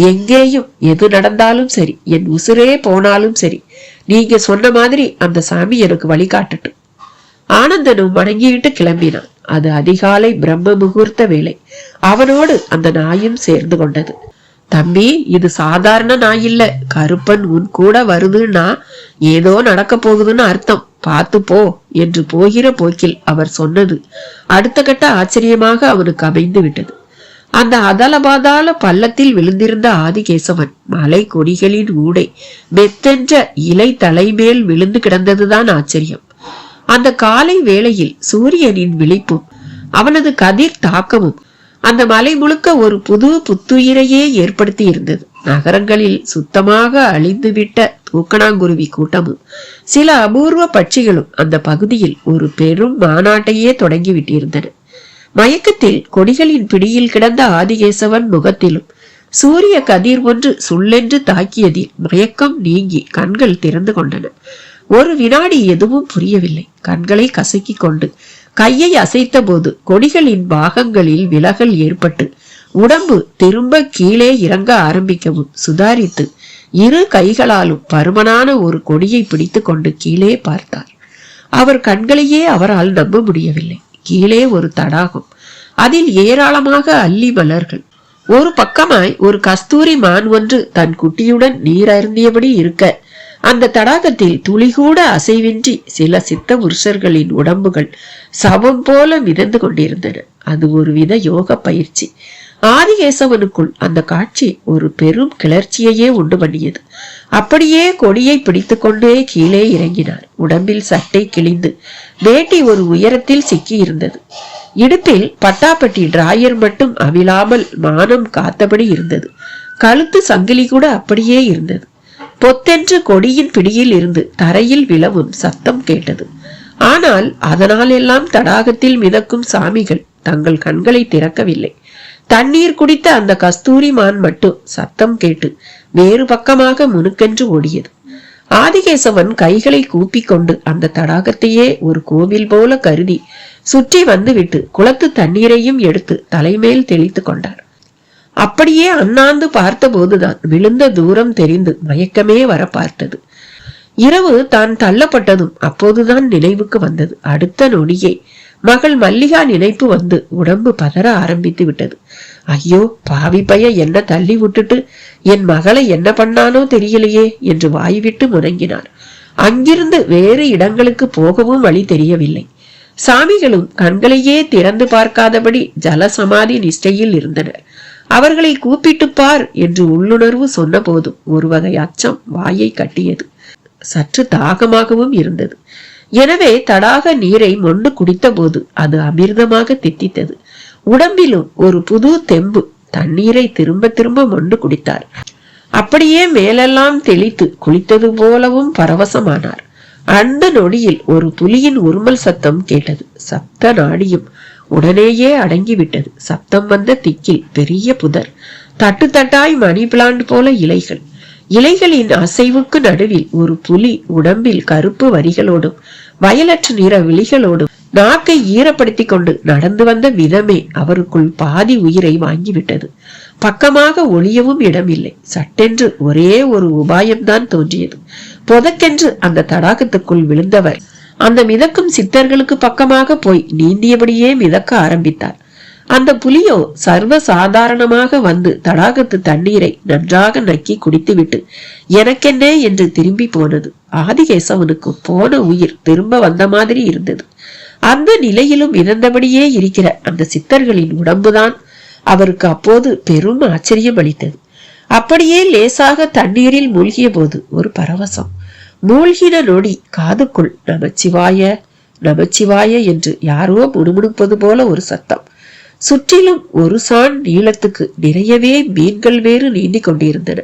எங்கேயும் எது நடந்தாலும் சரி, என் உசுரே போனாலும் சரி, நீங்க சொன்ன மாதிரி அந்த சாமி எனக்கு வழிகாட்டட்டும். ஆனந்தனும் வணங்கிட்டு கிளம்பினான். அது அதிகாலை பிரம்ம முகூர்த்த வேலை. அவனோடு அந்த நாயும் சேர்ந்து கொண்டது. தம்பி, இது சாதாரண நாய் இல்ல. கருப்பன் உன் கூட வருதுன்னா ஏதோ நடக்க போகுதுன்னு அர்த்தம். பார்த்து போ என்று போகிற போக்கில் அவர் சொன்னது அடுத்த கட்ட ஆச்சரியமாக அவனுக்கு அமைந்து விட்டது. அந்த அதலபாதாள பள்ளத்தில் விழுந்திருந்த ஆதிகேசவன் மலை கொடிகளின் ஊடே மெத்தென்ற இலை தலைமேல் விழுந்து கிடந்ததுதான் ஆச்சரியம். அந்த காலை வேளையில் சூரியனின் விழிப்பும் அவனது கதிர் தாக்கமும் அந்த மலை முழுக்க ஒரு புது புத்துயிரையே ஏற்படுத்தி இருந்தது. நகரங்களில் சுத்தமாக அழிந்துவிட்ட தூக்கணாங்குருவி கூட்டமும் சில அபூர்வ பட்சிகளும் அந்த பகுதியில் ஒரு பெரும் மாநாட்டையே தொடங்கி விட்டிருந்தன. மயக்கத்தில் கொடிகளின் பிடியில் கிடந்த ஆதிகேசவன் முகத்திலும் சூரிய கதிர் ஒன்று சுள்ளென்று தாக்கியதில் மயக்கம் நீங்கி கண்கள் திறந்து கொண்டன. ஒரு வினாடி எதுவும் புரியவில்லை. கண்களை கசக்கி கொண்டு கையை அசைத்த போது கொடிகளின் பாகங்களில் விலகல் ஏற்பட்டு உடம்பு திரும்ப கீழே இறங்க ஆரம்பிக்கவும் சுதாரித்து இரு கைகளாலும் பருமனான ஒரு கொடியை பிடித்து கொண்டு கீழே பார்த்தார். அவர் கண்களையே அவரால் நம்ப முடியவில்லை. கீழே ஒரு தடாகம், அதில் ஏராளமாக அல்லி மலர்கள். ஒரு பக்கமாய் ஒரு கஸ்தூரி மான் ஒன்று தன் குட்டியுடன் நீர் அருந்தியபடி இருக்க, அந்த தடாகத்தில் துளிகூட அசைவின்றி சில சித்த புருஷர்களின் உடம்புகள் சவம் போல மிதந்து கொண்டிருந்தன. அது ஒருவித யோக பயிற்சி. ஆதிகேசவனுக்குள் அந்த காட்சி ஒரு பெரும் கிளர்ச்சியையே உண்டு பண்ணியது. அப்படியே கொடியை பிடித்து கொண்டே கீழே இறங்கினார். உடம்பில் சட்டை கிழிந்து வேட்டி ஒரு உயரத்தில் சிக்கி இருந்தது. இடுப்பில் பட்டாப்பட்டி டிராயர் மட்டும் அவிழாமல் மானம் காத்தபடி இருந்தது. கழுத்து சங்கிலி கூட அப்படியே இருந்தது. பொத்தென்று கொடியின் பிடியில் இருந்து தரையில் விழவும் சத்தம் கேட்டது. ஆனால் அதனால் எல்லாம் தடாகத்தில் மிதக்கும் சாமிகள் தங்கள் கண்களை திறக்கவில்லை. தண்ணீர் குடித்த அந்த கஸ்தூரி மான் மட்டும் சத்தம் கேட்டு வேறு பக்கமாக முனுக்கென்று ஓடியது. ஆதிகேசவன் கைகளை கூப்பிக்கொண்டு அந்த தடாகத்தையே ஒரு கோவில் போல கருதி சுற்றி வந்துவிட்டு குளத்து தண்ணீரையும் எடுத்து தலைமேல் தெளித்து கொண்டார். அப்படியே அண்ணாந்து பார்த்த போதுதான் விழுந்த தூரம் தெரிந்து மயக்கமே வர பார்த்தது. இரவு தான் தள்ளப்பட்டதும் அப்போதுதான் நினைவுக்கு வந்தது. அடுத்த நொடியே மகள் மல்லிகா நினைப்பு வந்து உடம்பு பதற ஆரம்பித்து விட்டது. ஐயோ, பாவி பைய என்ன தள்ளி விட்டுட்டு என் மகளை என்ன பண்ணானோ தெரியலையே என்று வாய்விட்டு முறங்கினார். அங்கிருந்து வேறு இடங்களுக்கு போகவும் வழி தெரியவில்லை. சாமிகளும் கண்களையே திறந்து பார்க்காதபடி ஜலசமாதி நிஷ்டையில் இருந்தனர். அவர்களை கூப்பிட்டு பார் என்று உள்ளுணர்வு சொன்ன போதும் ஒரு வகை அச்சம் வாயை கட்டியது. சற்று தாகமாகவும் இருந்தது. எனவே தடாக நீரை மொண்டு குடித்த போது அது அமிர்தமாக தித்தித்தது. உடம்பிலும் ஒரு புது தெம்பு. தண்ணீரை திரும்ப திரும்ப மொண்டு குடித்தார். அப்படியே மேலெல்லாம் தெளித்து குளித்தது போலவும் பரவசமானார். அந்த நொடியில் ஒரு புலியின் உருமல் சத்தம் கேட்டது. சப்த நாடியும் உடனேயே அடங்கிவிட்டது. சப்தம் வந்த திக்கில் பெரிய புதர், தட்டு தட்டாய் மணி பிளான்ட் போல இலைகள். இலைகளின் அசைவுக்கு நடுவில் ஒரு புலி உடம்பில் கருப்பு வரிகளோடும் வயலற்ற நிற விழிகளோடும் நாக்கை ஈரப்படுத்தி கொண்டு நடந்து வந்த விதமே அவருக்குள் பாதி உயிரை வாங்கிவிட்டது. பக்கமாக ஒளியவும் இடமில்லை. சட்டென்று ஒரே ஒரு உபாயம்தான் தோன்றியது. பொதக்கென்று அந்த தடாகத்துக்குள் விழுந்தவர் அந்த மிதக்கும் சித்தர்களுக்கு பக்கமாக போய் நீந்தியபடியே மிதக்க ஆரம்பித்தார். அந்த புலியோ சர்வ சாதாரணமாக வந்து தடாகத்து தண்ணீரை நன்றாக நக்கி குடித்துவிட்டு எனக்கென்ன என்று திரும்பி போனது. ஆதிகேசவனுக்கு போன உயிர் திரும்ப வந்த மாதிரி இருந்தது. அந்த நிலையிலும் இறந்தபடியே இருக்கிற அந்த சித்தர்களின் உடம்புதான் அவருக்கு அப்போது பெரும் ஆச்சரியம் அளித்தது. அப்படியே லேசாக தண்ணீரில் மூழ்கிய போது ஒரு பரவசம். மூழ்கின நொடி காதுக்குள் நமச்சிவாய நமச்சிவாய என்று யாரோ முணுமுணுப்பது போல ஒரு சத்தம். சுற்றிலும் ஒரு சான் நீளத்துக்கு நிறையவே மீன்கள் வேறு நீந்தி கொண்டிருந்தன.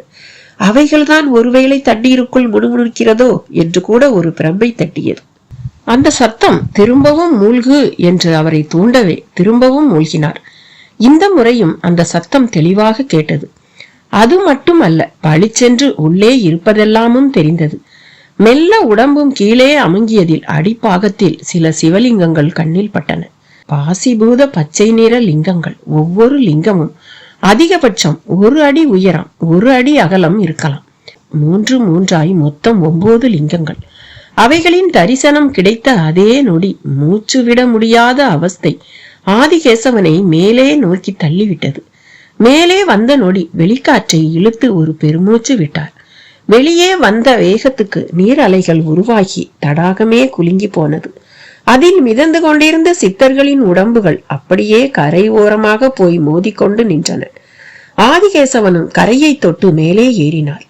அவைகள்தான் ஒருவேளை தண்ணீருக்குள் முணுமுணுக்கிறதோ என்று கூட ஒரு பிரம்பை தட்டியது. அந்த சத்தம் திரும்பவும் மூழ்கு என்று அவரை தூண்டவே திரும்பவும் மூழ்கினார். இந்த முறையும் அந்த சத்தம் தெளிவாக கேட்டது. அது மட்டுமல்ல, பளிச்சென்று உள்ளே இருப்பதெல்லாமும் தெரிந்தது. மெல்ல உடம்பும் கீழே அமுங்கியதில் அடிப்பாகத்தில் சில சிவலிங்கங்கள் கண்ணில் பட்டன. பாசிபூத பச்சை நிற லிங்கங்கள். ஒவ்வொரு லிங்கமும் அதிகபட்சம் 1 அடி உயரம் 1 அடி அகலம் இருக்கலாம். 3 3ஆய் மொத்தம் 9 லிங்கங்கள். அவைகளின் தரிசனம் கிடைத்த அதே நொடி மூச்சு விட முடியாத அவஸ்தை ஆதிகேசவனை மேலே நோக்கி தள்ளிவிட்டது. மேலே வந்த நொடி வெளிக்காற்றை இழுத்து ஒரு பெருமூச்சு விட்டார். வெளியே வந்த வேகத்துக்கு நீர் அலைகள் உருவாகி தடாகமே குலுங்கி போனது. அதில் மிதந்து கொண்டிருந்த சித்தர்களின் உடம்புகள் அப்படியே கரை ஓரமாக போய் மோதிக்கொண்டு நின்றன. ஆதிகேசவனும் கரையை தொட்டு மேலே ஏறினார்.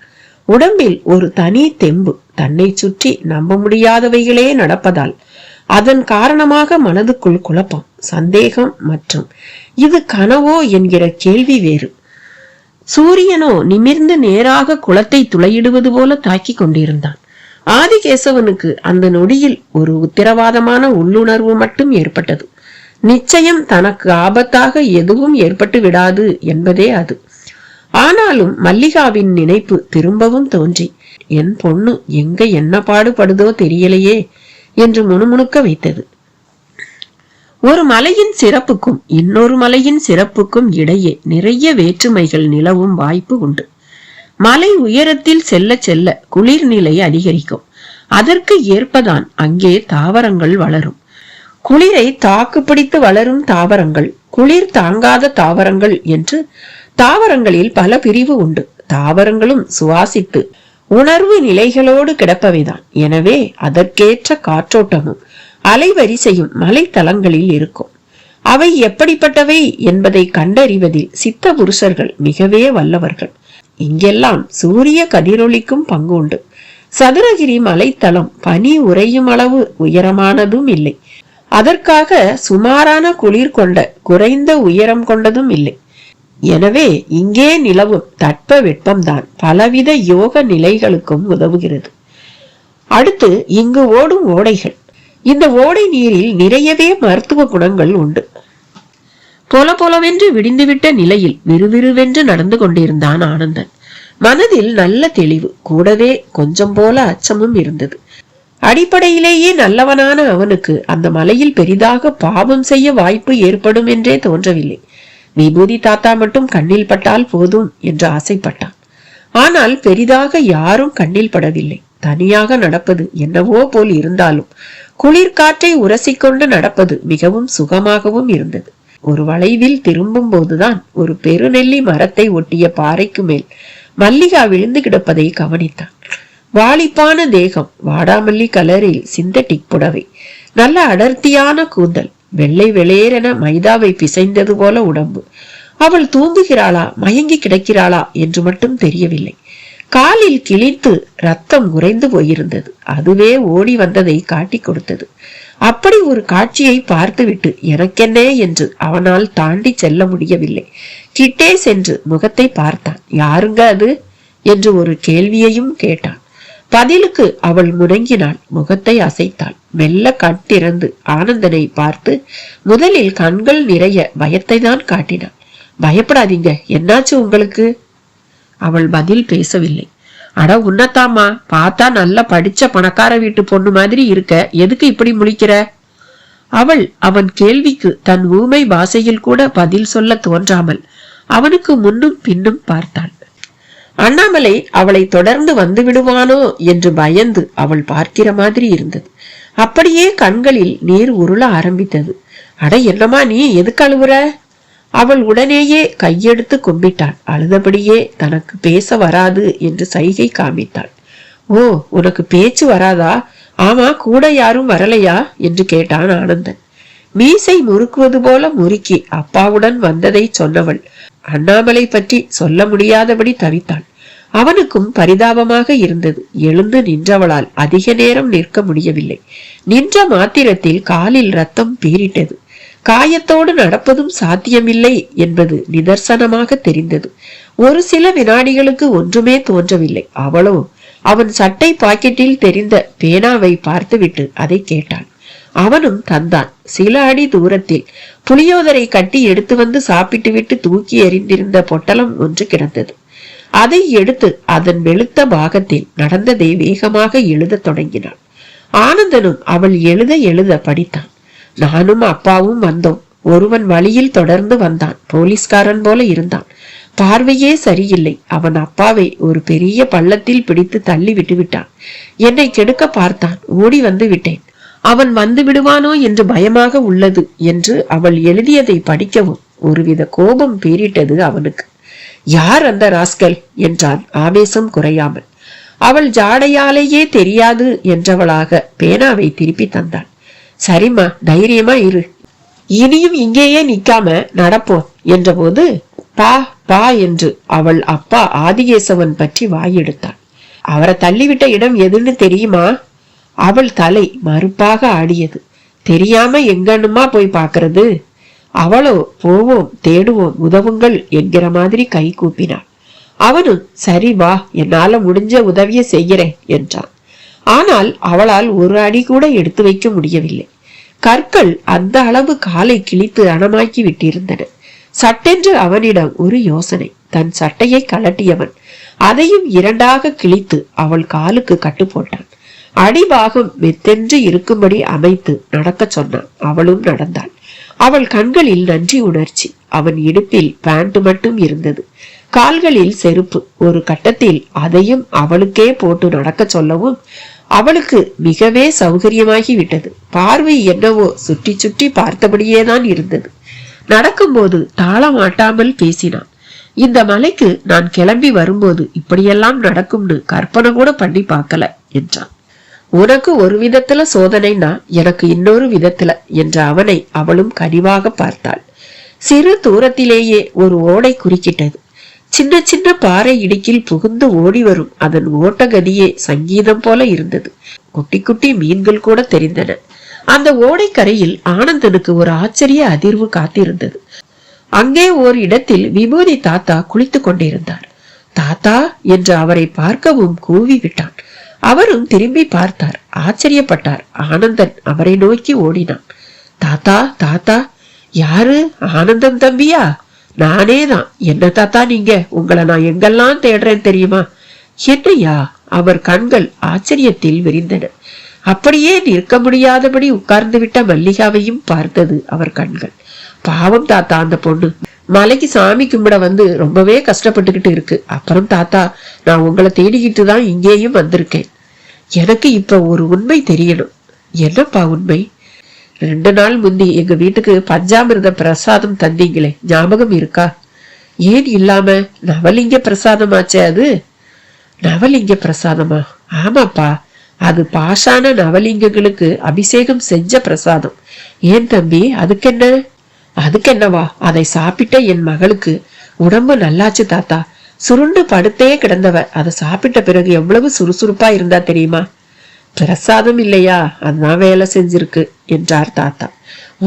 உடம்பில் ஒரு தனி தெம்பு. தன்னை சுற்றி நம்ப முடியாதவைகளே நடப்பதால் அதன் காரணமாக மனதுக்குள் குழப்பம், சந்தேகம் மற்றும் இது கனவோ என்கிற கேள்வி வேறு. சூரியனோ நிமிர்ந்து நேராக குளத்தை துளையிடுவது போல தாக்கி கொண்டிருந்தான். ஆதிகேசவனுக்கு அந்த நொடியில் ஒரு உத்தரவாதமான உள்ளுணர்வு மட்டும் ஏற்பட்டது. நிச்சயம் தனக்கு ஆபத்தாக எதுவும் ஏற்பட்டு விடாது என்பதே அது. ஆனாலும் மல்லிகாவின் நினைப்பு திரும்பவும் தோன்றி, என் பொண்ணு எங்க என்ன பாடுபடுதோ தெரியலையே என்று முணுமுணுக்க வைத்தது. ஒரு மலையின் சிறப்புக்கும் இன்னொரு மலையின் சிறப்புக்கும் இடையே நிறைய வேற்றுமைகள் நிலவும் வாய்ப்பு உண்டு. மலை உயரத்தில் செல்ல செல்ல குளிர்நிலை அதிகரிக்கும். அதற்கு ஏற்பதான் அங்கே தாவரங்கள் வளரும். குளிரை தாக்கு பிடித்து வளரும் தாவரங்கள், குளிர் தாங்காத தாவரங்கள் என்று தாவரங்களில் பல பிரிவு உண்டு. தாவரங்களும் சுவாசித்து உணர்வு நிலைகளோடு கிடப்பவைதான். எனவே அதற்கேற்ற காற்றோட்டமும் அலைவரிசையும் மலைத்தலங்களில் இருக்கும். அவை எப்படிப்பட்டவை என்பதை கண்டறிவதில் சித்த புருஷர்கள் மிகவே வல்லவர்கள். இங்கெல்லாம் சூரிய கதிரொளிக்கும் பங்கு உண்டு. சதுரகிரி மலைத்தளம் பனி உறையும் அளவு உயரமானதும் இல்லை. அதற்காக சுமாரான குளிர் கொண்ட குறைந்த உயரம் கொண்டதும் இல்லை. எனவே இங்கே நிலவும் தட்ப வெப்பம்தான் பலவித யோக நிலைகளுக்கும் உதவுகிறது. அடுத்து இங்கு ஓடும் ஓடைகள். இந்த ஓடை நீரில் நிறையவே மருத்துவ குணங்கள் உண்டு. பொல பொலவென்று விடிந்துவிட்ட நிலையில் விறுவிறுவென்று நடந்து கொண்டிருந்தான் ஆனந்தன். மனதில் நல்ல தெளிவு, கூடவே கொஞ்சம் போல அச்சமும் இருந்தது. அடிப்படையிலேயே நல்லவனான அவனுக்கு அந்த மலையில் பெரிதாக பாவம் செய்ய வாய்ப்பு ஏற்படும் என்றே தோன்றவில்லை. விபூதி தாத்தா மட்டும் கண்ணில் பட்டால் போதும் என்று ஆசைப்பட்டான். ஆனால் பெரிதாக யாரும் கண்ணில் படவில்லை. தனியாக நடப்பது என்னவோ போல் இருந்தாலும் குளிர்காற்றை உரசிக்கொண்டு நடப்பது மிகவும் சுகமாகவும் இருந்தது. ஒரு வளைவில் திரும்பும் போதுதான் ஒரு பெருநெல்லி மரத்தை ஒட்டிய பாறைக்கு மேல் மல்லிகா விழுந்து கிடப்பதை கவனித்தான். வாலிப்பான தேகம், வாடாமல்லி கலரில் சிந்தட்டிக் புடவை, நல்ல அடர்த்தியான கூந்தல், வெள்ளை வெளேரென மைதாவை பிசைந்தது போல உடம்பு. அவள் தூங்குகிறாளா மயங்கி கிடக்கிறாளா என்று மட்டும் தெரியவில்லை. காலில் கிழித்து ரத்தம் உறைந்து போயிருந்தது. அதுவே ஓடி வந்ததை காட்டி கொடுத்தது. அப்படி ஒரு காட்சியை பார்த்துவிட்டு எனக்கென்ன என்று அவனால் தாண்டி செல்ல முடியவில்லை. கிட்டே சென்று முகத்தை பார்த்தான். யாருங்க அது என்று ஒரு கேள்வியையும் கேட்டான். பதிலுக்கு அவள் முடங்கினாள். முகத்தை அசைத்தாள். மெல்ல கண் திறந்து ஆனந்தனை பார்த்து முதலில் கண்கள் நிறைய பயத்தை தான் காட்டினாள். பயப்படாதீங்க, என்னாச்சு உங்களுக்கு? அவள் பதில் பேசவில்லை. அட உன்னத்தாமா, பார்த்தா நல்லா படிச்ச பணக்கார வீட்டு பொண்ணு மாதிரி இருக்க, எதுக்கு இப்படி முழிக்கிற? அவள் அவன் கேள்விக்கு தன் ஊமை பாஷையில் கூட பதில் சொல்ல தோன்றாமல் அவனுக்கு முன்னும் பின்னும் பார்த்தாள். அண்ணாமலை அவளை தொடர்ந்து வந்து விடுவானோ என்று பயந்து அவள் பார்க்கிற மாதிரி இருந்தது. அப்படியே கண்களில் நீர் உருள ஆரம்பித்தது. அட என்னமா நீ எதுக்கு அழுவுற? அவள் உடனேயே கையெடுத்து கும்பிட்டாள். அழுதபடியே தனக்கு பேச வராது என்று சைகை காமித்தாள். ஓ, உனக்கு பேச்சு வராதா? ஆமா, கூட யாரும் வரலையா என்று கேட்டான் ஆனந்தன். மீசை முறுக்குவது போல முறுக்கி அப்பாவுடன் வந்ததை சொன்னவள் அண்ணாமலை பற்றி சொல்ல முடியாதபடி தவித்தாள். அவனுக்கும் பரிதாபமாக இருந்தது. எழுந்து நின்றவளால் அதிக நேரம் நிற்க முடியவில்லை. நின்ற மாத்திரத்தில் காலில் ரத்தம் பீரிட்டது. காயத்தோடு நடப்பதும் சாத்தியமில்லை என்பது நிதர்சனமாக தெரிந்தது. ஒரு சில வினாடிகளுக்கு ஒன்றுமே தோன்றவில்லை. அவளோ அவன் சட்டை பாக்கெட்டில் தெரிந்த பேனாவை பார்த்துவிட்டு அதை கேட்டாள். அவனும் தந்தான். சில அடி தூரத்தில் புளியோதரை கட்டி எடுத்து வந்து சாப்பிட்டு விட்டு தூக்கி எறிந்திருந்த பொட்டலம் ஒன்று கிடந்தது. அதை எடுத்து அதன் வெளுத்த பாகத்தில் நடந்ததை வேகமாக எழுத தொடங்கினாள். ஆனந்தனும் அவள் எழுத எழுத படித்தான். நானும் அப்பாவும் வந்தோம். ஒருவன் வழியில் தொடர்ந்து வந்தான். போலீஸ்காரன் போல இருந்தான். பார்வையே சரியில்லை. அவன் அப்பாவை ஒரு பெரிய பள்ளத்தில் பிடித்து தள்ளி விட்டு விட்டான். என்னை கெடுக்க பார்த்தான். ஓடி வந்து விட்டேன். அவன் வந்து விடுவானோ என்று பயமாக உள்ளது என்று அவள் எழுதியதை படிக்கவும் ஒருவித கோபம் பேரிட்டது அவனுக்கு. யார் அந்த ராஸ்கல் என்றான் ஆவேசம் குறையாமல். அவள் ஜாடையாலேயே தெரியாது என்றவளாக பேனாவை திருப்பி தந்தாள். சரிம்மா, தைரியமா இரு, இனியும் இங்கேயே நிக்காம நடப்போம் என்றபோது பா பா என்று அவள் அப்பா ஆதிகேசவன் பற்றி வாயெடுத்தாள். அவரை தள்ளிவிட்ட இடம் எதுன்னு தெரியுமா? அவள் தலை மறுப்பாக ஆடியது. தெரியாம எங்கன்னுமா போய் பாக்குறது? அவளோ போவோம், தேடுவோம், உதவுங்கள் என்கிற மாதிரி கை கூப்பினாள். அவனும் சரி வா, என்னால முடிஞ்ச உதவிய செய்கிறேன் என்றான். ஆனால் அவளால் ஒரு அடி கூட எடுத்து வைக்க முடியவில்லை. கற்கள் அந்த அளவு காலை கிழித்து ரணமாக்கி விட்டிருந்தன. சட்டென்று அவனிடம் ஒரு யோசனை. தன் சட்டையை கலட்டியவன் அதையும் இரண்டாக கிழித்து அவள் காலுக்கு கட்டு போட்டான். அடிபாகம் மெத்தென்று இருக்கும்படி அமைத்து நடக்க சொன்னான். அவளும் நடந்தாள். அவள் கண்களில் நன்றி உணர்ச்சி. அவன் இடுப்பில் பேண்ட் மட்டும் இருந்தது, கால்களில் செருப்பு. ஒரு கட்டத்தில் அதையும் அவளுக்கே போட்டு நடக்க சொல்லவும் அவளுக்கு மிகவே சௌகரியமாகி விட்டது. பார்வை என்னவோ சுற்றி சுற்றி பார்த்தபடியேதான் இருந்தது. நடக்கும்போது தாளமாட்டாமல் பேசினான். இந்த மலைக்கு நான் கிளம்பி வரும்போது இப்படியெல்லாம் நடக்கும்னு கற்பனை கூட பண்ணி பார்க்கல என்றான். உனக்கு ஒரு விதத்துல சோதனைனா எனக்கு இன்னொரு விதத்துல என்ற அவனை அவளும் கனிவாக பார்த்தாள். சிறு தூரத்திலேயே ஒரு ஓடை குறுக்கிட்டது. சின்ன சின்ன பாறை இடுக்கில் புகுந்து ஓடி வரும் அதன் ஓட்டகதியே சங்கீதம் போல இருந்தது. குட்டி குட்டி மீன்கள் கூட தெரிந்தன. அந்த ஓடைக்கரையில் ஆனந்தனுக்கு ஒரு ஆச்சரிய அதிர்வு காத்திருந்தது. அங்கே ஓர் இடத்தில் விபூதி தாத்தா குளித்துக் கொண்டிருந்தார். தாத்தா என்று அவரை பார்க்கவும் கூவி விட்டான். அவரும் திரும்பி பார்த்தார். ஆச்சரியப்பட்டார். ஆனந்தன் அவரை நோக்கி ஓடினான். தாத்தா தாத்தா. யாரு? ஆனந்தன் தம்பியா? நானேதான். என்ன தாத்தா நீங்க? உங்களை நான் எங்கெல்லாம் தேடுறேன் தெரியுமா? என்னையா? அவர் கண்கள் ஆச்சரியத்தில் விரிந்தன. அப்படியே நிற்க முடியாதபடி உட்கார்ந்து விட்ட மல்லிகாவையும் பார்த்தது அவர் கண்கள். பாவம் தாத்தா, அந்த பொண்ணு மலைக்கு சாமி கும்பிட வந்து ரொம்பவே கஷ்டப்பட்டுக்கிட்டு இருக்கு. அப்புறம் தாத்தா, நான் உங்களை தேடிக்கிட்டு தான் இங்கேயும் வந்திருக்கேன். எனக்கு இப்ப ஒரு உண்மை தெரியணும். என்னப்பா உண்மை? 2 நாள் முந்தி எங்க வீட்டுக்கு பஞ்சாமிர்த பிரசாதம் தந்தீங்களே, ஞாபகம் இருக்கா? ஏன் இல்லாம? நவலிங்க பிரசாதம் ஆச்சே அது. நவலிங்க பிரசாதமா? ஆமாப்பா, அது பாஷான நவலிங்கங்களுக்கு அபிஷேகம் செஞ்ச பிரசாதம். ஏன் தம்பி, அதுக்கென்ன? அதுக்கென்னவா, அதை சாப்பிட்ட என் மகளுக்கு உடம்பு நல்லாச்சு தாத்தா. சுருண்டு படுத்தே கிடந்தவ அதை சாப்பிட்ட பிறகு எவ்வளவு சுறுசுறுப்பா இருந்தா தெரியுமா? பிரசாதம் இல்லையா, அதுதான் வேலை செஞ்சிருக்கு என்றார் தாத்தா.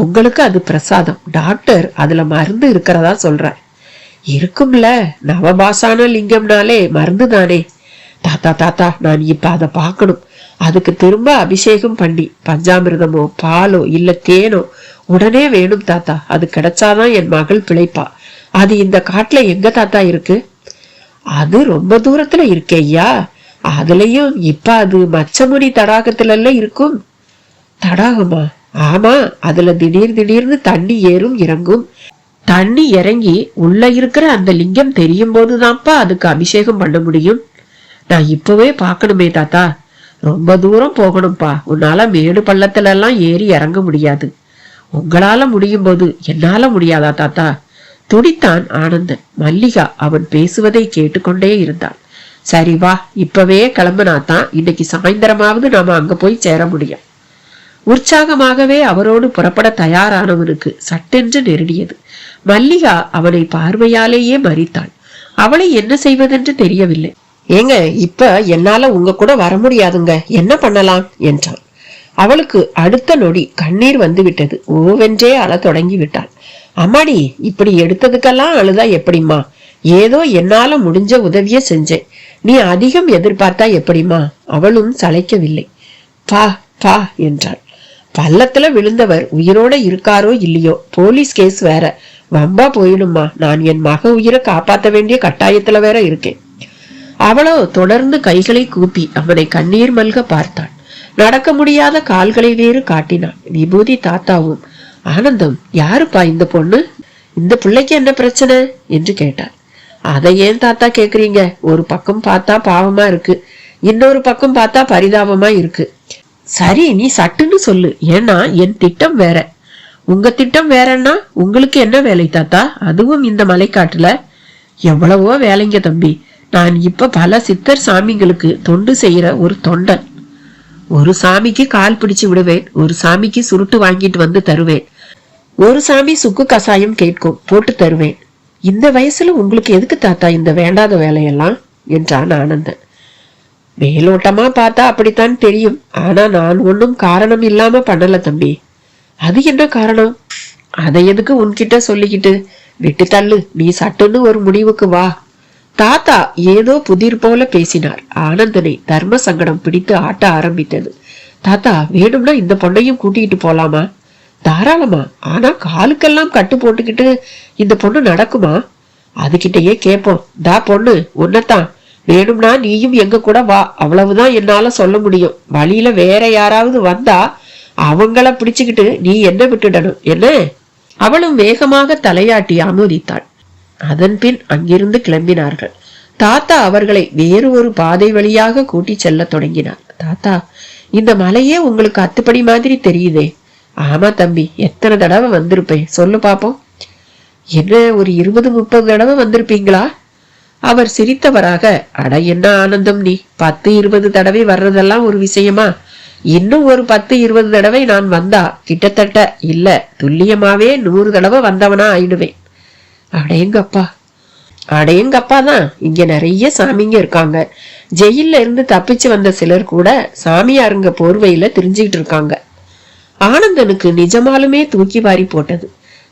உங்களுக்கு அது பிரசாதம், டாக்டர் அதுல மருந்து இருக்கிறதா சொல்றார். இருக்கும்ல, நவபாசான லிங்கம்னாலே மருந்து தானே. தாத்தா தாத்தா, நான் இப்ப அதை பார்க்கணும். அதுக்கு திரும்ப அபிஷேகம் பண்ணி பஞ்சாமிர்தமோ பாலோ இல்ல தேனோ உடனே வேணும் தாத்தா. அது கிடைச்சாதான் என் மகள் பிழைப்பா. அது இந்த காட்டுல எங்க தாத்தா இருக்கு? அது ரொம்ப தூரத்துல இருக்கேய்யா. அதுலயும் இப்ப அது மச்சமுனி தடாகத்துல இருக்கும். தடாகமா? ஆமா, அதுல திடீர்னு தண்ணி ஏறும் இறங்கும். தண்ணி இறங்கி உள்ள இருக்கிற அந்த லிங்கம் தெரியும் போதுதான்ப்பா அதுக்கு அபிஷேகம் பண்ண முடியும். நான் இப்பவே பாக்கணுமே தாத்தா. ரொம்ப தூரம் போகணும்பா. உன்னால மேடு பள்ளத்துல எல்லாம் ஏறி இறங்க முடியாது. உங்களால முடியும் போது என்னால முடியாதா தாத்தா? துடித்தான் ஆனந்தன். மல்லிகா அவன் பேசுவதை கேட்டுக்கொண்டே இருந்தாள். சரி வா, இப்பவே கிளம்புனாதான் இன்னைக்கு சாயந்தரமாவது நாம அங்க போய் சேர முடியும். உற்சாகமாகவே அவரோடு புறப்பட தயாரானவனுக்கு சட்டென்று நெருடியது. மல்லிகா அவனை பார்வையாலேயே மறித்தாள். அவளை என்ன செய்வதென்று தெரியவில்லை. ஏங்க, இப்ப என்னால உங்க கூட வர முடியாதுங்க, என்ன பண்ணலாம் என்றான். அவளுக்கு அடுத்த நொடி கண்ணீர் வந்து விட்டது. ஓவென்றே அழ தொடங்கி விட்டாள். அம்மாடி, இப்படி எடுத்ததுக்கெல்லாம் அழுதா எப்படிம்மா? ஏதோ என்னால முடிஞ்ச உதவிய செஞ்சேன். நீ அதிகம் எதிர்பார்த்தா எப்படிமா? அவளும் சளைக்கவில்லை. பா பா என்றாள். பள்ளத்துல விழுந்தவர் உயிரோட இருக்காரோ இல்லையோ, போலீஸ் கேஸ் வேற, வம்பா போயிடுமா. நான் என் மக உயிரை காப்பாற்ற வேண்டிய கட்டாயத்துல வேற இருக்கேன். அவளோ தொடர்ந்து கைகளை கூப்பி அவனை கண்ணீர் மல்க பார்த்தாள். நடக்க முடியாத கால்களை வேறு காட்டினான். விபூதி தாத்தாவும் ஆனந்தம், யாருப்பா இந்த பொண்ணு? இந்த பிள்ளைக்கு என்ன பிரச்சனை என்று கேட்டார். அதை ஏன் தாத்தா கேக்குறீங்க? ஒரு பக்கம் பார்த்தா பாவமா இருக்கு, இன்னொரு பக்கம் பார்த்தா பரிதாபமா இருக்கு. சரி, நீ சட்டுன்னு சொல்லு. ஏன்னா என் திட்டம் வேற, உங்க திட்டம் வேறன்னா உங்களுக்கு என்ன வேலை தாத்தா? அதுவும் இந்த மலைக்காட்டுல? எவ்வளவோ வேலைங்க தம்பி. நான் இப்ப பல சித்தர் சாமிங்களுக்கு தொண்டு செய்யற ஒரு தொண்டன். ஒரு சாமிக்கு கால் பிடிச்சு விடுவேன், ஒரு சாமிக்கு சுருட்டு வாங்கிட்டு வந்து தருவேன், ஒரு சாமி சுக்கு கசாயம் கேட்கும், போட்டு தருவேன். இந்த வயசுல உங்களுக்கு எதுக்கு தாத்தா இந்த வேண்டாத வேலையெல்லாம் என்றான் ஆனந்தன். மேலோட்டமா பார்த்தா அப்படித்தான் தெரியும். ஆனா நான் ஒன்னும் காரணம் இல்லாம பண்ணல தம்பி. அது என்ன காரணம்? அதை எதுக்கு உன்கிட்ட சொல்லிக்கிட்டு? விட்டு தள்ளு, நீ சட்டுன்னு ஒரு முடிவுக்கு வா. தாத்தா ஏதோ புதிர் போல பேசினார். ஆனந்தனை தர்ம சங்கடம் பிடித்து ஆட்ட ஆரம்பித்தது. தாத்தா, வேணும்னா இந்த பொண்ணையும் கூட்டிகிட்டு போலாமா? தாராளமா. ஆனா காலுக்கெல்லாம் கட்டு போட்டுக்கிட்டு இந்த பொண்ணு நடக்குமா? அதுகிட்டயே கேப்போம். தா பொண்ணு, உன்னத்தான். வேணும்னா நீயும் எங்க கூட வா, அவ்வளவுதான் என்னால சொல்ல முடியும். வழியில வேற யாராவது வந்தா அவங்கள பிடிச்சுக்கிட்டு நீ என்ன விட்டுடணும் என்ன? அவளும் வேகமாக தலையாட்டி ஆமோதித்தாள். அதன் பின் அங்கிருந்து கிளம்பினார்கள். தாத்தா அவர்களை வேறு ஒரு பாதை வழியாக கூட்டி செல்ல தொடங்கினார். தாத்தா, இந்த மலையே உங்களுக்கு அத்துப்படி மாதிரி தெரியுதே? ஆமா தம்பி, எத்தனை தடவை வந்திருப்பேன் சொல்லு பாப்போம். என்ன, ஒரு 20-30 தடவை வந்திருப்பீங்களா? அவர் சிரித்தவராக, அட என்ன ஆனந்தம் நீ, 10-20 தடவை வர்றதெல்லாம் ஒரு விஷயமா? இன்னும் ஒரு 10-20 தடவை நான் வந்தா கிட்டத்தட்ட இல்ல துல்லியமாவே 100 தடவை வந்தவனா ஆயிடுவேன். அடேங்கப்பா. அடேங்கப்பா தான். இங்க நிறைய சாமிங்க இருக்காங்க. ஜெயில இருந்து தப்பிச்சு வந்த சிலர் கூட சாமியாருங்க போர்வையில திரிஞ்சுக்கிட்டு இருக்காங்க. ஆனந்தனுக்கு நிஜமாலுமே தூக்கி வாரி போட்டது.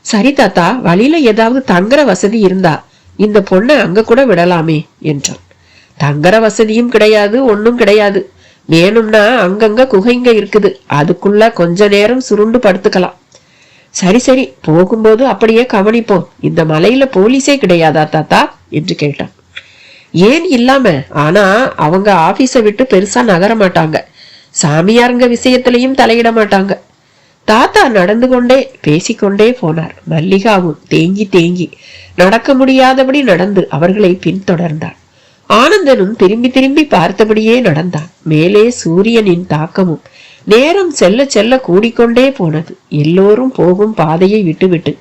சரி தாத்தா, வழியில ஏதாவது தங்குற வசதி இருந்தா இந்த பொண்ணை அங்க கூட விடலாமே என்றான். தங்குற வசதியும் கிடையாது, ஒன்னும் கிடையாது. வேணும்னா அங்கங்க குகைங்க இருக்குது, அதுக்குள்ள கொஞ்ச நேரம் சுருண்டு படுத்துக்கலாம். சரி சரி, போகும்போது அப்படியே கவனிப்போம். இந்த மலையில போலீஸே கிடையாதா தாத்தா என்று கேட்டான். ஏன் இல்லாம, ஆனா அவங்க ஆபீஸ விட்டு பெருசா நகர மாட்டாங்க. சாமியாருங்க விஷயத்திலையும் தலையிட மாட்டாங்க. தாத்தா நடந்து கொண்டே பேசிக்கொண்டே போனார். மல்லிகாவும் தேங்கி தேங்கி நடக்க முடியாதபடி நடந்து அவர்களை பின்தொடர்ந்தார். ஆனந்தனும் திரும்பி திரும்பி பார்த்தபடியே நடந்தான். மேலே சூரியனின் தாக்கமும் நேரம் செல்ல செல்ல கூடிக்கொண்டே போனது. எல்லோரும் போகும் பாதையை விட்டுவிட்டு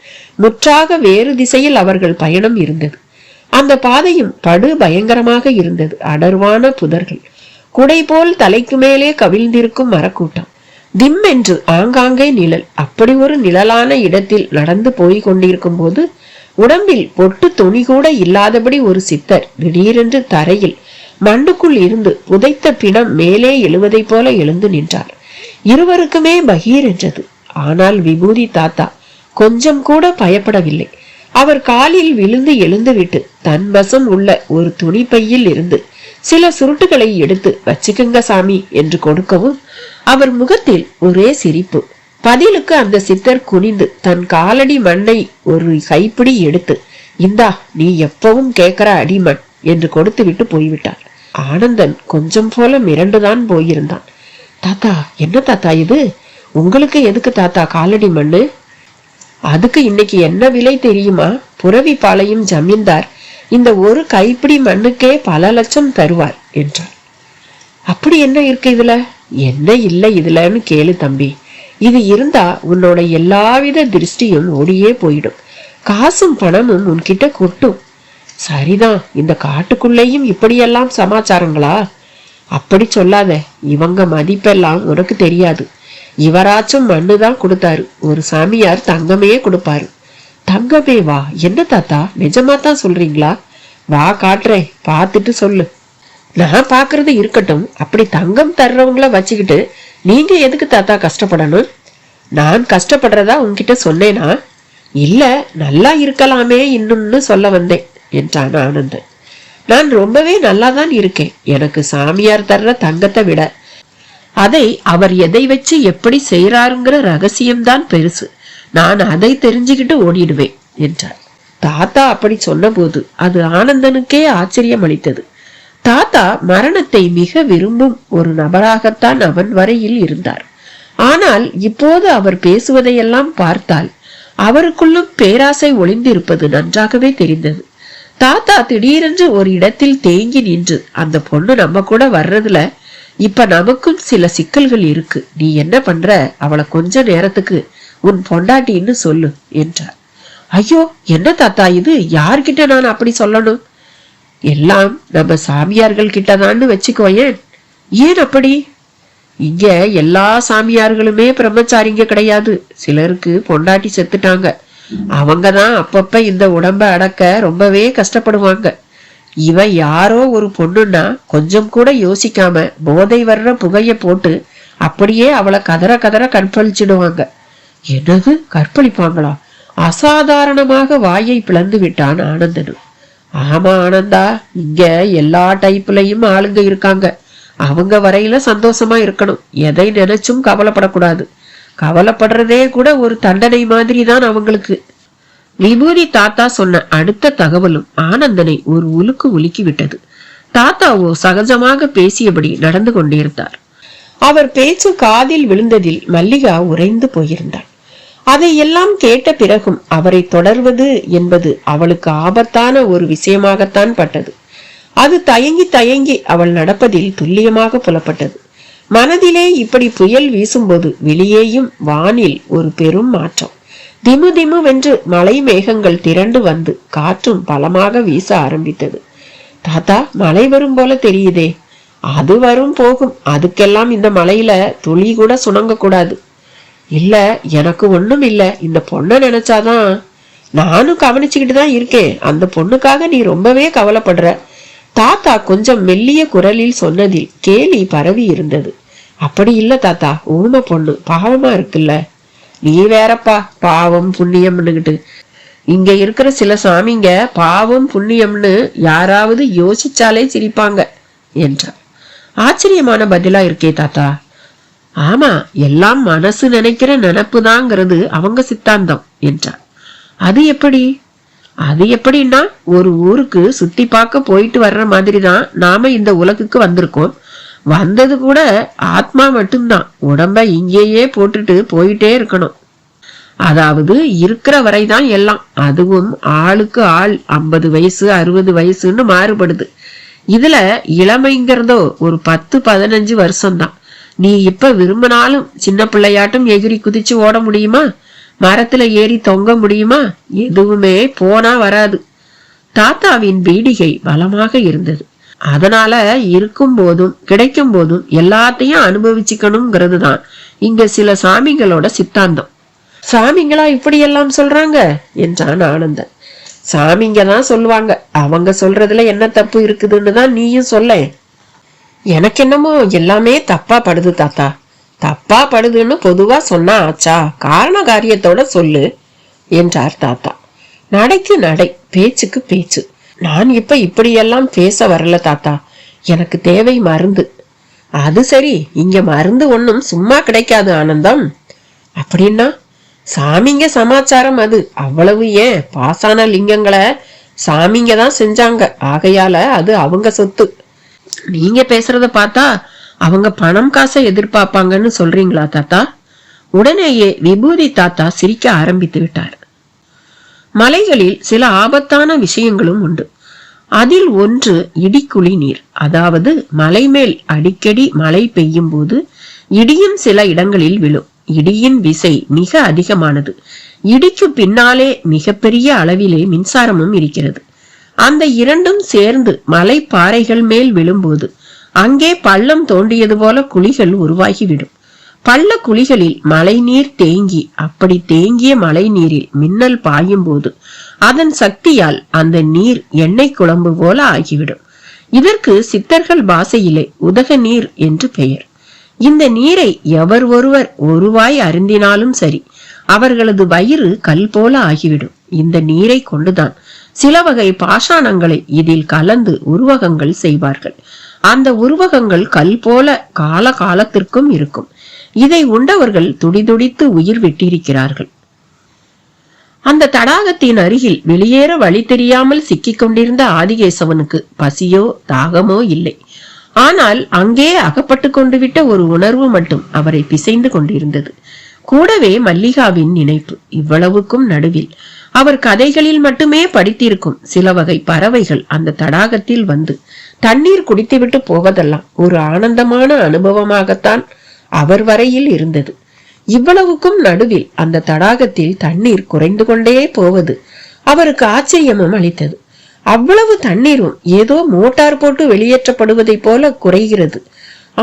முற்றாக வேறு திசையில் அவர்கள் பயணம் இருந்தது. அந்த பாதையும் படு பயங்கரமாக இருந்தது. அடர்வான புதர்கள், குடை போல் தலைக்கு மேலே கவிழ்ந்திருக்கும் மரக்கூட்டம், திம் என்று ஆங்காங்கே நிழல். அப்படி ஒரு நிழலான இடத்தில் நடந்து போய் கொண்டிருக்கும் போது உடம்பில் பொட்டு துணி கூட இல்லாதபடி ஒரு சித்தர் திடீரென்று தரையில் மண்ணுக்குள் இருந்து புதைத்த பிணம் மேலே எழுவதை போல எழுந்து நின்றார். இருவருக்குமே பகீர் என்றது. ஆனால் விபூதி தாத்தா கொஞ்சம் கூட பயப்படவில்லை. அவர் காலில் விழுந்து எழுந்துவிட்டு தன் வசம் உள்ள ஒரு துணி பையில் இருந்து சில சுருட்டுகளை எடுத்து வச்சுக்குங்க சாமி என்று கொடுக்கவும் அவர் முகத்தில் ஒரே சிரிப்பு. பதிலுக்கு அந்த சித்தர் குனிந்து தன் காலடி மண்ணை ஒரு கைப்பிடி எடுத்து, இந்தா நீ எப்பவும் கேட்கிற அடிமண் என்று கொடுத்து விட்டு போய்விட்டார். ஆனந்தன் கொஞ்சம் போல மிரண்டுதான் போயிருந்தான். தாத்தா, என்ன தாத்தா இது? உங்களுக்கு எதுக்கு தாத்தா காலடி மண்ணு? அதுக்கு இன்னைக்கு என்ன விலை தெரியுமா? புரவிபாளையம் ஜமீன்தார் இந்த ஒரு கைப்பிடி மண்ணுக்கே பல லட்சம் தருவார் என்றார். அப்படி என்ன இருக்கு இதுல? என்ன இல்லை இதுலன்னு கேளு தம்பி. இது இருந்தா உன்னோட எல்லாவித திருஷ்டியும் ஓடியே போயிடும். காசும் பணமும் உன்கிட்ட கொட்டும். சரிதான், இந்த காட்டுக்குள்ளேயும் இப்படியெல்லாம் சமாச்சாரங்களா? அப்படி சொல்லாத. இவங்க மதிப்பெல்லாம் உனக்கு தெரியாது. இவராச்சும் மண்ணுதான் கொடுத்தாரு, ஒரு சாமியார் தங்கமே கொடுப்பாரு. தங்கமே வா? என்ன தாத்தா, நிஜமாதான் சொல்றீங்களா? வா காட்டுறேன், பார்த்துட்டு சொல்லு. நான் பாக்குறது இருக்கட்டும், அப்படி தங்கம் தர்றவங்கள வச்சுக்கிட்டு நீங்க எதுக்கு தாத்தா கஷ்டப்படணும்? நான் கஷ்டப்படுறதா உன்கிட்ட சொன்னேனா? இல்ல, நல்லா இருக்கலாமே இன்னும்னு சொல்ல வந்தேன் என்றான் ஆனந்தன். நான் ரொம்பவே நல்லாதான் இருக்கேன். எனக்கு சாமியார் தர்ற தங்கத்தை விட அதை அவர் எதை வச்சு எப்படி செய்யறாருங்கிற ரகசியம்தான் பெருசு. நான் அதை தெரிஞ்சுக்கிட்டு ஓடிடுவேன் என்றார். தாத்தா அப்படி சொன்ன போது அது ஆனந்தனுக்கே ஆச்சரியம் அளித்தது. தாத்தா மரணத்தை மிக விரும்பும் ஒரு நபராகத்தான் அவன் வரையில் இருந்தார். ஆனால் இப்போது அவர் பேசுவதையெல்லாம் பார்த்தால் அவருக்குள்ளும் பேராசை ஒளிந்திருப்பது நன்றாகவே தெரிந்தது. தாத்தா திடீரென்று ஒரு இடத்தில் தேங்கி நின்று, அந்த பொண்ணு நம்ம கூட வர்றதுல இப்ப நமக்கும் சில சிக்கல்கள் இருக்கு. நீ என்ன பண்ற? அவளை கொஞ்ச நேரத்துக்கு உன் பொண்டாட்டின்னு சொல்லு என்றார். ஐயோ, என்ன தாத்தா இது? யார்கிட்ட நான் அப்படி சொல்லணும்? எல்லாம் நம்ம சாமியார்கள் கிட்டதான்னு வச்சுக்கோயேன். ஏன் அப்படி? இங்க எல்லா சாமியார்களுமே பிரம்மச்சாரிங்க கிடையாது. சிலருக்கு பொண்டாட்டி செத்துட்டாங்க. அவங்கதான் அப்பப்ப இந்த உடம்ப அடக்க ரொம்பவே கஷ்டப்படுவாங்க. இவன் யாரோ ஒரு பொண்ணுன்னா கொஞ்சம் கூட யோசிக்காம போதை வர்ற புகைய போட்டு அப்படியே அவளை கதற கதற கற்பழிச்சிடுவாங்க. என்னது, கற்பழிப்பாங்களா? அசாதாரணமாக வாயை பிளந்து விட்டான் ஆனந்தனு. ஆமா ஆனந்தா, இங்க எல்லா டைப்லயும் ஆளுங்க இருக்காங்க. அவங்க வரையில சந்தோஷமா இருக்கணும். எதை நினைச்சும் கவலைப்படக்கூடாது. கவலைப்படுறதே கூட ஒரு தண்டனை மாதிரி தான் அவங்களுக்கு. விபூதி தாத்தா சொன்ன அடுத்த தகவலும் ஆனந்தனை ஒரு உலுக்கு உலுக்கி விட்டது. தாத்தாவோ சகஜமாக பேசியபடி நடந்து கொண்டிருந்தார். அவர் பேச்சு காதில் விழுந்ததில் மல்லிகா உறைந்து போயிருந்தாள். அதையெல்லாம் கேட்ட பிறகும் அவரை தொடர்வது என்பது அவளுக்கு ஆபத்தான ஒரு விஷயமாகத்தான் பட்டது. அது தயங்கி தயங்கி அவள் நடப்பதில் துல்லியமாக புலப்பட்டது. மனதிலே இப்படி புயல் வீசும்போது வெளியேயும் வானில் ஒரு பெரும் மாற்றம். திமு திமுவென்று மலை மேகங்கள் திரண்டு வந்து காற்றும் பலமாக வீச ஆரம்பித்தது. தாத்தா, மழை வரும் போல தெரியுதே. அது வரும் போகும். அதுக்கெல்லாம் இந்த மலையில துளி கூட சுணங்க கூடாது. இல்ல, எனக்கு ஒண்ணும் இல்ல. இந்த பொண்ணை நினைச்சாதான். நானும் கவனிச்சுக்கிட்டு தான் இருக்கேன். அந்த பொண்ணுக்காக நீ ரொம்பவே கவலைப்படுற. தாத்தா கொஞ்சம் மெல்லிய குரலில் சொன்னதில் கேலி பரவி இருந்தது. அப்படி இல்ல தாத்தா, ஊமை பொண்ணு பாவமா இருக்குல்ல. நீ வேறப்பா, பாவம் புண்ணியம்னுகிட்டு. இங்க இருக்கிற சில சாமிங்க பாவம் புண்ணியம்னு யாராவது யோசிச்சாலே சிரிப்பாங்க என்றார். ஆச்சரியமான பதிலா இருக்கே தாத்தா. ஆமா, எல்லாம் மனசு நினைக்கிற நினைப்புதாங்கிறது அவங்க சித்தாந்தம் என்றார். அது எப்படி? அது எப்படின்னா, ஒரு ஊருக்கு சுத்தி பார்க்க போயிட்டு வர்ற மாதிரிதான் நாம இந்த உலகுக்கு வந்திருக்கோம். வந்தது கூட ஆத்மா மட்டும்தான். உடம்ப இங்கேயே போட்டுட்டு போயிட்டே இருக்கணும். அதாவது இருக்கிற வரைதான் எல்லாம். அதுவும் ஆளுக்கு ஆள் 50 வயசு 60 வயசுன்னு மாறுபடுது. இதுல இளமைங்கிறதோ ஒரு 10-15 வருஷம்தான். நீ இப்ப விரும்பினாலும் சின்ன பிள்ளையாட்டும் எகிரி குதிச்சு ஓட முடியுமா? மரத்துல ஏறி தொங்க முடியுமா? எதுவுமே போனா வராது. தாத்தாவின் பீடிகை பலமாக இருந்தது. அதனால இருக்கும் போதும் கிடைக்கும் போதும் எல்லாத்தையும் அனுபவிச்சுக்கணுங்கிறது தான் இங்க சில சாமிங்களோட சித்தாந்தம். சாமிங்களா இப்படி எல்லாம் சொல்றாங்க என்றான் ஆனந்தன். சாமிங்க தான் சொல்லுவாங்க. அவங்க சொல்றதுல என்ன தப்பு இருக்குதுன்னு தான் நீயும் சொல்ல. எனக்கு என்னமோ எல்லாமே தப்பா படுது தாத்தா. தப்பா படுதுன்னு பொதுவா சொன்னா ஆச்சா? காரண காரியத்தோட சொல்லு என்றார் தாத்தா. நடைக்கு நடை, பேச்சுக்கு பேச்சு. நான் இப்ப இப்படியெல்லாம் பேச வரல தாத்தா. எனக்கு தேவை மருந்து. அது சரி, இங்க மருந்து ஒன்னும் சும்மா கிடைக்காது ஆனந்தம். அப்படின்னா சாமிங்க சமாச்சாரம் அது. அவ்வளவு ஏன், பாசான லிங்கங்களை சாமிங்க தான் செஞ்சாங்க. ஆகையால அது அவங்க சொத்து. நீங்க பேசுறத பார்த்தா அவங்க பணம் காசை எதிர்பார்ப்பாங்கன்னு சொல்றீங்களா தாத்தா? உடனேயே விபூதி தாத்தா சிரிக்க ஆரம்பித்து விட்டார். மலைகளில் சில ஆபத்தான விஷயங்களும் உண்டு. அதில் ஒன்று இடிக்குழி நீர். அதாவது மலை மேல் அடிக்கடி மழை பெய்யும் போது இடியும் சில இடங்களில் விழும். இடியின் விசை மிக அதிகமானது. இடிக்கு பின்னாலே மிகப்பெரிய அளவிலே மின்சாரமும் இருக்கிறது. அந்த இரண்டும் சேர்ந்து மலை பாறைகள் மேல் விழும்போது அங்கே பள்ளம் தோண்டியது போல குழிகள் உருவாகிவிடும். பள்ள குழிகளில் மழை நீர் தேங்கி, அப்படி தேங்கிய மழை நீரில் மின்னல் பாயும் போது அதன் சக்தியால் அந்த நீர் எண்ணெய் குழம்பு போல ஆகிவிடும். இதற்கு சித்தர்கள் பாஷையிலே உதக நீர் என்று பெயர். இந்த நீரை எவர் ஒருவர் ஒருவாய் அருந்தினாலும் சரி, அவர்களது வயிறு கல் போல ஆகிவிடும். இந்த நீரை கொண்டுதான் சில வகை பாஷாணங்களை இதில் கலந்து உருவகங்கள் செய்வார்கள். அந்த உருவகங்கள் கல் போல கால காலத்திற்கும் இருக்கும். இதை உண்டவர்கள் துடிதுடித்து உயிர் விட்டிருக்கிறார்கள். அந்த தடாகத்தின் அருகில் வெளியேற வழி தெரியாமல் சிக்கிக் கொண்டிருந்த ஆதிகேசவனுக்கு பசியோ தாகமோ இல்லை. ஆனால் அங்கே அகப்பட்டு கொண்டு விட்ட ஒரு உணர்வு மட்டும் அவரை பிசைந்து கொண்டிருந்தது. கூடவே மல்லிகாவின் நினைப்பு. இவ்வளவுக்கும் நடுவில் அவர் கதைகளில் மட்டுமே படித்திருக்கும் சில வகை பறவைகள் அந்த தடாகத்தில் வந்து தண்ணீர் குடித்துவிட்டு போவதெல்லாம் ஒரு ஆனந்தமான அனுபவமாகத்தான் அவர் வரையில் இருந்தது. இவ்வளவுக்கும் நடுவில் அந்த தடாகத்தில் தண்ணீர் குறைந்து கொண்டே போவது அவருக்கு ஆச்சரியமும் அளித்தது. அவ்வளவு தண்ணீரும் ஏதோ மோட்டார் போட்டு வெளியேற்றப்படுவதை போல குறைகிறது.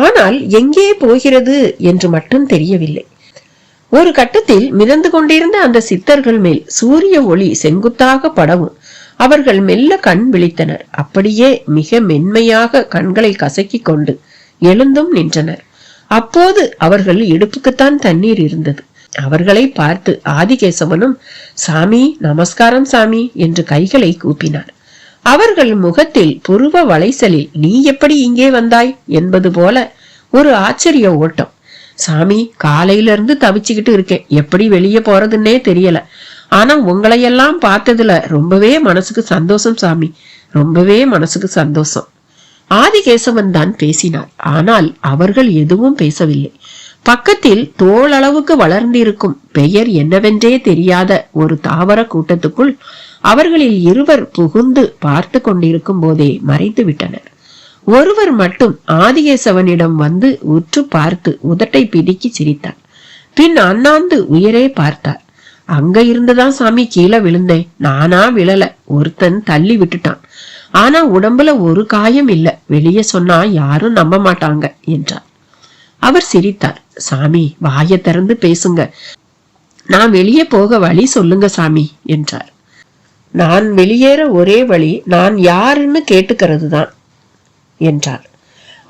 ஆனால் எங்கே போகிறது என்று மட்டும் தெரியவில்லை. ஒரு கட்டத்தில் மிதந்து கொண்டிருந்த அந்த சித்தர்கள் மேல் சூரிய ஒளி செங்குத்தாக படவும் அவர்கள் மெல்ல கண் விழித்தனர். அப்படியே மிக மென்மையாக கண்களை கசக்கி கொண்டு எழுந்தும் நின்றனர். அப்போது அவர்கள் இடுப்புக்குத்தான் தண்ணீர் இருந்தது. அவர்களை பார்த்து ஆதிகேசவனும் சாமி நமஸ்காரம் சாமி என்று கைகளை கூப்பினார். அவர்கள் முகத்தில் புருவ வளைசலில் நீ எப்படி இங்கே வந்தாய் என்பது போல ஒரு ஆச்சரிய ஓட்டம். சாமி காலையில இருந்து தவிச்சுக்கிட்டு இருக்கேன், எப்படி வெளியே போறதுன்னே தெரியல. ஆனா உங்களையெல்லாம் பார்த்ததுல ரொம்பவே மனசுக்கு சந்தோஷம் சாமி, ரொம்பவே மனசுக்கு சந்தோஷம். ஆதிகேசவன் தான் பேசினார். ஆனால் அவர்கள் எதுவும் பேசவில்லை. பக்கத்தில் தோளளவுக்கு வளர்ந்திருக்கும் பெயர் என்னவென்றே தெரியாத ஒரு தாவர கூட்டத்துக்குள் அவர்களில் இருவர் புகுந்து பார்த்து கொண்டிருக்கும் போதே மறைத்து விட்டனர். ஒருவர் மட்டும் ஆதிகேசவனிடம் வந்து உற்று பார்த்து உதட்டை பிதுக்கி சிரித்தார். பின் அண்ணாந்து உயரே பார்த்தார். அங்க இருந்துதான் சாமி கீழே விழுந்தேன். நானா விழல, ஒருத்தன் தள்ளி விட்டுட்டான். ஆனா உடம்புல ஒரு காயம் இல்ல, வெளியே சொன்னா யாரும் நம்ப மாட்டாங்க என்றார். அவர் சிரித்தார். சாமி வாயை திறந்து பேசுங்க, நான் வெளியே போக வழி சொல்லுங்க சாமி என்றார். நான் வெளியேற ஒரே வழி நான் யாருன்னு கேட்டுக்கிறது தான் என்றார்.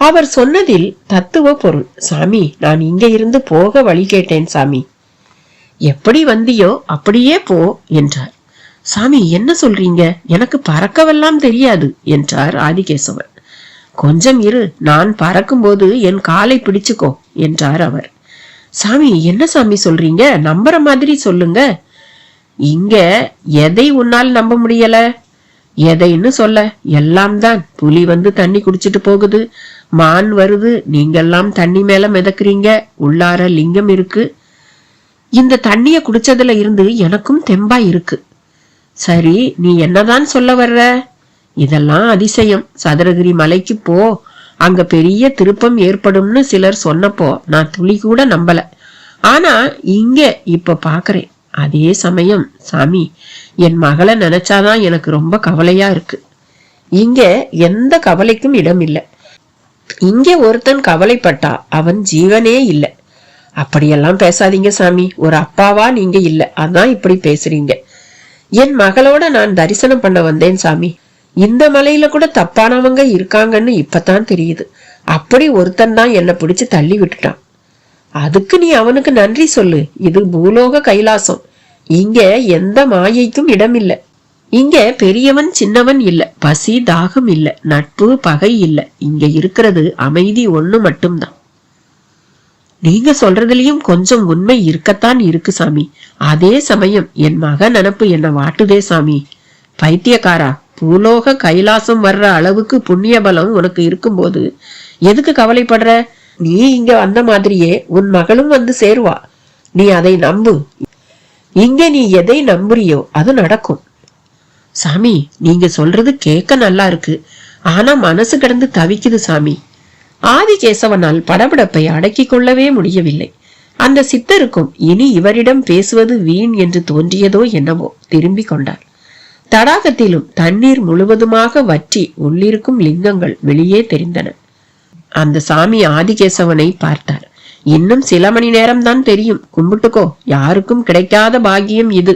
அவர் சொன்னதில் தத்துவ பொருள். சாமி நான் இங்க இருந்து போக வழி கேட்டேன் சாமி. எப்படி வந்தியோ அப்படியே போ என்றார். சாமி என்ன சொல்றீங்க, எனக்கு பறக்கவெல்லாம் தெரியாது என்றார் ஆதிகேசவன். கொஞ்சம் இரு, நான் பறக்கும்போது என் காலை பிடிச்சுக்கோ என்றார் அவர். சாமி என்ன சாமி சொல்றீங்க, நம்புற மாதிரி சொல்லுங்க. இங்க எதை உன்னால் நம்ப முடியல? எதைன்னு சொல்ல, எல்லாம் தான். புலி வந்து தண்ணி குடிச்சிட்டு போகுது, மான் வருது, நீங்கெல்லாம் தண்ணி மேல மிதக்குறீங்க, உள்ளார லிங்கம் இருக்கு. இந்த தண்ணிய குடிச்சதுல இருந்து எனக்கும் தெம்பா இருக்கு. சரி நீ என்னதான் சொல்ல வர்ற? இதெல்லாம் அதிசயம். சதுரகிரி மலைக்கு போ, அங்க பெரிய திருப்பம் ஏற்படும்னு சிலர் சொன்னப்போ நான் துளி கூட நம்பல. ஆனா இங்க இப்ப பாக்குறேன். அதே சமயம் சாமி என் மகளை நினைச்சாதான் எனக்கு ரொம்ப கவலையா இருக்கு. இங்க எந்த கவலைக்கும் இடம் இல்லை. இங்க ஒருத்தன் கவலைப்பட்டா அவன் ஜீவனே இல்லை. அப்படியெல்லாம் பேசாதீங்க சாமி, ஒரு அப்பாவா நீங்க இல்ல, அதான் இப்படி பேசுறீங்க. என் மகளோட நான் தரிசனம் பண்ண வந்தேன் சாமி. இந்த மலையில கூட தப்பானவங்க இருக்காங்கன்னு இப்பதான் தெரியுது. அப்படி ஒருத்தன் தான் என்னை பிடிச்சு தள்ளி விட்டுட்டான். அதுக்கு நீ அவனுக்கு நன்றி சொல்லு. இது பூலோக கைலாசம். இங்க எந்த மாயைக்கும் இடம் இல்லை. இங்க பெரியவன் சின்னவன் இல்ல, பசி தாகம் இல்ல, நட்பு பகை இல்ல. இங்க இருக்கிறது அமைதி ஒண்ணு மட்டும்தான். நீங்க சொல்றதுலயும் கொஞ்சம் உண்மை இருக்கத்தான் இருக்கு சாமி. அதே சமயம் என் மக நினப்பு என்ன வாட்டுதே சாமி. பைத்தியக்காரா, பூலோக கைலாசம் வர்ற அளவுக்கு புண்ணிய பலம் உனக்கு இருக்கும்போது எதுக்கு கவலைப்படுற? நீ இங்க வந்த மாதிரியே உன் மகளும் வந்து சேருவா. நீ அதை நம்பு. இங்க நீ எதை நம்புறியோ அது நடக்கும். சாமி நீங்க சொல்றது கேட்க நல்லா இருக்கு, ஆனா மனசு கிடந்து தவிக்குது சாமி. ஆதிகேசவனால் படபடப்பை அடக்கிக் கொள்ளவே முடியவில்லை. அந்த சித்தருக்கும் இனி இவரிடம் பேசுவது வீண் என்று தோன்றியதோ என்னவோ திரும்பி கொண்டார். தடாகத்திலும் தண்ணீர் முழுவதுமாக வற்றி உள்ளிருக்கும் லிங்கங்கள் வெளியே தெரிந்தன. அந்த சாமி ஆதிகேசவனை பார்த்தார். இன்னும் சில மணி நேரம் தான் தெரியும், கும்பிட்டுக்கோ, யாருக்கும் கிடைக்காத பாக்கியம் இது,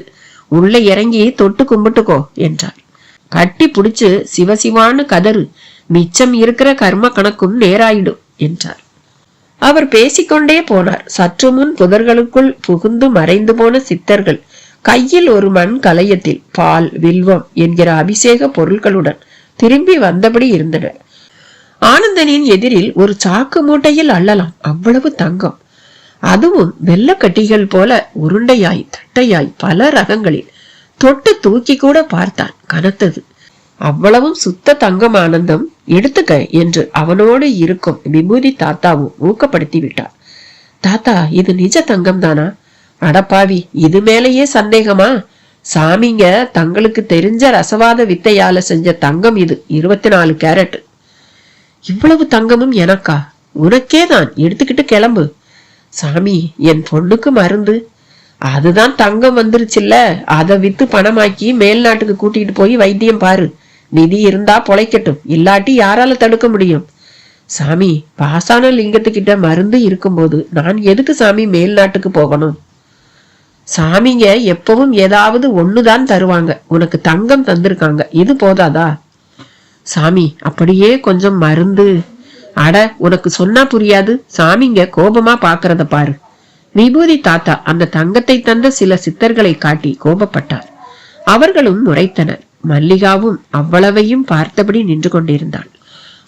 உள்ள இறங்கி தொட்டு கும்பிட்டுக்கோ என்றார். கட்டி புடிச்சு சிவசிவான்னு கதறு, மிச்சம் இருக்கிற கர்ம கணக்கும் நேராயிடும் என்றார். அவர் பேசிக்கொண்டே போனார். சற்று முன் புதர்களுக்குள் புகுந்து மறைந்து போன சித்தர்கள் கையில் ஒரு மண் கலயத்தில் பால் வில்வம் என்கிற அபிஷேக பொருட்களுடன் திரும்பி வந்தபடி இருந்தனர். ஆனந்தனின் எதிரில் ஒரு சாக்கு மூட்டையில் அள்ளலாம் அவ்வளவு தங்கம். அதுவும் வெள்ளக்கட்டிகள் போல உருண்டையாய் தட்டையாய் பல ரகங்களில். தொட்டு தூக்கி கூட பார்த்தான், கனத்தது. அவ்வளவும் சுத்த தங்கம். ஆனந்தம் எடுத்துக்க என்று அவனோடு இருக்கும் விபூதி தாத்தாவும் ஊக்கப்படுத்தி விட்டார். தாத்தா இது நிஜ தங்கம் தானா? அடப்பாவி, இது மேலேயே சந்தேகமா? சாமிங்க தங்களுக்கு தெரிஞ்ச ரசவாத வித்தையால செஞ்ச தங்கம் இது, 24 கேரட். இவ்வளவு தங்கமும் எனக்கா? உனக்கே தான், எடுத்துக்கிட்டு கிளம்பு. சாமி, என் பொண்ணுக்கு மருந்து. அதுதான் தங்கம் வந்துருச்சுல்ல, அதை வித்து பணமாக்கி மேல்நாட்டுக்கு கூட்டிட்டு போய் வைத்தியம் பாரு. நிதி இருந்தா பொழைக்கட்டும், இல்லாட்டி யாரால தடுக்க முடியும்? சாமி, பாசான லிங்கத்துக்கிட்ட மருந்து இருக்கும்போது நான் எதுக்கு சாமி மேல்நாட்டுக்கு போகணும்? சாமிங்க எப்பவும் ஏதாவது ஒண்ணுதான் தருவாங்க. உனக்கு தங்கம் தந்திருக்காங்க, இது போதாதா? சாமி, அப்படியே கொஞ்சம் மருந்து. அட, உனக்கு சொன்னா புரியாது. சாமிங்க கோபமா பாக்குறத பாரு. விபூதி தாத்தா அந்த தங்கத்தை தந்த சில சித்தர்களை காட்டி கோபப்பட்டார். அவர்களும் முறைத்தனர். மல்லிகாவும் அவ்வளவையும் பார்த்தபடி நின்று கொண்டிருந்தாள்.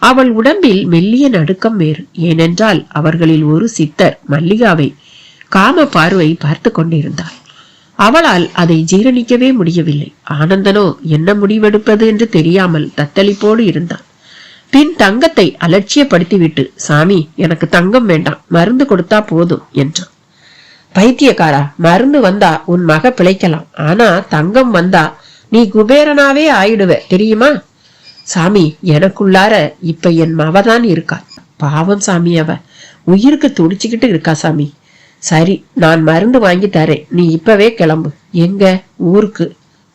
அவள் உடம்பில் மெல்லிய நடுக்கம் வேறு. ஏனென்றால் அவர்களில் ஒரு சித்தர் மல்லிகாவை காம பார்வை பார்த்து கொண்டிருந்தார். அவளால் அதை ஜீரணிக்கவே முடியவில்லை. ஆனந்தனோ என்ன முடிவெடுப்பது என்று தெரியாமல் தத்தளிப்போடு இருந்தான். பின் தங்கத்தை அலட்சியப்படுத்திவிட்டு, சாமி, எனக்கு தங்கம் வேண்டாம், மருந்து கொடுத்தா போதும் என்றான். பைத்தியக்காரா, மருந்து வந்தா உன் மக பிழைக்கலாம், ஆனா தங்கம் வந்தா நீ குபேரனாவே ஆயிடுவ, தெரியுமா? சாமி, எனக்குள்ளார இப்ப என் மவதான் இருக்கா. பாவம் சாமி, அவ உயிருக்கு துடிச்சுக்கிட்டு இருக்கா சாமி. சரி, நான் மருந்து வாங்கி தரேன், நீ இப்பவே கிளம்பு. எங்க? ஊருக்கு.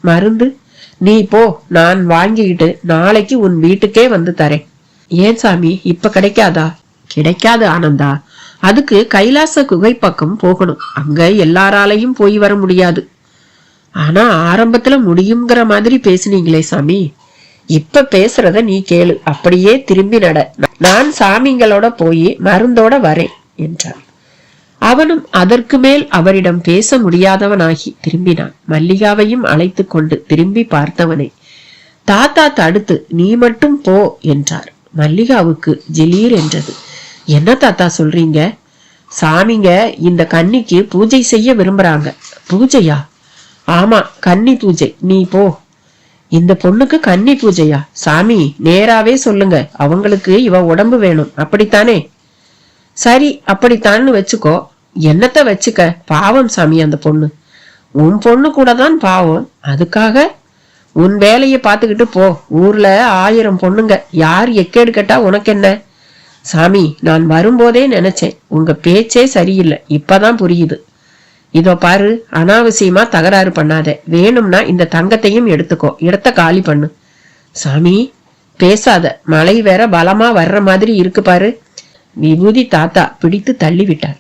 மருந்து நீ போ, நான் வாங்கிக்கிட்டு நாளைக்கு உன் வீட்டுக்கே வந்து தரேன். ஏன் சாமி, இப்ப கிடைக்காதா? கிடைக்காது ஆனந்தா. அதுக்கு கைலாச குகை பக்கம் போகணும். அங்க எல்லாராலையும் போய் வர முடியாது. ஆனா ஆரம்பத்துல முடியுங்கிற மாதிரி பேசுனீங்களே சாமி. இப்ப பேசுறத நீ கேளு, அப்படியே திரும்பி நட. நான் சாமிங்களோட போய் மருந்தோட வரேன் என்றார். அவனும் அதற்கு மேல் அவரிடம் பேச முடியாதவனாகி திரும்பினான். மல்லிகாவையும் அழைத்து கொண்டு திரும்பி பார்த்தவனை தாத்தா தடுத்து, நீ மட்டும் போ என்றார். மல்லிகாவுக்கு ஜிலீர் என்றது. என்ன தாத்தா சொல்றீங்க? சாமிங்க இந்த கன்னிக்கு பூஜை செய்ய விரும்புறாங்க. பூஜையா? ஆமா, கன்னி பூஜை. நீ போ. இந்த பொண்ணுக்கு கன்னி பூஜையா? சாமி, நேராவே சொல்லுங்க, அவங்களுக்கு இவ உடம்பு வேணும், அப்படித்தானே? சரி, அப்படித்தான்னு வச்சுக்கோ. என்னத்த வச்சுக்க? பாவம் சாமி அந்த பொண்ணு. உன் பொண்ணு கூட தான் பாவம். அதுக்காக உன் வேலையை பார்த்துக்கிட்டு போ. ஊர்ல 1000 பொண்ணுங்க, யார் எக்கேடு கேட்டா உனக்கு என்ன? சாமி, நான் வரும்போதே நினைச்சேன், உங்க பேச்சே சரியில்லை, இப்பதான் புரியுது. இதோ பாரு, அனாவசியமா தகராறு பண்ணாத. வேணும்னா இந்த தங்கத்தையும் எடுத்துக்கோ, இடத்த காலி பண்ணு. சாமி, பேசாத. மழை வேற பலமா வர்ற மாதிரி இருக்கு பாரு. விபூதி தாத்தா பிடித்து தள்ளி விட்டார்.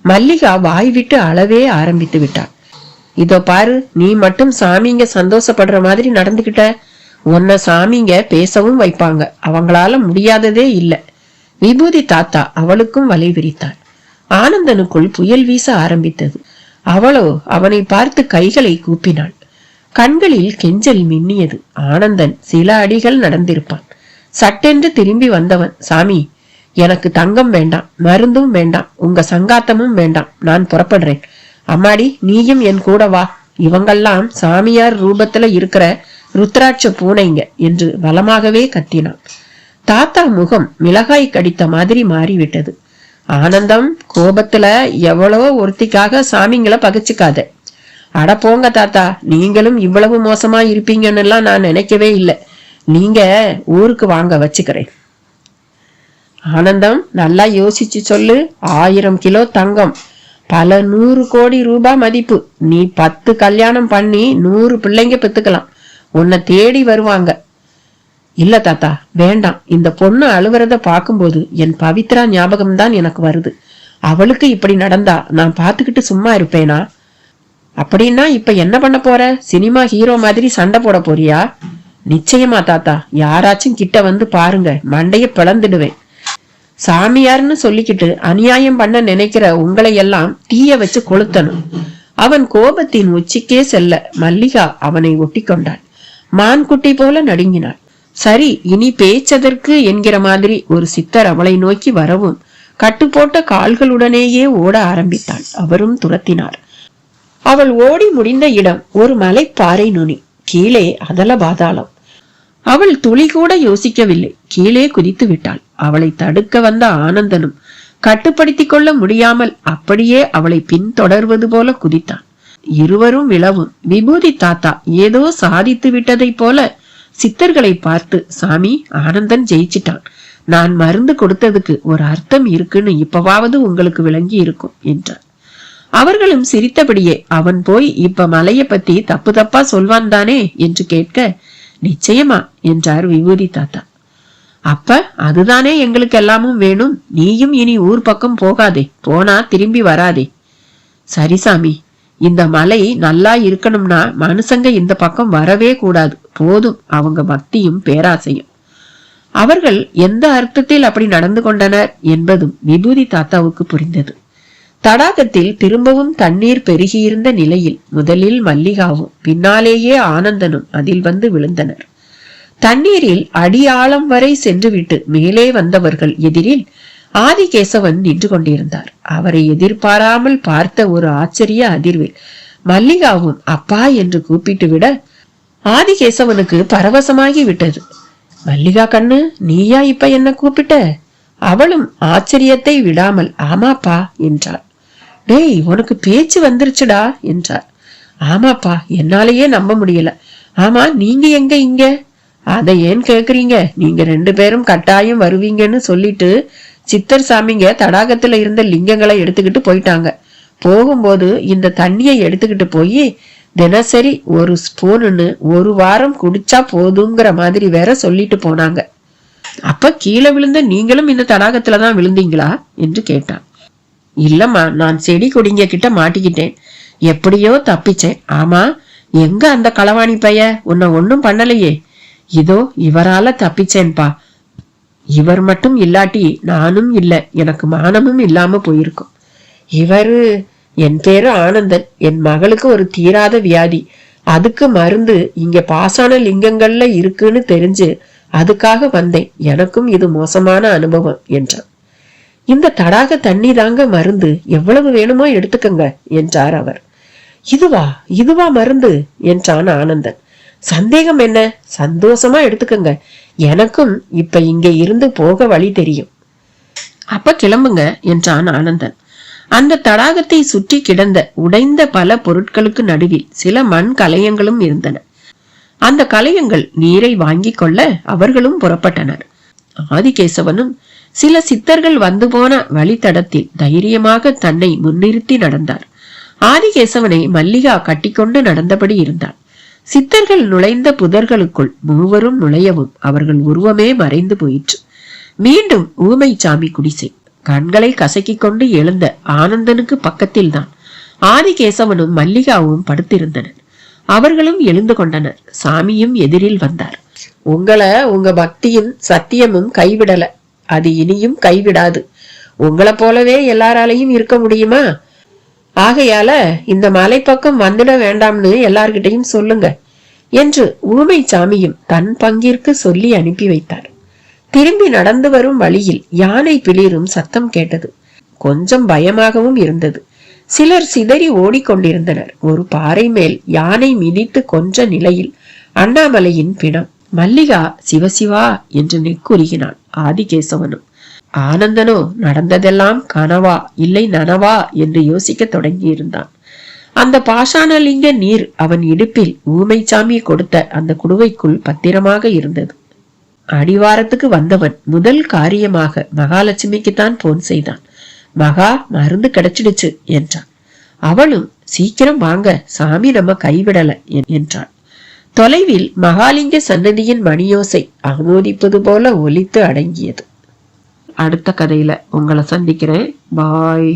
மல்லிகா வாய் விட்டு அளவே ஆரம்பித்து விட்டாள். இதோ பாரு, நீ மட்டும் சாமிங்க சந்தோஷப்படுற மாதிரி நடந்துகிட்ட, உன்னை சாமிங்க பேசவும் வைப்பாங்க. அவங்களால முடியாததே இல்ல. விபூதி தாத்தா அவளுக்கும் வலை விரித்தாள். ஆனந்தனுக்குள் புயல் வீச ஆரம்பித்தது. அவளோ அவனை பார்த்து கைகளை கூப்பினாள். கண்களில் கெஞ்சல் மின்னியது. ஆனந்தன் சில அடிகள் நடந்திருப்பான். சட்டென்று திரும்பி வந்தவன், சாமி, எனக்கு தங்கம் வேண்டாம், மருந்தும் வேண்டாம், உங்க சங்காத்தமும் வேண்டாம், நான் புறப்படுறேன். அம்மாடி, நீயும் என் கூட வா. இவங்கெல்லாம் சாமியார் ரூபத்துல இருக்கிற ருத்ராட்ச பூனைங்க என்று பலமாகவே கத்தினான். தாத்தா முகம் மிளகாய் கடித்த மாதிரி மாறிவிட்டது. ஆனந்தம், கோபத்துல எவ்வளவோ ஒருத்திக்காக சாமிங்களை பகைச்சுக்காத. அட போங்க தாத்தா, நீங்களும் இவ்வளவு மோசமா இருப்பீங்கன்னு எல்லாம் நான் நினைக்கவே இல்லை. நீங்க ஊருக்கு வாங்க, வச்சுக்கிறேன். ஆனந்தம், நல்லா யோசிச்சு சொல்லு. 1000 கிலோ தங்கம், பல 100 கோடி ரூபாய் மதிப்பு. நீ 10 கல்யாணம் பண்ணி 100 பிள்ளைங்க பெத்துக்கலாம். உன்னை தேடி வருவாங்க. இல்ல தாத்தா, வேண்டாம். இந்த பொண்ணு அழுவுறத பார்க்கும்போது என் பவித்ரா ஞாபகம்தான் எனக்கு வருது. அவளுக்கு இப்படி நடந்தா நான் பாத்துக்கிட்டு சும்மா இருப்பேனா? அப்படின்னா இப்ப என்ன பண்ண போற? சினிமா ஹீரோ மாதிரி சண்டை போட போறியா? நிச்சயமா தாத்தா. யாராச்சும் கிட்ட வந்து பாருங்க, மண்டைய பிளந்துடுவேன். சாமியார்னு சொல்லிக்கிட்டு அநியாயம் பண்ண நினைக்கிற உங்களை எல்லாம் தீய வச்சு கொளுத்தணும். அவன் கோபத்தின் உச்சிக்கே செல்ல மல்லிகா அவனை ஒட்டி கொண்டாள். மான்குட்டி போல நடுங்கினாள். சரி, இனி பேச்சதற்கு என்கிற மாதிரி ஒரு சித்தர் அவளை நோக்கி வரவும் கட்டுப்போட்ட கால்களுடனேயே ஓட ஆரம்பித்தாள். அவரும் துரத்தினார். அவள் ஓடி முடிந்த இடம் ஒரு மலைப்பாறை நுனி. கீழே அதல பாதாளம். அவள் துளி கூட யோசிக்கவில்லை, கீழே குதித்து விட்டாள். அவளை தடுக்க வந்த ஆனந்தனும் கட்டுப்படுத்திக் கொள்ள முடியாமல் அப்படியே அவளை பின்தொடர்வது போல குதித்தான். இருவரும் விழவும் விபூதி தாத்தா ஏதோ சாதித்து விட்டதை போல சித்தர்களை பார்த்து, சாமி, ஆனந்தன் ஜெயிச்சிட்டான். நான் மருந்து கொடுத்ததுக்கு ஒரு அர்த்தம் இருக்குன்னு இப்பவாவது உங்களுக்கு விளங்கி இருக்கும் என்றார். அவர்களும் சிரித்தபடியே, அவன் போய் இப்ப மலைய பத்தி தப்பு தப்பா சொல்வான் தானே என்று கேட்க, நிச்சயமா என்றார் விபூதி தாத்தா. அப்ப அதுதானே எங்களுக்கு எல்லாமும் வேணும். நீயும் இனி ஊர் பக்கம் போகாதே, போனா திரும்பி வராதே. சரி சாமி, இந்த மலை நல்லா இருக்கணும்னா மனுஷங்க இந்த பக்கம் வரவே கூடாது. போதும் அவங்க பக்தியும் பேராசையும். அவர்கள் எந்த அர்த்தத்தில் அப்படி நடந்து கொண்டனர் என்பதும் விபூதி தாத்தாவுக்கு புரிந்தது. தடாகத்தில் திரும்பவும் தண்ணீர் பெருகியிருந்த நிலையில் முதலில் மல்லிகாவும் பின்னாலேயே ஆனந்தனும் அதில் வந்து விழுந்தனர். தண்ணீரில் அடி ஆழம் வரை சென்றுவிட்டு மேலே வந்தவர்கள் எதிரில் ஆதிகேசவன் நின்று கொண்டிருந்தார். அவரை எதிர்பாராமல் பார்த்த ஒரு ஆச்சரிய அதிர்வில் மல்லிகாவும் அப்பா என்று கூப்பிட்டு விட ஆதிகேசவனுக்கு பரவசமாகி விட்டது. மல்லிகா கண்ணு, நீயா இப்ப என்ன கூப்பிட்ட? அவளும் ஆச்சரியத்தை விடாமல் ஆமாப்பா என்றாள். டேய், உனக்கு பேச்சு வந்துருச்சுடா என்றார். ஆமாப்பா, என்னாலேயே நம்ப முடியல. ஆமா, நீங்க எங்க இங்க? அதை ஏன் கேக்குறீங்க? நீங்க 2 பேரும் கட்டாயம் வருவீங்கன்னு சொல்லிட்டு சித்தர் சாமிங்க தடாகத்துல இருந்த லிங்கங்களை எடுத்துக்கிட்டு போயிட்டாங்க. போகும்போது இந்த தண்ணியை எடுத்துக்கிட்டு போய் தினசரி 1 ஸ்பூன்னு 1 வாரம் குடிச்சா போதுங்கிற மாதிரி வேற சொல்லிட்டு போனாங்க. அப்ப கீழே விழுந்த நீங்களும் இந்த தடாகத்துலதான் விழுந்தீங்களா என்று கேட்டான். இல்லம்மா, நான் செடி கொடிங்க கிட்ட மாட்டிக்கிட்டேன். எப்படியோ தப்பிச்சேன். ஆமா, எங்க அந்த களவாணி பைய? உன்னை ஒன்னும் பண்ணலையே. இதோ இவரால தப்பிச்சேன்பா. இவர் மட்டும் இல்லாட்டி நானும் இல்ல, எனக்கு மானமும் இல்லாம போயிருக்கும். இவரு, என் பேரு ஆனந்தன். என் மகளுக்கு ஒரு தீராத வியாதி. அதுக்கு மருந்து இங்க பாசான லிங்கங்கள்ல இருக்குன்னு தெரிஞ்சு அதுக்காக வந்தேன். எனக்கும் இது மோசமான அனுபவம் என்றான். இந்த தடாக தண்ணி தாங்க மருந்து, எவ்வளவு வேணுமோ எடுத்துக்கங்க என்றார் அவர். இதுவா மருந்து என்றான் ஆனந்தன். சந்தேகம் என்ன, சந்தோஷமா எடுத்துக்கங்க. எனக்கும் இப்ப இங்க இருந்து போக வழி தெரியும். அப்ப கிளம்புங்க என்றான் ஆனந்தன். அந்த தடாகத்தை சுற்றி கிடந்த உடைந்த பல பொருட்களுக்கு நடுவில் சில மண் கலயங்களும் இருந்தன. அந்த கலயங்கள் நீரை வாங்கி கொள்ள அவர்களும் புறப்பட்டனர். ஆதிகேசவனும் சில சித்தர்கள் வந்து போன வழித்தடத்தில் தைரியமாக தன்னை முன்னிறுத்தி நடந்தார். ஆதிகேசவனை மல்லிகா கட்டிக்கொண்டு நடந்தபடி இருந்தார். சித்தர்கள் நுழைந்த புதர்களுக்குள் மூவரும் நுழையவும் அவர்கள் உருவமே மறைந்து போயிற்று. மீண்டும் ஊமை சாமி குடிசை. கண்களை கசக்கிக் கொண்டு எழுந்த ஆனந்தனுக்கு பக்கத்தில் தான் ஆதிகேசவனும் மல்லிகாவும் படுத்திருந்தனர். அவர்களும் எழுந்து கொண்டனர். சாமியும் எதிரில் வந்தார். உங்களை உங்க பக்தியும் சத்தியமும் கைவிடல, அது இனியும் கைவிடாது. உங்களை போலவே எல்லாராலையும் இருக்க முடியுமா? ஆகையால இந்த மலை பக்கம் வந்துட வேண்டாம்னு எல்லார்கிட்டையும் சொல்லுங்க என்று ஊமை சாமியும் தன் பங்கிற்கு சொல்லி அனுப்பி வைத்தார். திரும்பி நடந்து வரும் வழியில் யானை பிளிரும் சத்தம் கேட்டது. கொஞ்சம் பயமாகவும் இருந்தது. சிலர் சிதறி ஓடிக்கொண்டிருந்தனர். ஒரு பாறை மேல் யானை மிதித்து கொன்ற நிலையில் அண்ணாமலையின் பிணம். மல்லிகா சிவசிவா என்று நெக்குருகினான். ஆதிகேசவனும். ஆனந்தனோ நடந்ததெல்லாம் கனவா இல்லை நனவா என்று யோசிக்க தொடங்கியிருந்தான். அந்த பாஷாணலிங்க நீர் அவன் இடுப்பில் ஊமைச்சாமி கொடுத்த அந்த குடுவைக்குள் பத்திரமாக இருந்தது. அடிவாரத்துக்கு வந்தவன் முதல் காரியமாக மகாலட்சுமிக்குத்தான் போன் செய்தான். மகா, மருந்து கிடைச்சிடுச்சு என்றான். அவளும் சீக்கிரம் வாங்க, சாமி நம்ம கைவிடல என்றான். தொலைவில் மகாலிங்க சன்னதியின் மணியோசை ஆமோதிப்பது போல ஒலித்து அடங்கியது. அடுத்த கதையில உங்களை சந்திக்கிறேன். பாய்.